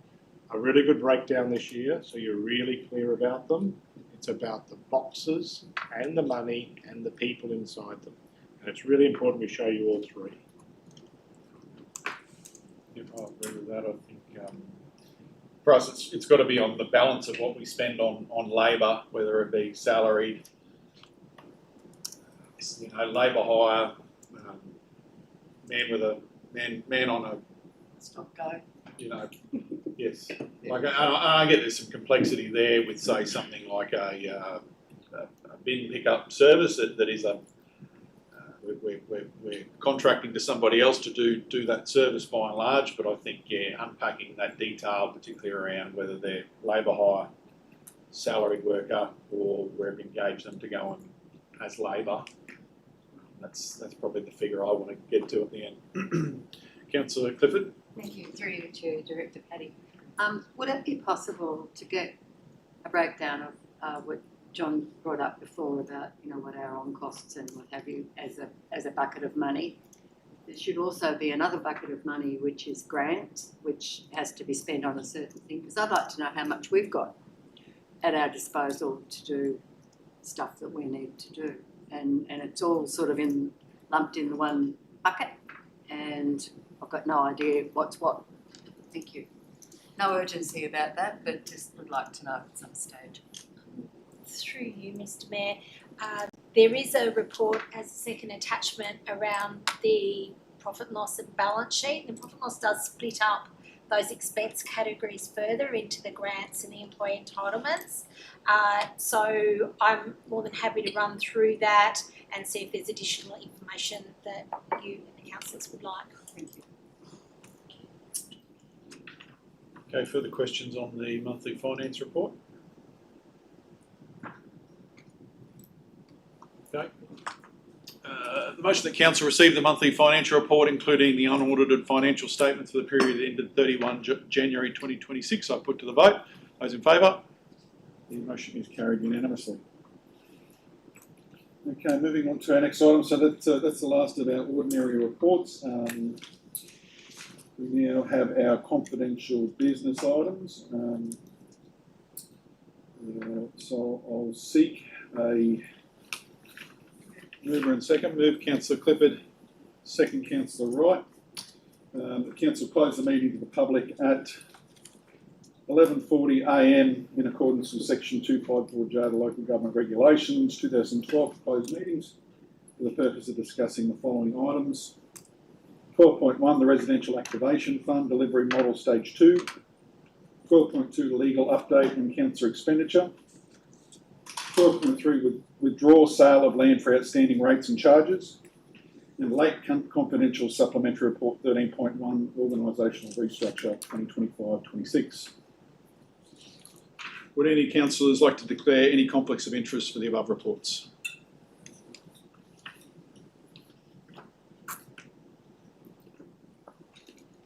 a really good breakdown this year so you're really clear about them. It's about the boxes and the money and the people inside them. And it's really important we show you all three. Yeah, I agree with that. I think for us it's got to be on the balance of what we spend on labour, whether it be salaried, you know, labour hire, man on a Stop go. You know, yes. Like I get there's some complexity there with, say, something like a bin pickup service that is we're contracting to somebody else to do that service by and large, but I think, yeah, unpacking that detail, particularly around whether they're labour hire, salaried worker, or we've engaged them to go in as labour, that's probably the figure I want to get to at the end. Councillor Clifford? Thank you. Through you to Director Paddy. Would it be possible to get a breakdown of what John brought up before about, you know, what our on costs and what have you as a bucket of money? There should also be another bucket of money which is grants, which has to be spent on a certain thing, because I'd like to know how much we've got at our disposal to do stuff that we need to do. And it's all sort of lumped in the one bucket, and I've got no idea what's what. Thank you. No urgency about that, but just would like to know at some stage. Through you, Mr. Mayor, there is a report as a second attachment around the profit and loss and balance sheet. The profit and loss does split up those expense categories further into the grants and the employee entitlements. So I'm more than happy to run through that and see if there's additional information that you and the councillors would like. Thank you. Okay, further questions on the monthly finance report? Okay. The motion that council receive the monthly financial report, including the unaudited financial statements for the period that ended 31 January 2026, I put to the vote. Those in favour? The motion is carried unanimously. Okay, moving on to our next item. So that's the last of our ordinary reports. We now have our confidential business items. So I'll seek a mover and second. Move Councillor Clifford, second Councillor Wright. The council closed the meeting to the public at 11:40 a.m. in accordance with section 254J of the Local Government Regulations 2012 closed meetings for the purpose of discussing the following items. 12.1, the Residential Activation Fund, Delivery Model Stage 2. 12.2, legal update and council expenditure. 12.3, withdraw sale of land for outstanding rates and charges. And late confidential supplementary report 13.1, organisational restructure 2025-26. Would any councillors like to declare any conflicts of interest for the above reports?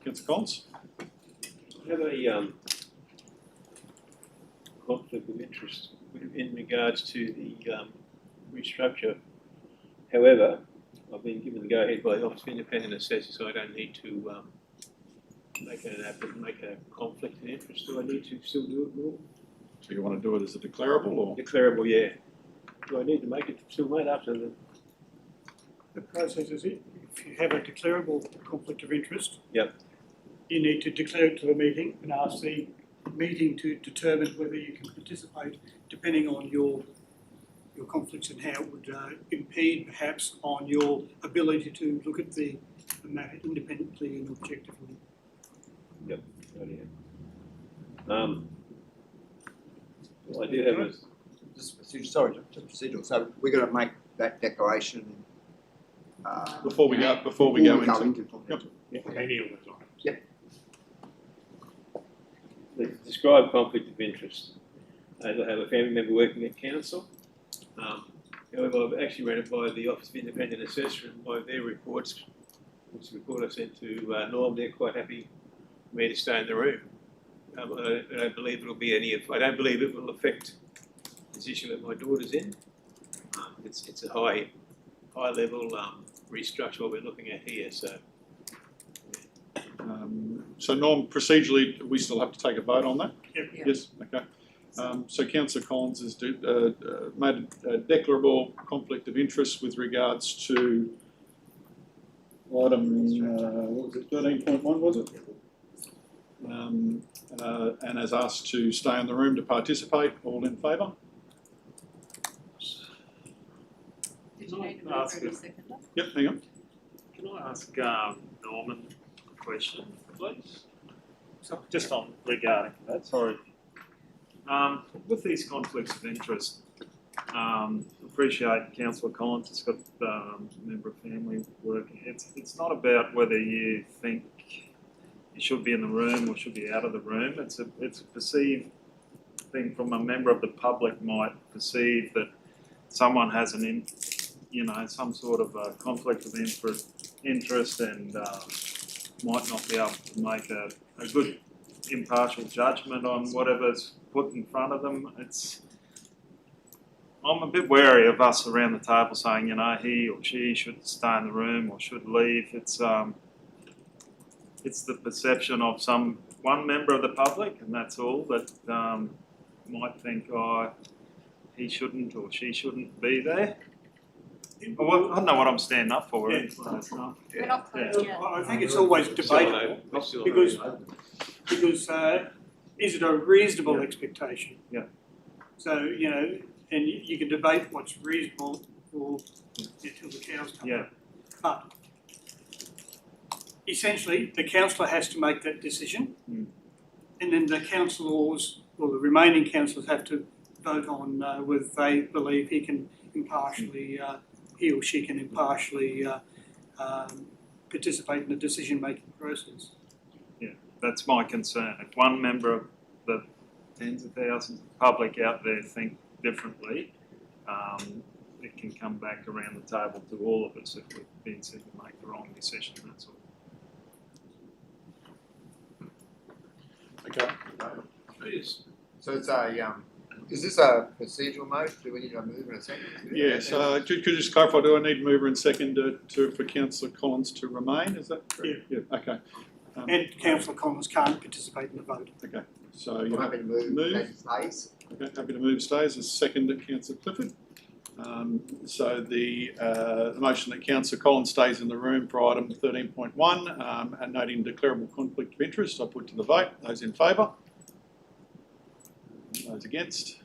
Councillor Collins? I have a conflict of interest in regards to the restructure. However, I've been given the go-ahead by the Office of Independent Assessor, so I don't need to make a conflict of interest. Do I need to still do it, Will? So you want to do it as a declarable, or? Declarable, yeah. Do I need to make it still made after the... The process is it. If you have a declarable conflict of interest, Yep. you need to declare it to the meeting and ask the meeting to determine whether you can participate, depending on your conflicts and how it would impede perhaps on your ability to look at the matter independently and objectively. Yep. Well, I do have a... Just procedural. So we're going to make that declaration Before we go into any of the time. Yep. The described conflict of interest. As I have a family member working at council. However, I've actually ran it by the Office of Independent Assessor, and by their reports, which the report I sent to Norm, they're quite happy for me to stay in the room. I don't believe it'll be I don't believe it will affect the position that my daughter's in. It's a high level restructure what we're looking at here. So. So Norm, procedurally, we still have to take a vote on that? Yep. Yes, okay. So Councillor Collins has made a declarable conflict of interest with regards to item, what was it, 13.1 was it? And has asked to stay in the room to participate. All in favour? Did you need to move for a second? Yep, hang on. Can I ask Norman a question, please? Just on regarding that, sorry. With these conflicts of interest, appreciate Councillor Collins has got a member of family working. It's not about whether you think you should be in the room or should be out of the room. It's a perceived thing from a member of the public might perceive that someone has some sort of a conflict of interest and might not be able to make a good impartial judgment on whatever's put in front of them. I'm a bit wary of us around the table saying, he or she should stay in the room or should leave. It's the perception of one member of the public, and that's all, that might think, he shouldn't or she shouldn't be there. Well, I don't know what I'm standing up for. Yeah. We're not closed yet. I think it's always debatable because is it a reasonable expectation? Yeah. So, and you can debate what's reasonable until the cows come Yeah. But essentially, the councillor has to make that decision, and then the councillors or the remaining councillors have to vote on whether they believe he or she can impartially participate in the decision-making process. Yeah, that's my concern. If one member of the tens of thousands of public out there think differently, it can come back around the table to all of us if we've been seen to make the wrong decision, that's all. Okay. So it's is this a procedural motion? Do we need to move in a second? Yes, could you just clarify, do I need mover and second for Councillor Collins to remain, is that correct? Yeah, okay. And Councillor Collins can't participate in the vote. Okay, so I'm you're happy to move. Stays. Okay, happy to move stays as second to Councillor Clifford. So the motion that Councillor Collins stays in the room for item 13.1 and noting declarable conflict of interest, I put to the vote. Those in favour? Those against?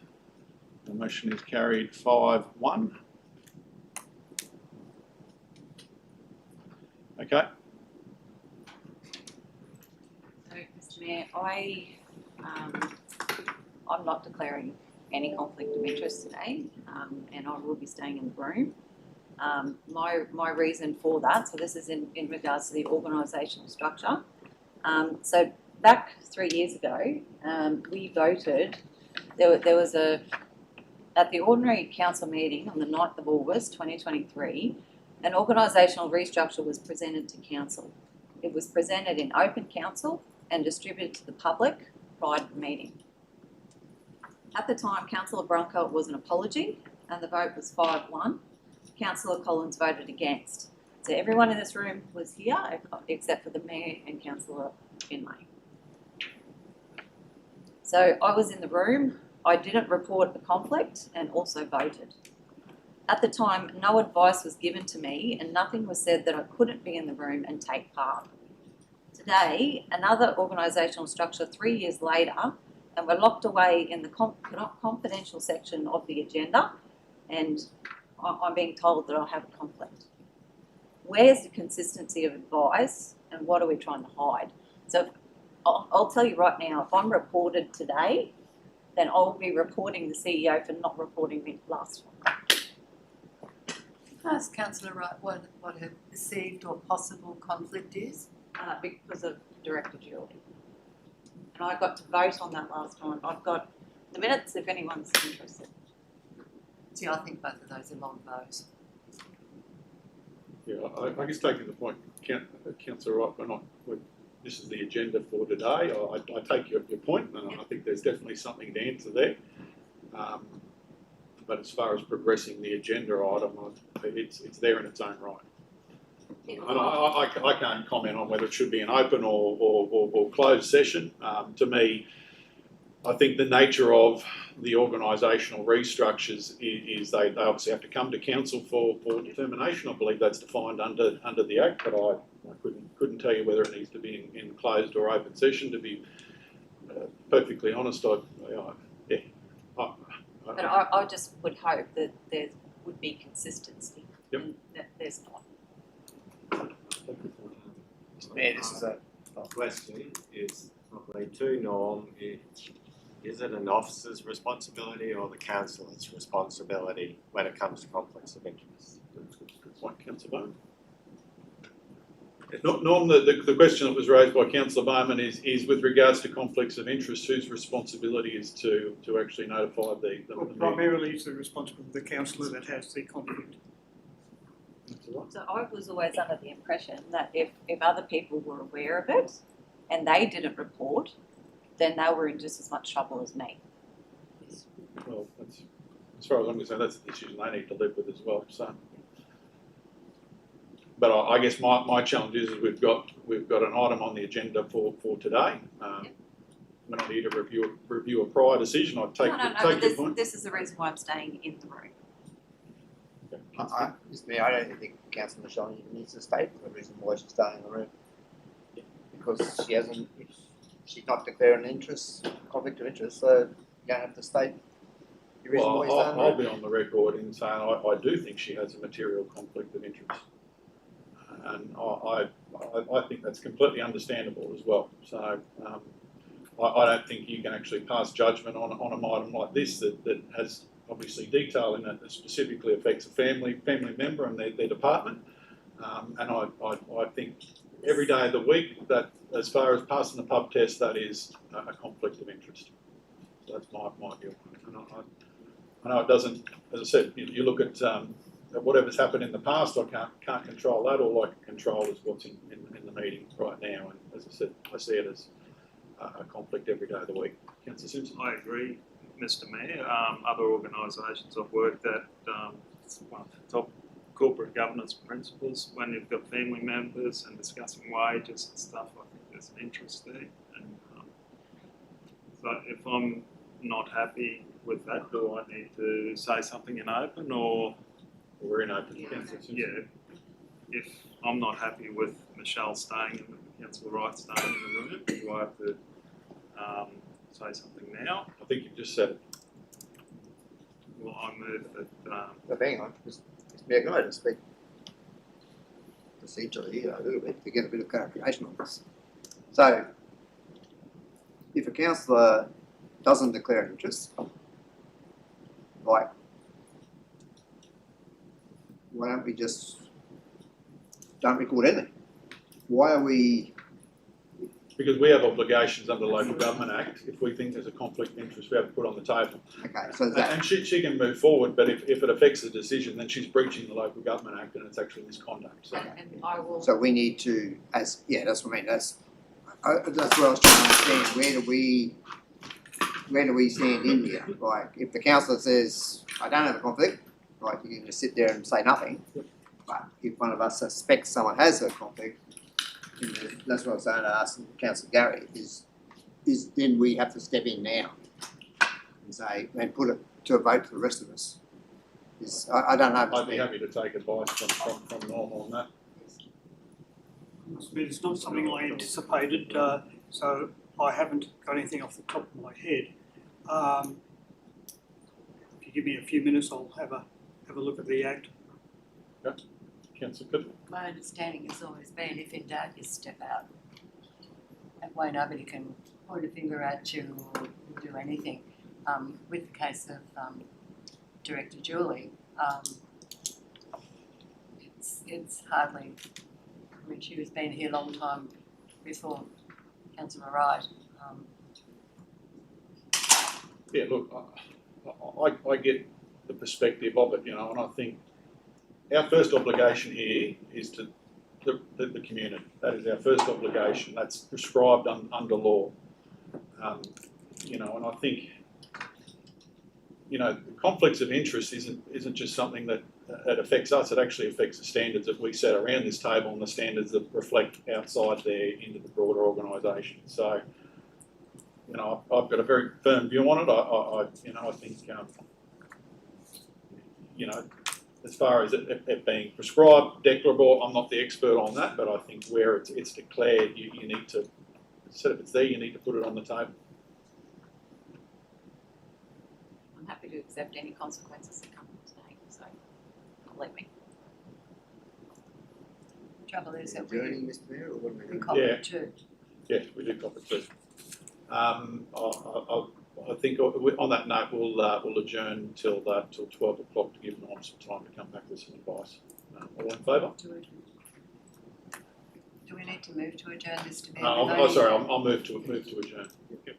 The motion is carried 5-1. Okay. So, Mr. Mayor, I'm not declaring any conflict of interest today, and I will be staying in the room. My reason for that, so this is in regards to the organisational structure. So back 3 years ago, we voted. There was at the ordinary council meeting on the 9th of August 2023, an organisational restructure was presented to council. It was presented in open council and distributed to the public prior to the meeting. At the time, Councillor Branco was an apology and the vote was 5-1. Councillor Collins voted against. So everyone in this room was here except for the Mayor and Councillor Finlay. So I was in the room, I didn't report the conflict and also voted. At the time, no advice was given to me and nothing was said that I couldn't be in the room and take part. Today, another organisational structure 3 years later, and we're locked away in the confidential section of the agenda, and I'm being told that I have a conflict. Where's the consistency of advice and what are we trying to hide? So I'll tell you right now, if I'm reported today, then I'll be reporting the CEO for not reporting me last one. Can I ask Councillor Wright what her perceived or possible conflict is? Because of Director Julie. And I got to vote on that last time. I've got the minutes if anyone's interested. See, I think both of those are long votes. Yeah, I guess taking the point, Councillor Wright, this is the agenda for today. I take your point, and I think there's definitely something to answer there. But as far as progressing the agenda item, it's there in its own right. And I can't comment on whether it should be an open or closed session. To me, I think the nature of the organisational restructures is they obviously have to come to council for determination. I believe that's defined under the Act, but I couldn't tell you whether it needs to be in closed or open session. To be perfectly honest, But I just would hope that there would be consistency. Yep. And that there's not. Yeah, this is a question is probably to Norm if is it an officer's responsibility or the councillor's responsibility when it comes to conflicts of interest? Good point, Councillor Bowman. Norm, the question that was raised by Councillor Bowman is with regards to conflicts of interest, whose responsibility is to actually notify the Well, primarily it's the responsibility of the councillor that has the conflict. So I was always under the impression that if other people were aware of it and they didn't report, then they were in just as much trouble as me. Well, that's, as far as I'm concerned, that's a decision they need to live with as well. So, but I guess my challenge is we've got an item on the agenda for today. We're not here to review a prior decision. I take your point. This is the reason why I'm staying in the room. Mr. Mayor, I don't think Councillor Michelle even needs to state the reason why she's staying in the room. Because she's not declaring an interest, conflict of interest, so you don't have to state the reason why you're staying in the room. I'll be on the record in saying I do think she has a material conflict of interest. And I think that's completely understandable as well. So I don't think you can actually pass judgment on an item like this that has obviously detail in it that specifically affects a family member and their department. And I think every day of the week that as far as passing the pub test, that is a conflict of interest. So that's my view. And I know it doesn't, as I said, you look at whatever's happened in the past, I can't control that. All I can control is what's in the meeting right now. And as I said, I see it as a conflict every day of the week. Councillor Simpson? I agree, Mr. Mayor. Other organisations I've worked at, it's one of the top corporate governance principles. When you've got family members and discussing wages and stuff, I think there's an interest there. And so if I'm not happy with that, do I need to say something in open or? We're in open. Yeah. If I'm not happy with Michelle staying and Councillor Wright staying in the room, do I have to say something now? I think you've just said it. Well, I move that. But hang on, Mr. Mayor, can I just speak procedurally a little bit to get a bit of clarification on this? So, if a councillor doesn't declare an interest, like, why don't we just don't record anything? Why are we? Because we have obligations under the Local Government Act. If we think there's a conflict of interest, we have to put on the table. Okay, so that. And she can move forward, but if it affects the decision, then she's breaching the Local Government Act and it's actually misconduct. So, And I will. So we need to, that's what I mean. That's what I was trying to understand. Where do we stand in here? Like, if the councillor says, I don't have a conflict, like, you can just sit there and say nothing. But if one of us suspects someone has a conflict, that's what I was saying to ask Councillor Gary, is then we have to step in now and say, and put it to a vote for the rest of us. I don't know. I'd be happy to take advice from Norm on that. It's not something I anticipated, so I haven't got anything off the top of my head. If you give me a few minutes, I'll have a look at the Act. Okay. Councillor Cook? My understanding has always been if in doubt, you step out. That way nobody can point a finger at you or do anything. With the case of Director Julie, it's hardly, I mean, she was been here a long time before Councillor Wright. Yeah, look, I get the perspective of it, and I think our first obligation here is to the community. That is our first obligation. That's prescribed under law. And I think, the conflicts of interest isn't just something that affects us. It actually affects the standards that we set around this table and the standards that reflect outside there into the broader organisation. So, I've got a very firm view on it. I think, as far as it being prescribed, declarable, I'm not the expert on that, but I think where it's declared, you need to, instead of it's there, you need to put it on the table. I'm happy to accept any consequences that come from staying, so let me. Trouble is that we Mr. Mayor, or what are we doing? cop it too. Yes, we do cop it too. I I think on that note, we'll adjourn till 12 o'clock to give Norm some time to come back with some advice. All in favour? Do we need to move to adjourn this to be? Sorry, I'll move to adjourn. Yep.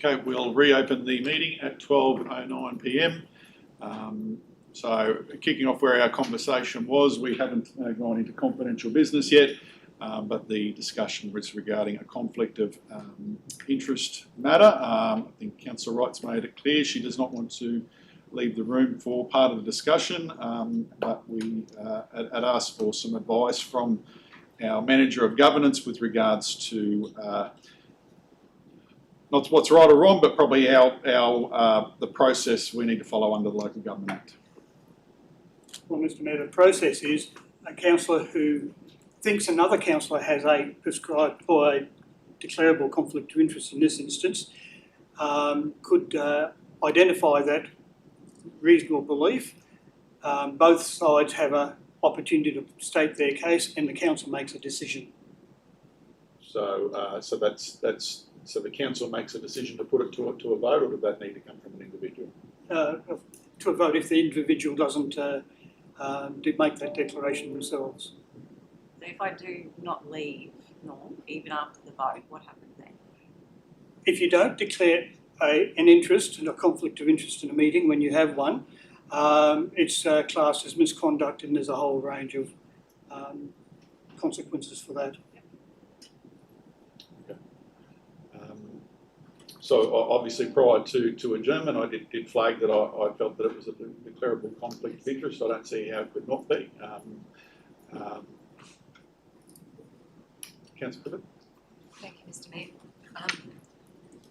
Okay, we'll reopen the meeting at 12:09 p.m. So kicking off where our conversation was, we haven't gone into confidential business yet, but the discussion was regarding a conflict of interest matter. I think Councillor Wright's made it clear she does not want to leave the room for part of the discussion, but we had asked for some advice from our Manager of Governance with regards to not what's right or wrong, but probably the process we need to follow under the Local Government Act. Well, Mr Mayor, the process is a councillor who thinks another councillor has a prescribed or a declarable conflict of interest in this instance could identify that reasonable belief. Both sides have an opportunity to state their case, and the council makes a decision. So, so the council makes a decision to put it to a vote, or does that need to come from an individual? To a vote if the individual doesn't make that declaration themselves. So if I do not leave, even after the vote, what happens then? If you don't declare an interest and a conflict of interest in a meeting when you have one, it's classed as misconduct, and there's a whole range of consequences for that. Okay. So obviously prior to adjournment, I did flag that I felt that it was a declarable conflict of interest. I don't see how it could not be. Councillor Clifford? Thank you, Mr Mayor.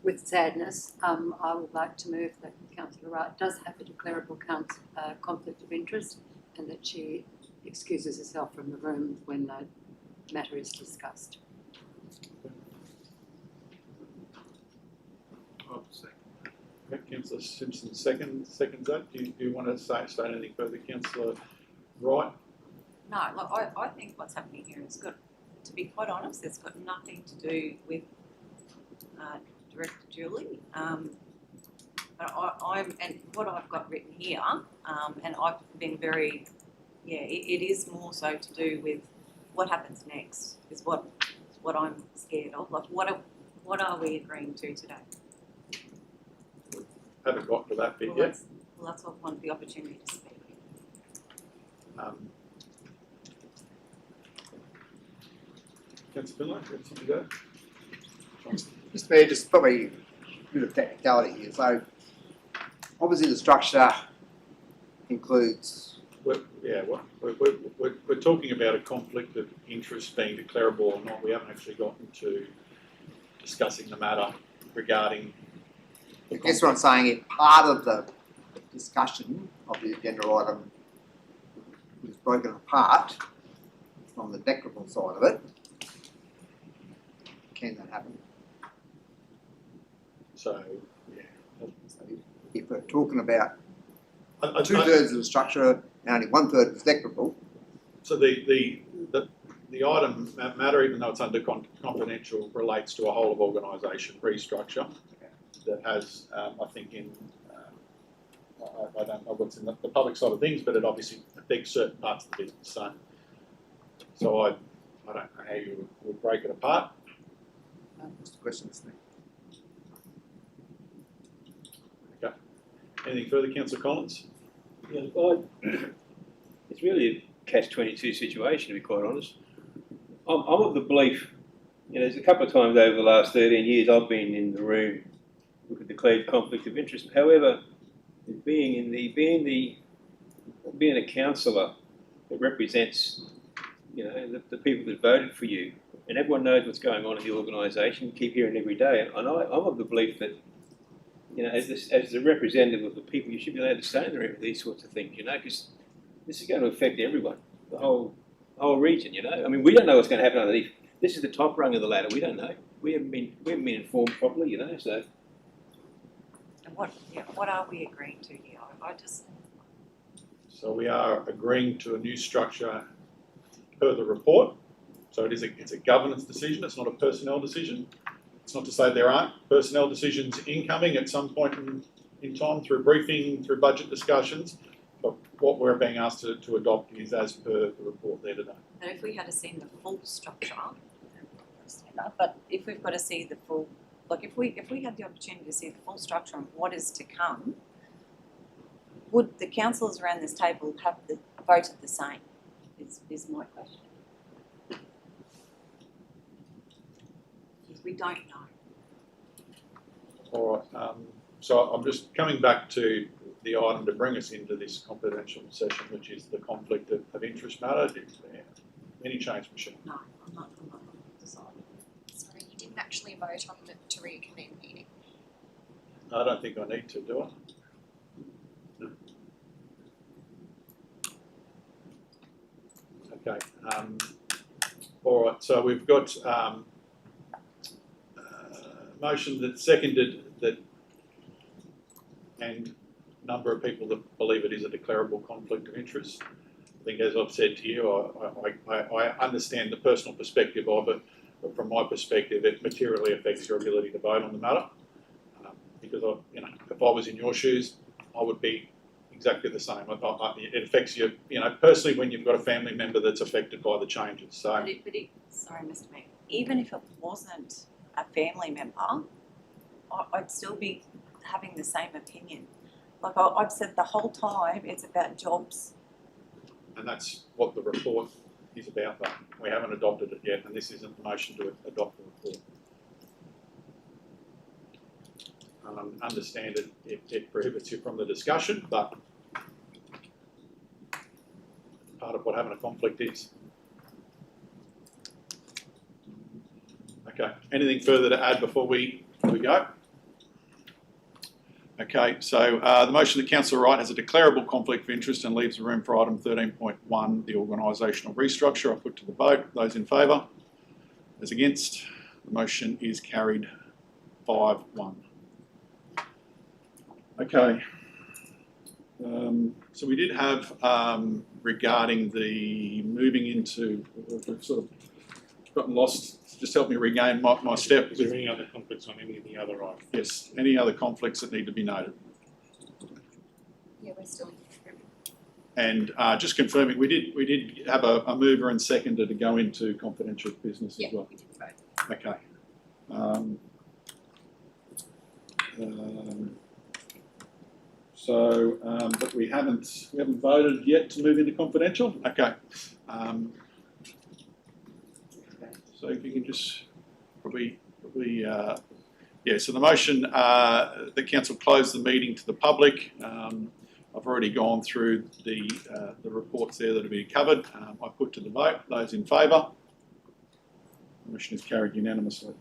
With sadness, I would like to move that Councillor Wright does have a declarable conflict of interest, and that she excuses herself from the room when the matter is discussed. Okay, Councillor Simpson seconds that. Do you want to say anything further, Councillor Wright? No, look, I think what's happening here is good. To be quite honest, it's got nothing to do with Director Julie. And what I've got written here, and I've been very, it is more so to do with what happens next, is what I'm scared of. Like, what are we agreeing to today? Haven't got to that bit Well, yet. that's what I want the opportunity to speak. Councillor Finlay, something to go? Mr Mayor, just probably a bit of technicality here. So obviously the structure includes... We're talking about a conflict of interest being declarable or not. We haven't actually gotten to discussing the matter regarding... I guess what I'm saying is part of the discussion of the agenda item was broken apart from the declarable side of it. Can that happen? So, So if we're talking about I 2/3 of the structure and only 1/3 is declarable. So the item matter, even though it's under confidential, relates to a whole of organisation restructure that has, I think, I don't know what's in the public side of things, but it obviously affects certain parts of the business. So I don't know how you would break it apart. What's the question, Mr Mayor? Okay. Anything further, Councillor Collins? Yeah, it's really a catch-22 situation, to be quite honest. I'm of the belief, there's a couple of times over the last 13 years I've been in the room with a declared conflict of interest. However, being a councillor that represents, the people that voted for you, and everyone knows what's going on in the organisation, you keep hearing every day. And I'm of the belief that, as the representative of the people, you should be allowed to stay in the room with these sorts of things, because this is going to affect everyone, the whole region, I mean, we don't know what's going to happen underneath. This is the top rung of the ladder. We don't know. We haven't been informed properly, so. And what are we agreeing to here? So we are agreeing to a new structure per the report. So it's a governance decision. It's not a personnel decision. It's not to say there aren't personnel decisions incoming at some point in time through briefing, through budget discussions. But what we're being asked to adopt is as per the report there today. And if we had to see the full structure, but if we've got to see the full like if we had the opportunity to see the full structure and what is to come, would the councillors around this table have voted the same? Is my question. Because we don't know. All right, so I'm just coming back to the item to bring us into this confidential session, which is the conflict of interest matter. Any change, Michelle? No, I'm not deciding. Sorry, you didn't actually vote on it to reconvene the meeting. I don't think I need to, do I? No. Okay. All right, so we've got motion that's seconded that, and a number of people that believe it is a declarable conflict of interest. I think, as I've said to you, I understand the personal perspective of it, but from my perspective, it materially affects your ability to vote on the matter. Because if I was in your shoes, I would be exactly the same. It affects you, personally when you've got a family member that's affected by the changes. So, Sorry, Mr. Mayor. Even if it wasn't a family member, I'd still be having the same opinion. Like I've said the whole time, it's about jobs. and that's what the report is about, though. We haven't adopted it yet, and this isn't the motion to adopt the report. Understand it prohibits you from the discussion, but part of what having a conflict is. Okay, anything further to add before we go? Okay, so the motion that Councillor Wright has a declarable conflict of interest and leaves the room for item 13.1, the organisational restructure. I put to the vote. Those in favour? Those against? The motion is carried 5-1. Okay. So we did have regarding the moving into, we've sort of gotten lost. Just help me regain my step. Is there any other conflicts on any of the other items? Yes, any other conflicts that need to be noted? Yeah, we're still. And just confirming, we did have a mover and seconder to go into confidential business as well. Okay. But we haven't voted yet to move into confidential. Okay. So if you can just probably so the motion the council closed the meeting to the public. I've already gone through the reports there that have been covered. I put to the vote. Those in favour? The motion is carried unanimously.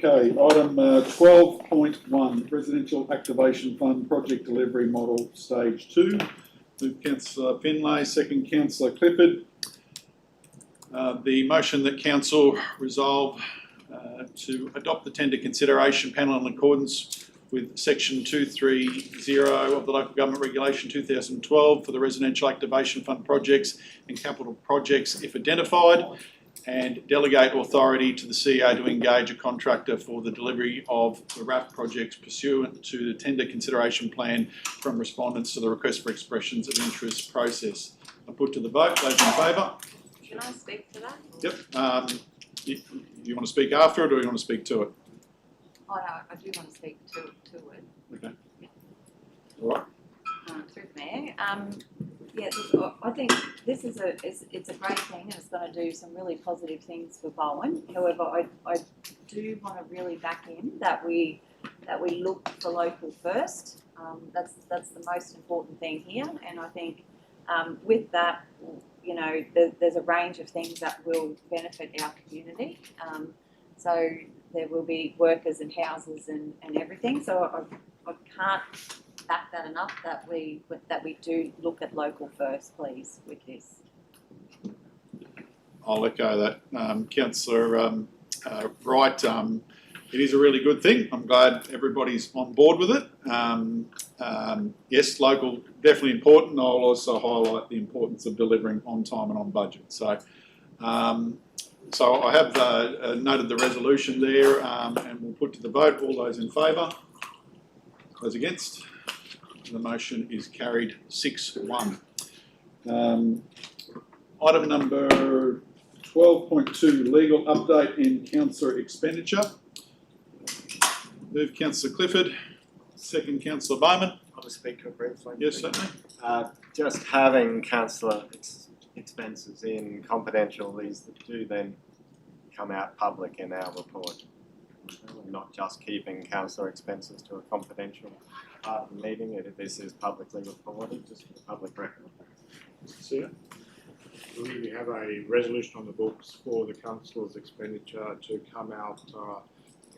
Okay, item 12.1, Residential Activation Fund Project Delivery Model Stage 2. Move Councillor Finlay, second Councillor Clifford. The motion that Council resolve to adopt the tender consideration panel in accordance with section 230 of the Local Government Regulation 2012 for the Residential Activation Fund projects and capital projects if identified, and delegate authority to the CEO to engage a contractor for the delivery of the RAF projects pursuant to the tender consideration plan from respondents to the request for expressions of interest process. I put to the vote. Those in favour? Can I speak to that? Yep. You want to speak after it, or you want to speak to it? Oh, no, I do want to speak to it. Okay. All right. Through the Mayor. Yeah, look, I think this is it's a great thing, and it's going to do some really positive things for Bowen. However, I do want to really back in that we look for local first. That's the most important thing here, and I think with that, you know, there's a range of things that will benefit our community. So there will be workers and houses and everything. So I can't back that enough that we do look at local first, please, with this. I'll echo that, Councillor Wright. It is a really good thing. I'm glad everybody's on board with it. Yes, local, definitely important. I'll also highlight the importance of delivering on time and on budget. So, so I have noted the resolution there, and we'll put to the vote. All those in favour? Those against? The motion is carried 6-1. Item number 12.2, legal update in councillor expenditure. Move Councillor Clifford, second Councillor Bowman. I'll just speak to it briefly. Yes, certainly. Just having councillor expenses in confidential, these do then come out public in our report. Not just keeping councillor expenses to a confidential part of the meeting. This is publicly reported, just for the public record. See you. I believe we have a resolution on the books for the councillor's expenditure to come out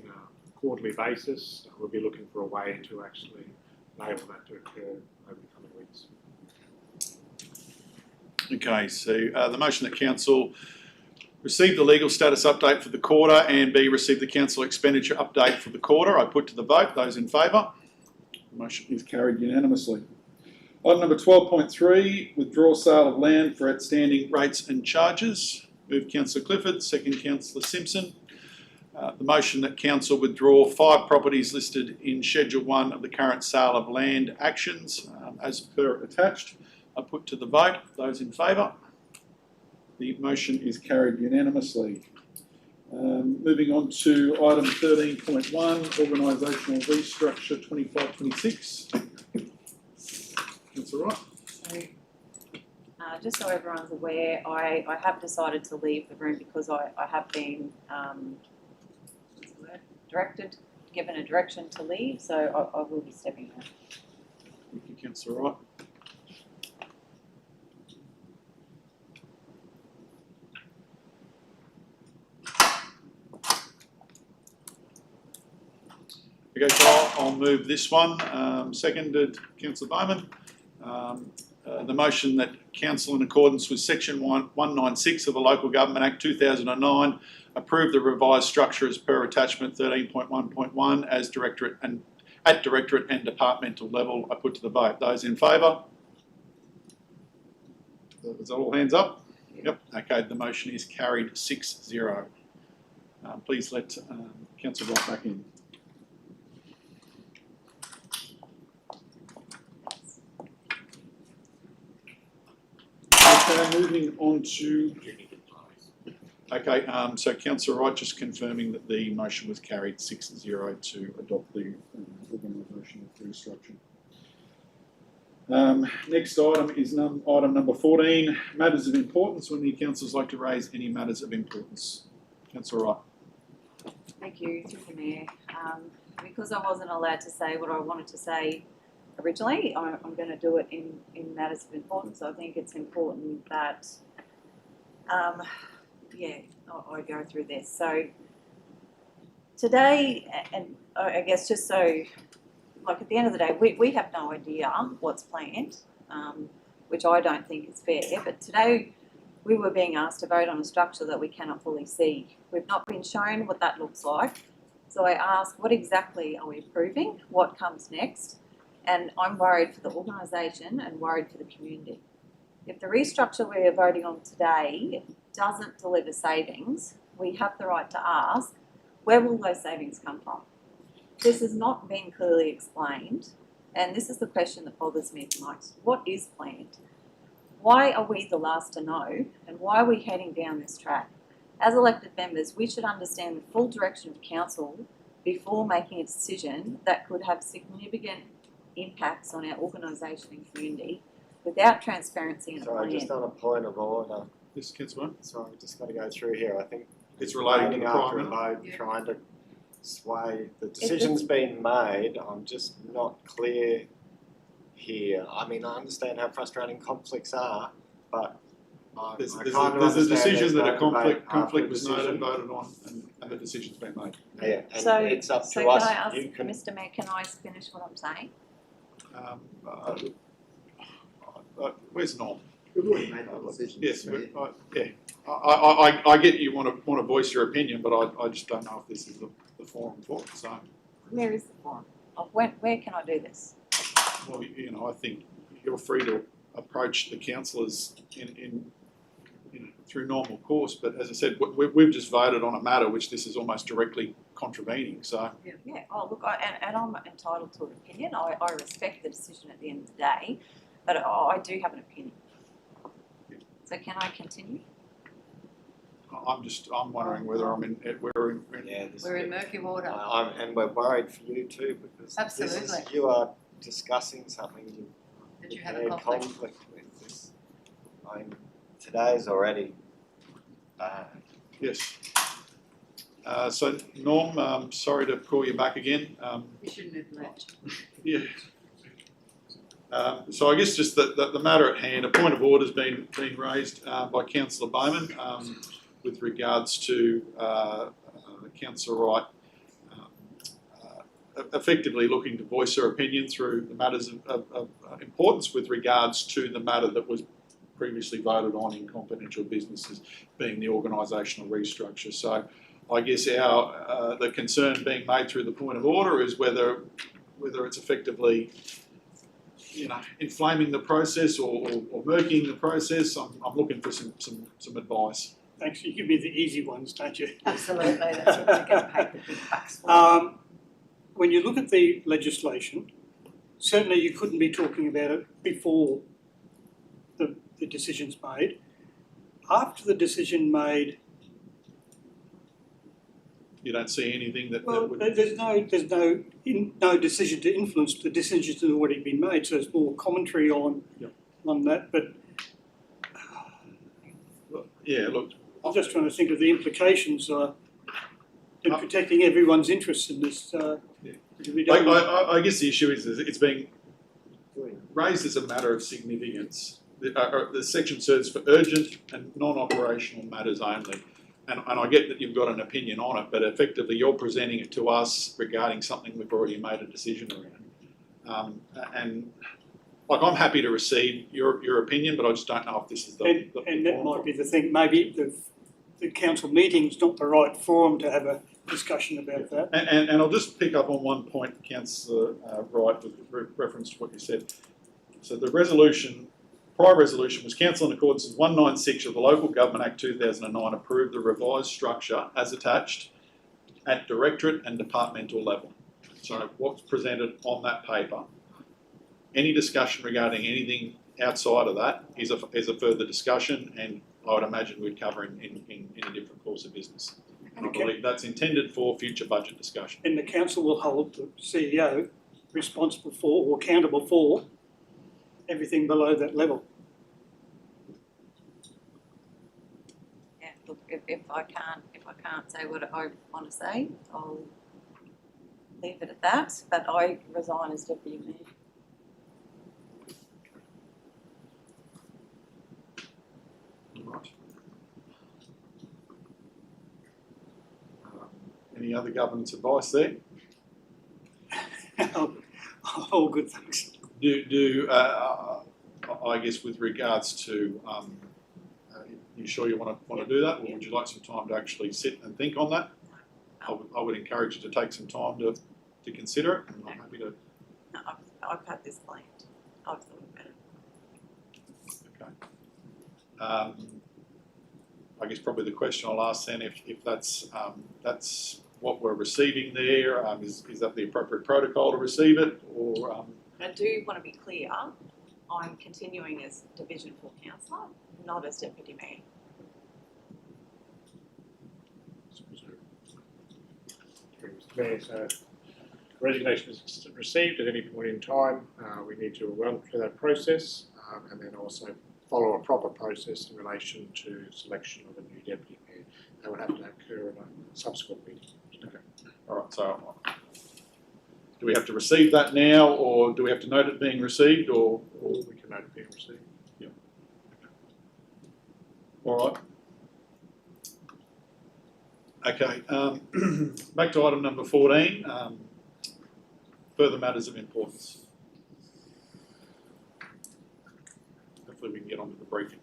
in a quarterly basis. We'll be looking for a way to actually enable that to occur over the coming weeks. Okay, so the motion that council receive the legal status update for the quarter and B, receive the council expenditure update for the quarter. I put to the vote. Those in favour? The motion is carried unanimously. Item number 12.3, withdraw sale of land for outstanding rates and charges. Move Councillor Clifford, second Councillor Simpson. The motion that council withdraw 5 properties listed in Schedule 1 of the current sale of land actions as per attached. I put to the vote. Those in favour? The motion is carried unanimously. Moving on to item 13.1, organisational restructure 25-26. That's all right. So, just so everyone's aware, I have decided to leave the room because I have been given a direction to leave, so I will be stepping out. Thank you, Councillor Wright. Okay, so I'll move this one. Seconded, Councillor Bowman. The motion that council, in accordance with section 196 of the Local Government Act 2009, approve the revised structure as per attachment 13.1.1 as directorate and at directorate and departmental level. I put to the vote. Those in favour? Is that all hands up? Yep. Okay, the motion is carried 6-0. Please let Councillor Wright back in. Okay, moving on to. Okay, so Councillor Wright just confirming that the motion was carried 6-0 to adopt the organisation of restructure. Next item is item number 14, matters of importance. Would any councillors like to raise any matters of importance? Councillor Wright. Thank you, through the Mayor. Because I wasn't allowed to say what I wanted to say originally, I'm going to do it in matters of importance. I think it's important that, I go through this. So today, and I guess just so, like at the end of the day, we have no idea what's planned, which I don't think is fair, but today we were being asked to vote on a structure that we cannot fully see. We've not been shown what that looks like. So I ask, what exactly are we approving? What comes next? And I'm worried for the organisation and worried for the community. If the restructure we're voting on today doesn't deliver savings, we have the right to ask, where will those savings come from? This has not been clearly explained, and this is the question that bothers me the most. What is planned? Why are we the last to know, and why are we heading down this track? As elected members, we should understand the full direction of council before making a decision that could have significant impacts on our organisation and community without transparency and a plan. Sorry, just on a point of order. Yes, Councillor. Sorry, just got to go through here. I think it's related to the after a Parliament. vote, trying to sway the decision's been made. I'm just not clear here. I mean, I understand how frustrating conflicts are, but There's a decision that a conflict was noted, voted on, and the decision's been made. Yeah, and So, it's up to can us. I ask, You can, Mr Mayor, can I finish what I'm saying? Where's Norm? We've already made that decision. Yes, Mr. Mayor. I get you want to voice your opinion, but I just don't know if this is the forum for it. So, Where is the forum? Where can I do this? well, you know, I think you're free to approach the councillors in through normal course. But as I said, we've just voted on a matter which this is almost directly contravening. So, Yeah. Oh, look, and I'm entitled to an opinion. I respect the decision at the end of the day, but I do have an opinion. So can I continue? I'm wondering whether we're We're in murky water. and we're worried for you too, because Absolutely. you are discussing something That you have a conflict with. This. I mean, today's already bad. Yes. So Norm, sorry to call you back again. You shouldn't have left. Yeah. So I guess just the matter at hand, a point of order has been raised by Councillor Bowman with regards to Councillor Wright effectively looking to voice her opinion through the matters of importance with regards to the matter that was previously voted on in confidential businesses, being the organisational restructure. So I guess the concern being made through the point of order is whether it's effectively inflaming the process or murking the process. I'm looking for some advice. Thanks, you give me the easy ones, don't you? Absolutely, that's what we get paid the big bucks for. When you look at the legislation, certainly you couldn't be talking about it before the decision's made. After the decision made, you don't see anything that well, would... there's no decision to influence. The decision's already been made, so there's more commentary on that. But yeah, look, I'm just trying to think of the implications in protecting everyone's interests in this. I guess the issue is it's being raised as a matter of significance. The section serves for urgent and non-operational matters only. And I get that you've got an opinion on it, but effectively you're presenting it to us regarding something we've already made a decision around. And I'm happy to receive your opinion, but I just don't know if this is the that might be the thing. Maybe the council meeting's not the right forum to have a discussion about that. And I'll just pick up on one point, Councillor Wright, with reference to what you said. So the prior resolution was council in accordance with 196 of the Local Government Act 2009 approved the revised structure as attached at directorate and departmental level. So what's presented on that paper, any discussion regarding anything outside of that is a further discussion, and I would imagine we'd cover in a different course of business. And I believe that's intended for future budget discussion. And the council will hold the CEO responsible for or accountable for everything below that level. Yeah, look, if I can't say what I want to say, I'll leave it at that. But I resign as deputy mayor. Any Any other governance advice there? All good, thanks. I guess with regards to, you sure you want to do that, or would you like some time to actually sit and think on that? I would encourage you to take some time to consider it, and I'm happy to. No, I've had this planned. I've thought about it. Okay. I guess probably the question I'll ask then, if that's what we're receiving there, is that the appropriate protocol to receive it, or? I do want to be clear. I'm continuing as Division 4 councillor, not as Deputy Mayor. Mr. Mayor, so resignation is received at any point in time. We need to run through that process and then also follow a proper process in relation to selection of a new deputy mayor. That would have to occur in a subsequent meeting. Okay. All right. So, do we have to receive that now, or do we have to note it being received, or we can note it being received? Yeah. All right. Okay. Back to item number 14. Further matters of importance. Hopefully we can get on to the briefing.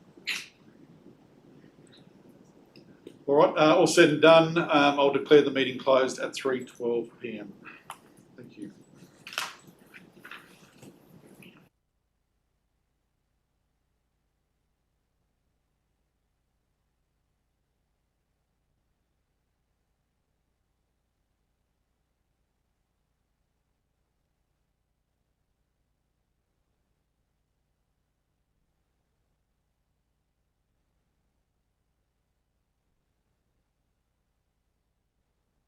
All right, all said and done, I'll declare the meeting closed at 3:12 p.m.